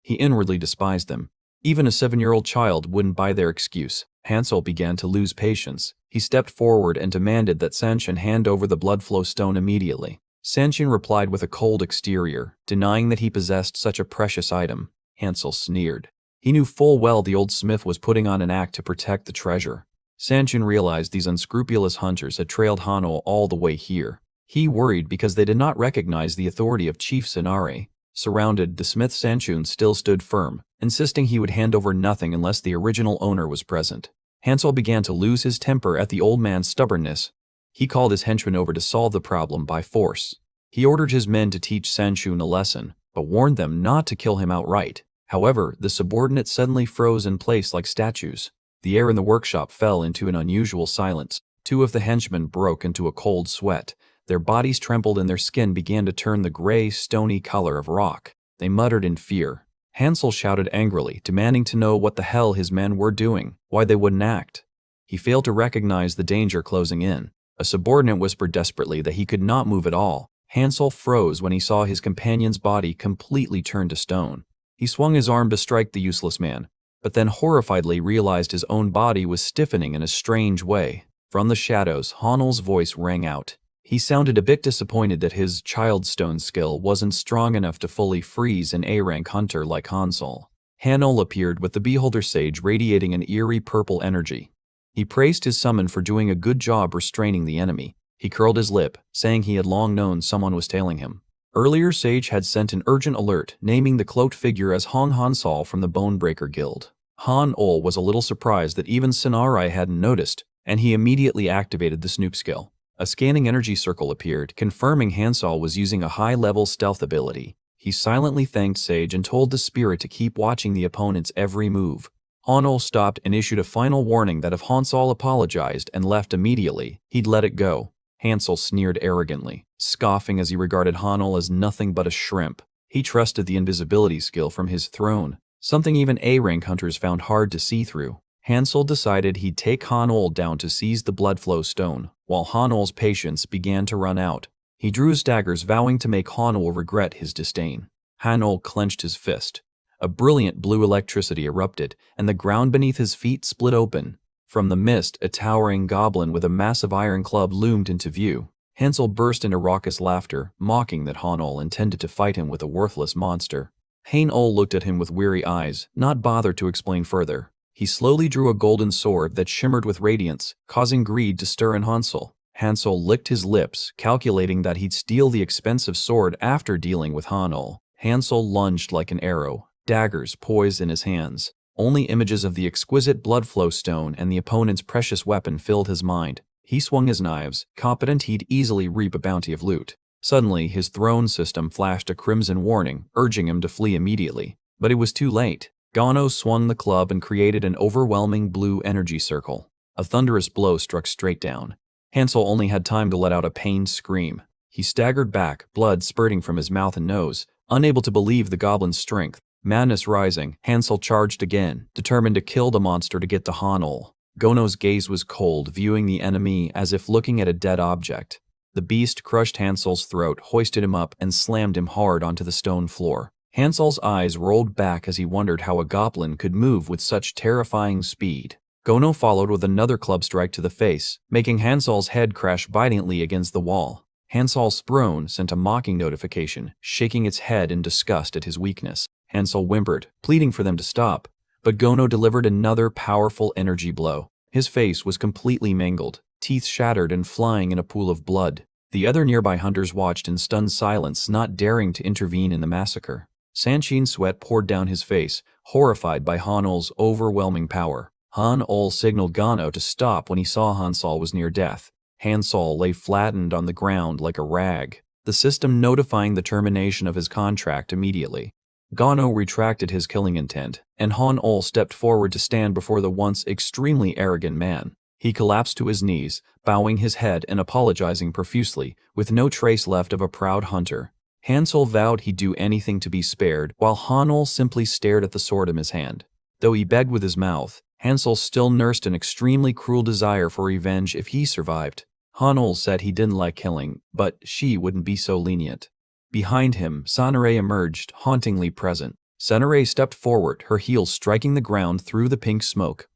He inwardly despised them. Even a 7-year-old child wouldn't buy their excuse. Hansel began to lose patience. He stepped forward and demanded that Sanchun hand over the blood flow stone immediately. Sanchun replied with a cold exterior, denying that he possessed such a precious item. Hansel sneered. He knew full well the old smith was putting on an act to protect the treasure. Sanchun realized these unscrupulous hunters had trailed Han-ol all the way here. He worried because they did not recognize the authority of Chief Sonore. Surrounded, the smith Sanchun still stood firm, insisting he would hand over nothing unless the original owner was present. Hansel began to lose his temper at the old man's stubbornness. He called his henchmen over to solve the problem by force. He ordered his men to teach Sanchun a lesson, but warned them not to kill him outright. However, the subordinates suddenly froze in place like statues. The air in the workshop fell into an unusual silence. 2 of the henchmen broke into a cold sweat. Their bodies trembled and their skin began to turn the gray, stony color of rock. They muttered in fear. Hansel shouted angrily, demanding to know what the hell his men were doing, why they wouldn't act. He failed to recognize the danger closing in. A subordinate whispered desperately that he could not move at all. Hansel froze when he saw his companion's body completely turned to stone. He swung his arm to strike the useless man, but then horrifiedly realized his own body was stiffening in a strange way. From the shadows, Han-ol's voice rang out. He sounded a bit disappointed that his childstone skill wasn't strong enough to fully freeze an A-rank hunter like Hansel. Han-ol appeared with the Beholder Sage radiating an eerie purple energy. He praised his summon for doing a good job restraining the enemy. He curled his lip, saying he had long known someone was tailing him. Earlier, Sage had sent an urgent alert, naming the cloaked figure as Hong Hansol from the Bonebreaker Guild. Han-ol was a little surprised that even Sonore hadn't noticed, and he immediately activated the snoop skill. A scanning energy circle appeared, confirming Hansol was using a high-level stealth ability. He silently thanked Sage and told the spirit to keep watching the opponent's every move. Han-ol stopped and issued a final warning that if Hansol apologized and left immediately, he'd let it go. Hansel sneered arrogantly, scoffing as he regarded Han-ol as nothing but a shrimp. He trusted the invisibility skill from his throne, something even A-rank hunters found hard to see through. Hansel decided he'd take Han-ol down to seize the blood flow stone, while Han-ol's patience began to run out. He drew his daggers, vowing to make Han-ol regret his disdain. Han-ol clenched his fist. A brilliant blue electricity erupted, and the ground beneath his feet split open. From the mist, a towering goblin with a massive iron club loomed into view. Hansel burst into raucous laughter, mocking that Han-ol intended to fight him with a worthless monster. Han-ol looked at him with weary eyes, not bothered to explain further. He slowly drew a golden sword that shimmered with radiance, causing greed to stir in Hansel. Hansel licked his lips, calculating that he'd steal the expensive sword after dealing with Han-ol. Hansel lunged like an arrow, daggers poised in his hands. Only images of the exquisite blood flow stone and the opponent's precious weapon filled his mind. He swung his knives, confident he'd easily reap a bounty of loot. Suddenly, his throne system flashed a crimson warning, urging him to flee immediately. But it was too late. Gano swung the club and created an overwhelming blue energy circle. A thunderous blow struck straight down. Hansel only had time to let out a pained scream. He staggered back, blood spurting from his mouth and nose, unable to believe the goblin's strength. Madness rising, Hansel charged again, determined to kill the monster to get to Han-ol. Gono's gaze was cold, viewing the enemy as if looking at a dead object. The beast crushed Hansel's throat, hoisted him up, and slammed him hard onto the stone floor. Hansel's eyes rolled back as he wondered how a goblin could move with such terrifying speed. Gono followed with another club strike to the face, making Hansel's head crash violently against the wall. Hansel's throne sent a mocking notification, shaking its head in disgust at his weakness. Hansel whimpered, pleading for them to stop, but Gono delivered another powerful energy blow. His face was completely mangled, teeth shattered and flying in a pool of blood. The other nearby hunters watched in stunned silence, not daring to intervene in the massacre. Sanshin's sweat poured down his face, horrified by Han-Ol's overwhelming power. Han-Ol signaled Gono to stop when he saw Hansel was near death. Hansel lay flattened on the ground like a rag, the system notifying the termination of his contract immediately. Gono retracted his killing intent, and Han-Ol stepped forward to stand before the once extremely arrogant man. He collapsed to his knees, bowing his head and apologizing profusely, with no trace left of a proud hunter. Hansel vowed he'd do anything to be spared, while Han-Ol simply stared at the sword in his hand. Though he begged with his mouth, Hansel still nursed an extremely cruel desire for revenge if he survived. Han-Ol said he didn't like killing, but she wouldn't be so lenient. Behind him, Sanare emerged, hauntingly present. Sanare stepped forward, her heels striking the ground through the pink smoke.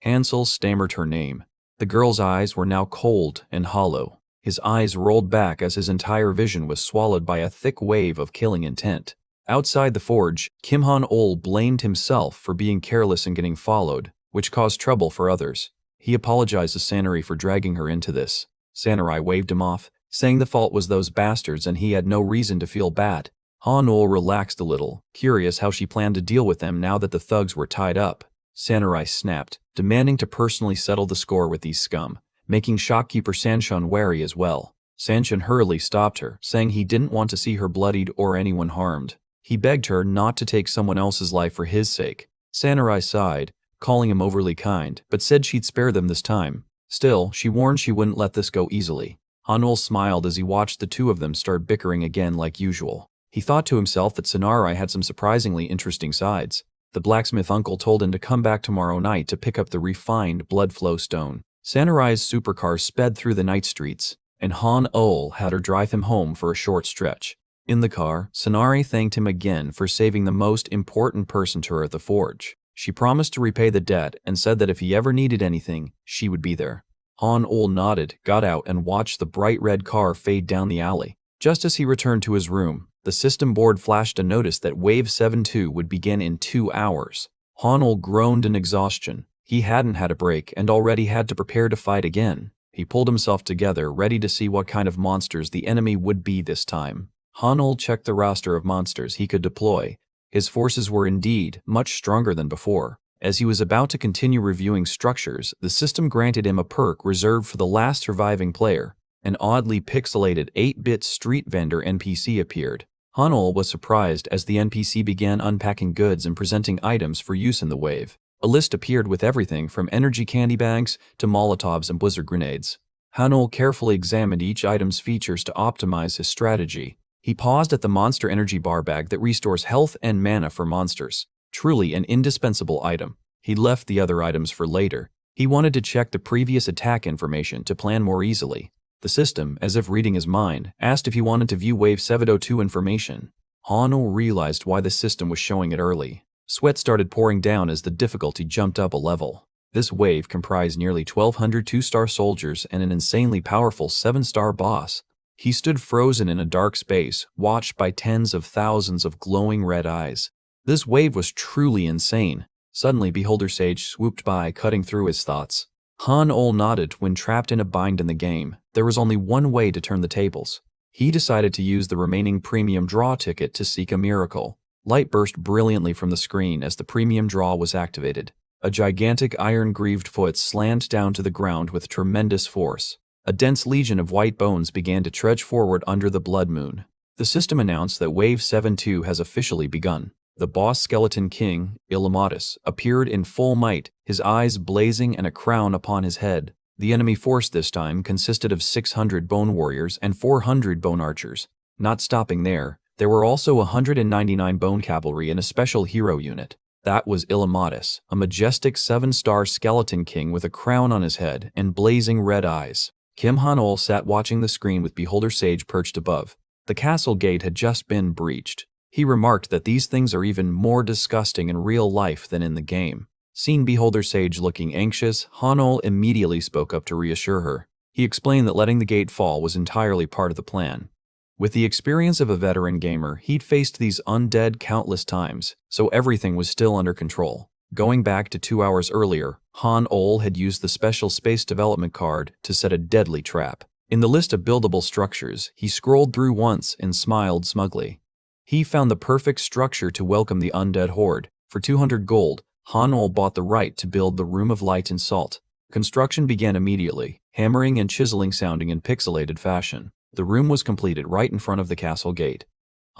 Hansel stammered her name. The girl's eyes were now cold and hollow. His eyes rolled back as his entire vision was swallowed by a thick wave of killing intent. Outside the forge, Kim Han-Ol blamed himself for being careless and getting followed, which caused trouble for others. He apologized to Sanare for dragging her into this. Sanare waved him off, saying the fault was those bastards and he had no reason to feel bad. Han-Ol relaxed a little, curious how she planned to deal with them now that the thugs were tied up. Sanare snapped, demanding to personally settle the score with these scum, making shopkeeper Sanshun wary as well. Sanshun hurriedly stopped her, saying he didn't want to see her bloodied or anyone harmed. He begged her not to take someone else's life for his sake. Sanare sighed, calling him overly kind, but said she'd spare them this time. Still, she warned she wouldn't let this go easily. Han-Ol smiled as he watched the two of them start bickering again like usual. He thought to himself that Sanare had some surprisingly interesting sides. The blacksmith uncle told him to come back tomorrow night to pick up the refined blood flow stone. Sanare's supercar sped through the night streets, and Han-Ol had her drive him home for a short stretch. In the car, Sanare thanked him again for saving the most important person to her at the forge. She promised to repay the debt and said that if he ever needed anything, she would be there. Han-Ol nodded, got out, and watched the bright red car fade down the alley. Just as he returned to his room, the system board flashed a notice that Wave 7-2 would begin in 2 hours. Han-Ol groaned in exhaustion. He hadn't had a break and already had to prepare to fight again. He pulled himself together, ready to see what kind of monsters the enemy would be this time. Han-Ol checked the roster of monsters he could deploy. His forces were indeed much stronger than before. As he was about to continue reviewing structures, the system granted him a perk reserved for the last surviving player. An oddly pixelated 8-bit street vendor NPC appeared. Han-Ol was surprised as the NPC began unpacking goods and presenting items for use in the wave. A list appeared with everything from energy candy bags to Molotovs and blizzard grenades. Han-Ol carefully examined each item's features to optimize his strategy. He paused at the monster energy bar bag that restores health and mana for monsters. Truly an indispensable item. He left the other items for later. He wanted to check the previous attack information to plan more easily. The system, as if reading his mind, asked if he wanted to view Wave 702 information. Han-Ol realized why the system was showing it early. Sweat started pouring down as the difficulty jumped up a level. This wave comprised nearly 1,200 2-star soldiers and an insanely powerful 7-star boss. He stood frozen in a dark space, watched by tens of thousands of glowing red eyes. This wave was truly insane. Suddenly, Beholder Sage swooped by, cutting through his thoughts. Han-Ol nodded when trapped in a bind in the game. There was only one way to turn the tables. He decided to use the remaining premium draw ticket to seek a miracle. Light burst brilliantly from the screen as the premium draw was activated. A gigantic iron-greaved foot slammed down to the ground with tremendous force. A dense legion of white bones began to trudge forward under the blood moon. The system announced that Wave 7-2 has officially begun. The boss skeleton king, Illumatus, appeared in full might, his eyes blazing and a crown upon his head. The enemy force this time consisted of 600 bone warriors and 400 bone archers. Not stopping there, there were also 199 bone cavalry and a special hero unit. That was Illumatus, a majestic 7-star skeleton king with a crown on his head and blazing red eyes. Kim Han-Ol sat watching the screen with Beholder Sage perched above. The castle gate had just been breached. He remarked that these things are even more disgusting in real life than in the game. Seeing Beholder Sage looking anxious, Hanol immediately spoke up to reassure her. He explained that letting the gate fall was entirely part of the plan. With the experience of a veteran gamer, he'd faced these undead countless times, so everything was still under control. Going back to 2 hours earlier, Han Ol had used the special space development card to set a deadly trap. In the list of buildable structures, he scrolled through once and smiled smugly. He found the perfect structure to welcome the undead horde. For 200 gold, Han Ol bought the right to build the Room of Light and Salt. Construction began immediately, hammering and chiseling sounding in pixelated fashion. The room was completed right in front of the castle gate.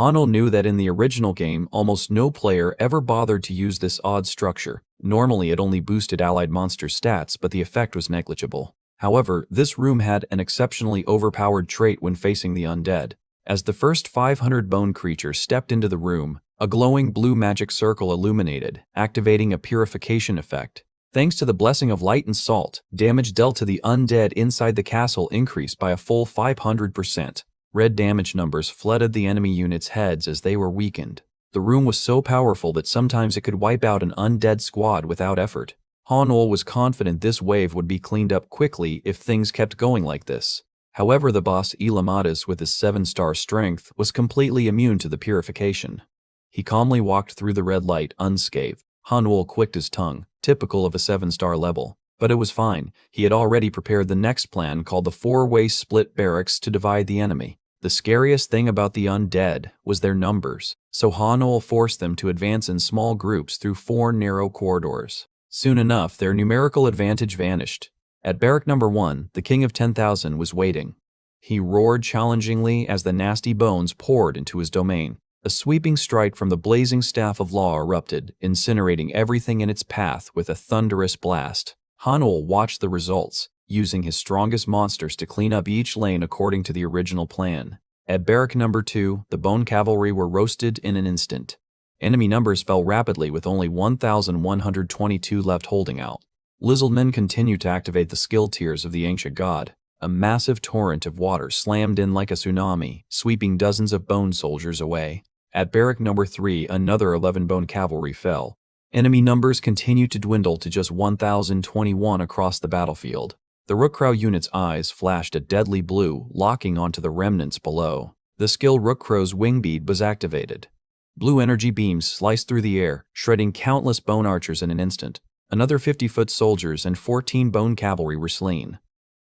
Hanol knew that in the original game, almost no player ever bothered to use this odd structure. Normally it only boosted allied monster stats, but the effect was negligible. However, this room had an exceptionally overpowered trait when facing the undead. As the first 500 bone creature stepped into the room, a glowing blue magic circle illuminated, activating a purification effect. Thanks to the blessing of light and salt, damage dealt to the undead inside the castle increased by a full 500%. Red damage numbers flooded the enemy units' heads as they were weakened. The room was so powerful that sometimes it could wipe out an undead squad without effort. Hanol was confident this wave would be cleaned up quickly if things kept going like this. However, the boss Ilamadas with his 7-star strength was completely immune to the purification. He calmly walked through the red light unscathed. Hanol clicked his tongue, typical of a 7-star level. But it was fine. He had already prepared the next plan called the 4-way split barracks to divide the enemy. The scariest thing about the undead was their numbers, so Hanol forced them to advance in small groups through 4 narrow corridors. Soon enough, their numerical advantage vanished. At barrack number 1, the King of 10,000 was waiting. He roared challengingly as the nasty bones poured into his domain. A sweeping strike from the blazing staff of law erupted, incinerating everything in its path with a thunderous blast. Hanol watched the results, using his strongest monsters to clean up each lane according to the original plan. At barrack number 2, the bone cavalry were roasted in an instant. Enemy numbers fell rapidly with only 1,122 left holding out. Lizardmen continued to activate the skill tiers of the ancient god. A massive torrent of water slammed in like a tsunami, sweeping dozens of bone soldiers away. At barrack number 3, another 11 bone cavalry fell. Enemy numbers continued to dwindle to just 1,021 across the battlefield. The Rookcrow unit's eyes flashed a deadly blue, locking onto the remnants below. The skill Rookcrow's wing bead was activated. Blue energy beams sliced through the air, shredding countless bone archers in an instant. Another 50-foot soldiers and 14 bone cavalry were slain.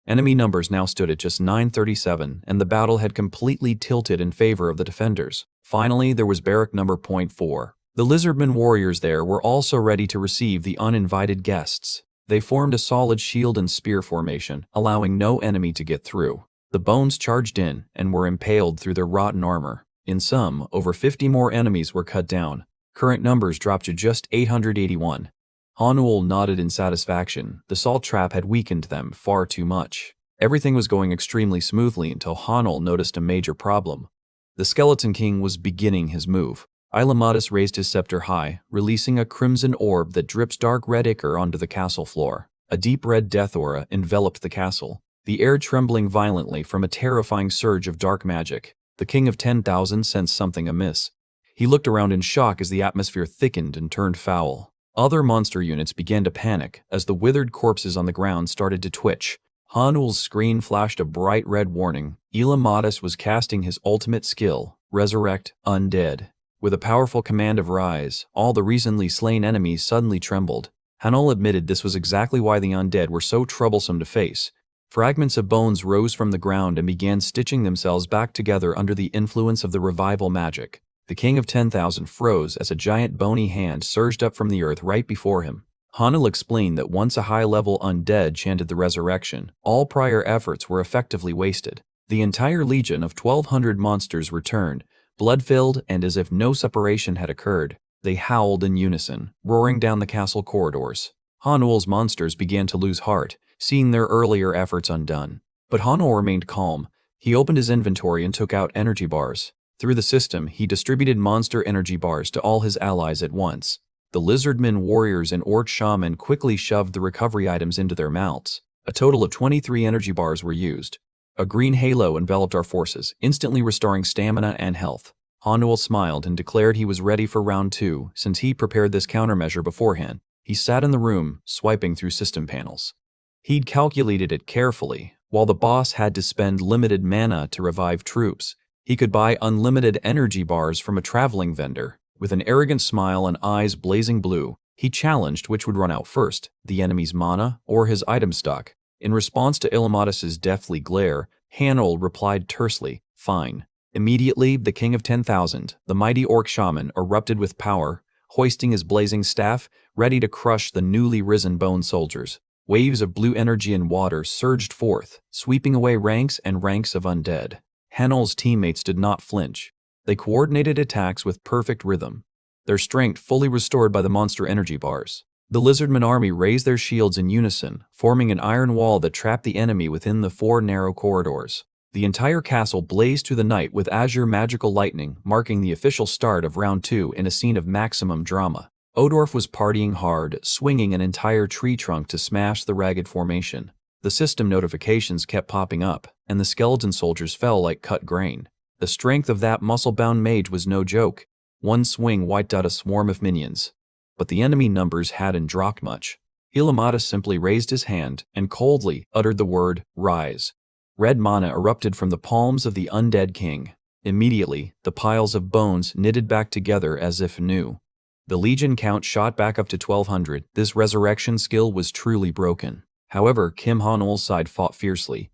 Enemy numbers now stood at just 937, and the battle had completely tilted in favor of the defenders. Finally, there was barrack number 4. The Lizardmen warriors there were also ready to receive the uninvited guests. They formed a solid shield and spear formation, allowing no enemy to get through. The bones charged in and were impaled through their rotten armor. In sum, over 50 more enemies were cut down. Current numbers dropped to just 881. Hanul nodded in satisfaction. The salt trap had weakened them far too much. Everything was going extremely smoothly until Hanul noticed a major problem. The Skeleton King was beginning his move. Ilamadas raised his scepter high, releasing a crimson orb that dripped dark red ichor onto the castle floor. A deep red death aura enveloped the castle, the air trembling violently from a terrifying surge of dark magic. The King of 10,000 sensed something amiss. He looked around in shock as the atmosphere thickened and turned foul. Other monster units began to panic as the withered corpses on the ground started to twitch. Hanul's screen flashed a bright red warning. Ilamadas was casting his ultimate skill, Resurrect Undead. With a powerful command of Rise, all the recently slain enemies suddenly trembled. Hanul admitted this was exactly why the undead were so troublesome to face. Fragments of bones rose from the ground and began stitching themselves back together under the influence of the revival magic. The King of 10,000 froze as a giant bony hand surged up from the earth right before him. Hanul explained that once a high-level undead chanted the resurrection, all prior efforts were effectively wasted. The entire legion of 1,200 monsters returned, blood-filled and as if no separation had occurred. They howled in unison, roaring down the castle corridors. Hanul's monsters began to lose heart, seeing their earlier efforts undone. But Hanul remained calm. He opened his inventory and took out energy bars. Through the system, he distributed monster energy bars to all his allies at once. The Lizardmen warriors and Orc shaman quickly shoved the recovery items into their mouths. A total of 23 energy bars were used. A green halo enveloped our forces, instantly restoring stamina and health. Han smiled and declared he was ready for round 2 since he prepared this countermeasure beforehand. He sat in the room, swiping through system panels. He'd calculated it carefully. While the boss had to spend limited mana to revive troops, he could buy unlimited energy bars from a traveling vendor. With an arrogant smile and eyes blazing blue, he challenged which would run out first, the enemy's mana or his item stock. In response to Ilmatis's deathly glare, Hanol replied tersely, "Fine." Immediately, the King of 10,000, the mighty orc shaman, erupted with power, hoisting his blazing staff, ready to crush the newly risen bone soldiers. Waves of blue energy and water surged forth, sweeping away ranks and ranks of undead. Hanol's teammates did not flinch. They coordinated attacks with perfect rhythm, their strength fully restored by the monster energy bars. The lizardman army raised their shields in unison, forming an iron wall that trapped the enemy within the 4 narrow corridors. The entire castle blazed through the night with azure magical lightning, marking the official start of round 2 in a scene of maximum drama. Odorf was partying hard, swinging an entire tree trunk to smash the ragged formation. The system notifications kept popping up, and the skeleton soldiers fell like cut grain. The strength of that muscle-bound mage was no joke. One swing wiped out a swarm of minions. But the enemy numbers hadn't dropped much. Ilmatis simply raised his hand and coldly uttered the word, "Rise." Red mana erupted from the palms of the undead king. Immediately, the piles of bones knitted back together as if new. The legion count shot back up to 1,200. This resurrection skill was truly broken. However, Kim Han-ol's side fought fiercely.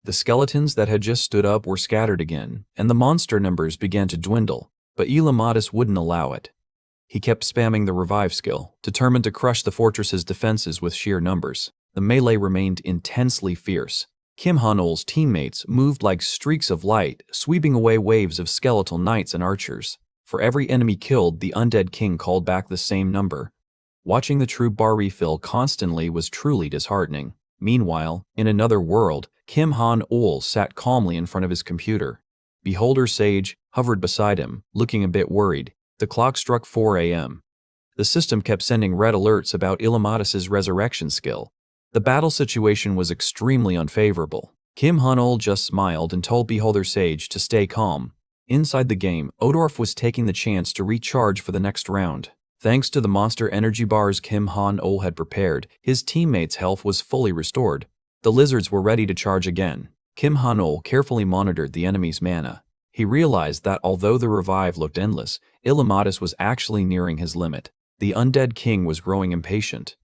The skeletons that had just stood up were scattered again, and the monster numbers began to dwindle, but Ilmatis wouldn't allow it. He kept spamming the revive skill, determined to crush the fortress's defenses with sheer numbers. The melee remained intensely fierce. Kim Han-ol's teammates moved like streaks of light, sweeping away waves of skeletal knights and archers. For every enemy killed, the undead king called back the same number. Watching the troop bar refill constantly was truly disheartening. Meanwhile, in another world, Kim Han-ol sat calmly in front of his computer. Beholder Sage hovered beside him, looking a bit worried. The clock struck 4 a.m. The system kept sending red alerts about Ilmatis's resurrection skill. The battle situation was extremely unfavorable. Kim Han-ol just smiled and told Beholder Sage to stay calm. Inside the game, Odorf was taking the chance to recharge for the next round. Thanks to the monster energy bars Kim Han-ol had prepared, his teammates' health was fully restored. The lizards were ready to charge again. Kim Han-ol carefully monitored the enemy's mana. He realized that although the revive looked endless, Ilmatis was actually nearing his limit. The undead king was growing impatient.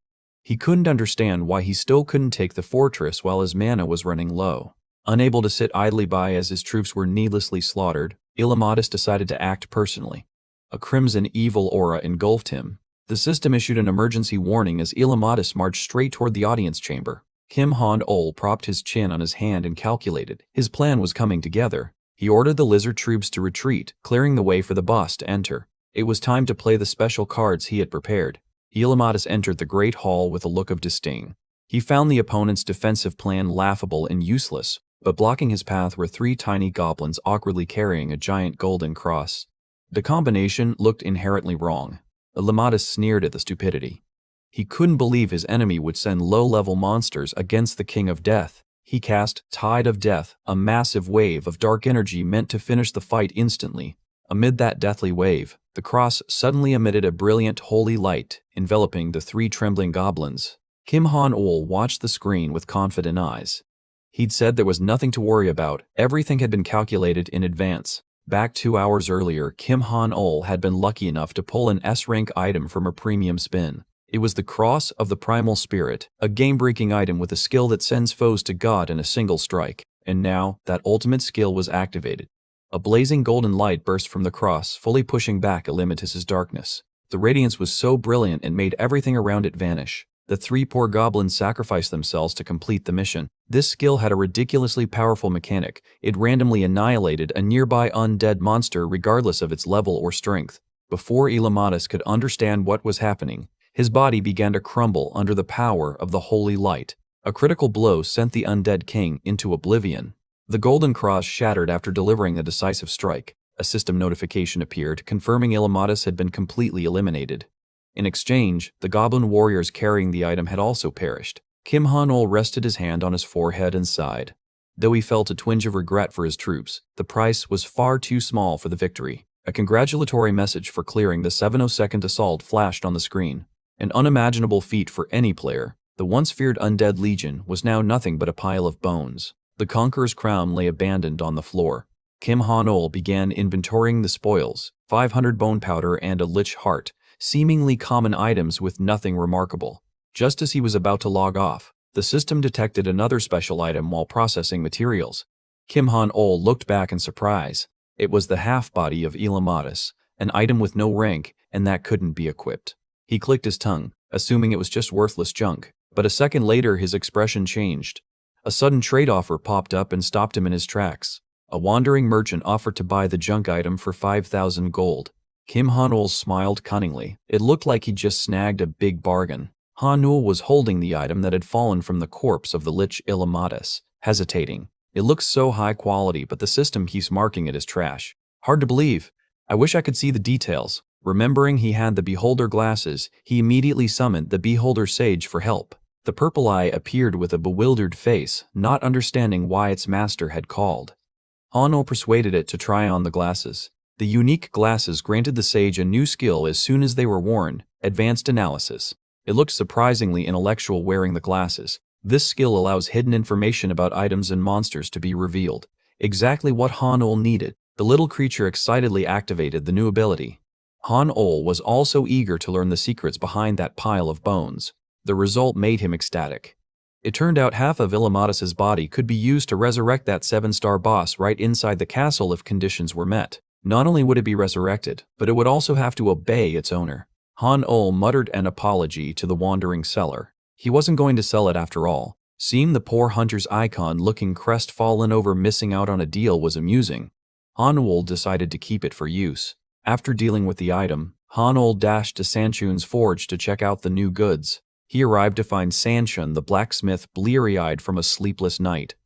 He couldn't understand why he still couldn't take the fortress while his mana was running low. Unable to sit idly by as his troops were needlessly slaughtered, Ilmatis decided to act personally. A crimson evil aura engulfed him. The system issued an emergency warning as Ilmatis marched straight toward the audience chamber. Kim Han-ol propped his chin on his hand and calculated. His plan was coming together. He ordered the lizard troops to retreat, clearing the way for the boss to enter. It was time to play the special cards he had prepared. Ilmatis entered the great hall with a look of disdain. He found the opponent's defensive plan laughable and useless, but blocking his path were 3 tiny goblins awkwardly carrying a giant golden cross. The combination looked inherently wrong. Ilmatis sneered at the stupidity. He couldn't believe his enemy would send low-level monsters against the King of Death. He cast Tide of Death, a massive wave of dark energy meant to finish the fight instantly. Amid that deathly wave, the cross suddenly emitted a brilliant holy light, enveloping the 3 trembling goblins. Kim Han-ol watched the screen with confident eyes. He'd said there was nothing to worry about, everything had been calculated in advance. Back 2 hours earlier, Kim Han-ol had been lucky enough to pull an S-rank item from a premium spin. It was the Cross of the Primal Spirit, a game-breaking item with a skill that sends foes to God in a single strike. And now, that ultimate skill was activated. A blazing golden light burst from the cross, fully pushing back Ilmatis's darkness. The radiance was so brilliant it made everything around it vanish. The 3 poor goblins sacrificed themselves to complete the mission. This skill had a ridiculously powerful mechanic. It randomly annihilated a nearby undead monster regardless of its level or strength. Before Ilmatis could understand what was happening, his body began to crumble under the power of the holy light. A critical blow sent the undead king into oblivion. The golden cross shattered after delivering a decisive strike. A system notification appeared, confirming Ilmatis had been completely eliminated. In exchange, the goblin warriors carrying the item had also perished. Kim Han-ol rested his hand on his forehead and sighed. Though he felt a twinge of regret for his troops, the price was far too small for the victory. A congratulatory message for clearing the 702nd assault flashed on the screen. An unimaginable feat for any player. The once feared undead legion was now nothing but a pile of bones. The conqueror's crown lay abandoned on the floor. Kim Han-ol began inventorying the spoils, 500 bone powder and a lich heart, seemingly common items with nothing remarkable. Just as he was about to log off, the system detected another special item while processing materials. Kim Han-ol looked back in surprise. It was the half-body of Elamatus, an item with no rank, and that couldn't be equipped. He clicked his tongue, assuming it was just worthless junk, but a second later his expression changed. A sudden trade offer popped up and stopped him in his tracks. A wandering merchant offered to buy the junk item for 5,000 gold. Kim Han-ol smiled cunningly. It looked like he'd just snagged a big bargain. Han-ol was holding the item that had fallen from the corpse of the lich Elamatus, hesitating. It looks so high quality, but the system keeps marking it as trash. Hard to believe. I wish I could see the details. Remembering he had the beholder glasses, he immediately summoned the beholder sage for help. The purple eye appeared with a bewildered face, not understanding why its master had called. Han-ol persuaded it to try on the glasses. The unique glasses granted the sage a new skill as soon as they were worn, advanced analysis. It looked surprisingly intellectual wearing the glasses. This skill allows hidden information about items and monsters to be revealed. Exactly what Han-ol needed. The little creature excitedly activated the new ability. Han-ol was also eager to learn the secrets behind that pile of bones. The result made him ecstatic. It turned out half of Elamatus's body could be used to resurrect that 7-star boss right inside the castle if conditions were met. Not only would it be resurrected, but it would also have to obey its owner. Han-ol muttered an apology to the wandering seller. He wasn't going to sell it after all. Seeing the poor hunter's icon looking crestfallen over missing out on a deal was amusing. Han-ol decided to keep it for use. After dealing with the item, Han-ol dashed to Sanchun's forge to check out the new goods. He arrived to find Sanchun the blacksmith bleary-eyed from a sleepless night.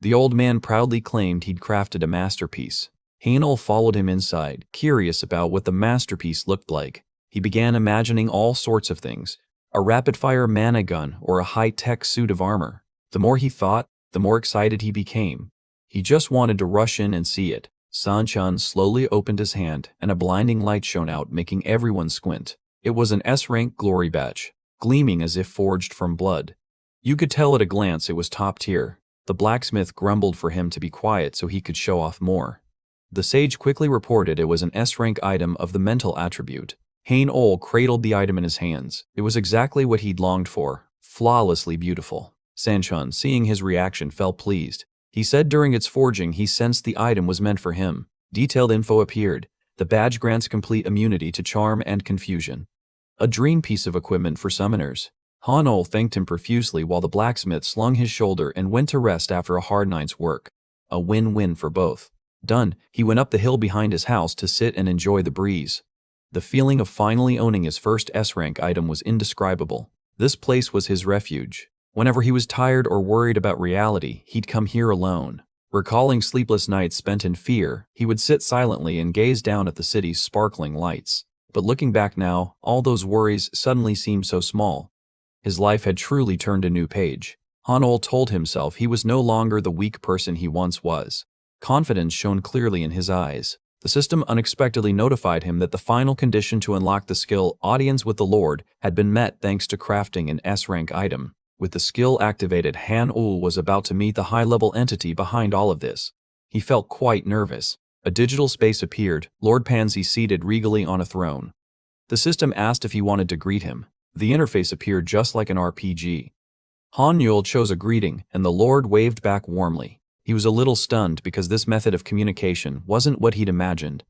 The old man proudly claimed he'd crafted a masterpiece. Han-ol followed him inside, curious about what the masterpiece looked like. He began imagining all sorts of things. A rapid-fire mana gun or a high-tech suit of armor. The more he thought, the more excited he became. He just wanted to rush in and see it. Sanchun slowly opened his hand, and a blinding light shone out, making everyone squint. It was an S-rank glory badge, gleaming as if forged from blood. You could tell at a glance it was top tier. The blacksmith grumbled for him to be quiet so he could show off more. The sage quickly reported it was an S-rank item of the mental attribute. Han-ol cradled the item in his hands. It was exactly what he'd longed for, flawlessly beautiful. Sanchun, seeing his reaction, felt pleased. He said during its forging he sensed the item was meant for him. Detailed info appeared. The badge grants complete immunity to charm and confusion. A dream piece of equipment for summoners. Han-ol thanked him profusely while the blacksmith slung his shoulder and went to rest after a hard night's work. A win-win for both. Done, he went up the hill behind his house to sit and enjoy the breeze. The feeling of finally owning his first S-rank item was indescribable. This place was his refuge. Whenever he was tired or worried about reality, he'd come here alone. Recalling sleepless nights spent in fear, he would sit silently and gaze down at the city's sparkling lights. But looking back now, all those worries suddenly seemed so small. His life had truly turned a new page. Han-ol told himself he was no longer the weak person he once was. Confidence shone clearly in his eyes. The system unexpectedly notified him that the final condition to unlock the skill Audience with the Lord had been met thanks to crafting an S-rank item. With the skill activated, Han-ol was about to meet the high-level entity behind all of this. He felt quite nervous. A digital space appeared, Lord Pansy seated regally on a throne. The system asked if he wanted to greet him. The interface appeared just like an RPG. Han-ol chose a greeting, and the Lord waved back warmly. He was a little stunned because this method of communication wasn't what he'd imagined.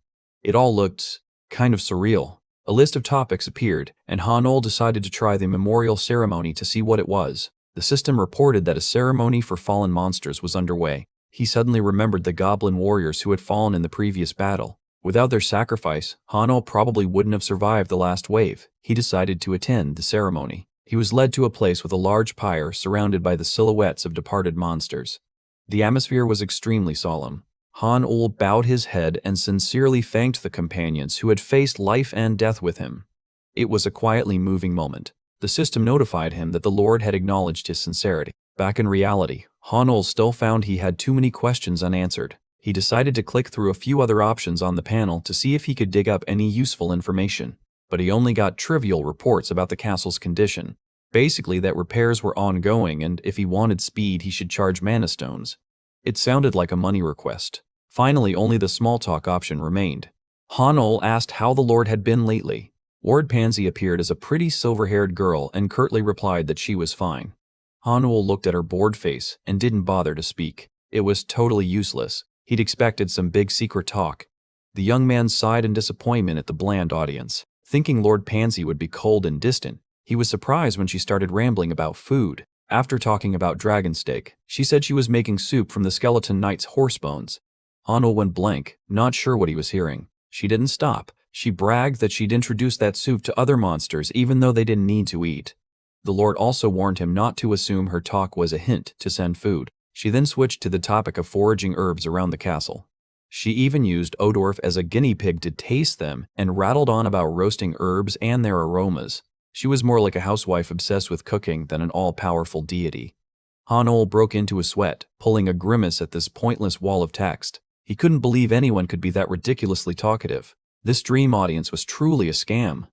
It all looked kind of surreal. A list of topics appeared, and Han-ol decided to try the memorial ceremony to see what it was. The system reported that a ceremony for fallen monsters was underway. He suddenly remembered the goblin warriors who had fallen in the previous battle. Without their sacrifice, Han-ol probably wouldn't have survived the last wave. He decided to attend the ceremony. He was led to a place with a large pyre surrounded by the silhouettes of departed monsters. The atmosphere was extremely solemn. Han-ol bowed his head and sincerely thanked the companions who had faced life and death with him. It was a quietly moving moment. The system notified him that the Lord had acknowledged his sincerity. Back in reality, Han-ol still found he had too many questions unanswered. He decided to click through a few other options on the panel to see if he could dig up any useful information, but he only got trivial reports about the castle's condition. Basically that repairs were ongoing and if he wanted speed he should charge mana stones. It sounded like a money request. Finally, only the small talk option remained. Han-ol asked how the Lord had been lately. Lord Pansy appeared as a pretty silver-haired girl and curtly replied that she was fine. Han-ol looked at her bored face and didn't bother to speak. It was totally useless. He'd expected some big secret talk. The young man sighed in disappointment at the bland audience. Thinking Lord Pansy would be cold and distant, he was surprised when she started rambling about food. After talking about dragon steak, she said she was making soup from the skeleton knight's horse bones. Han-ol went blank, not sure what he was hearing. She didn't stop. She bragged that she'd introduced that soup to other monsters even though they didn't need to eat. The Lord also warned him not to assume her talk was a hint to send food. She then switched to the topic of foraging herbs around the castle. She even used Odorf as a guinea pig to taste them and rattled on about roasting herbs and their aromas. She was more like a housewife obsessed with cooking than an all-powerful deity. Han-ol broke into a sweat, pulling a grimace at this pointless wall of text. He couldn't believe anyone could be that ridiculously talkative. This dream audience was truly a scam.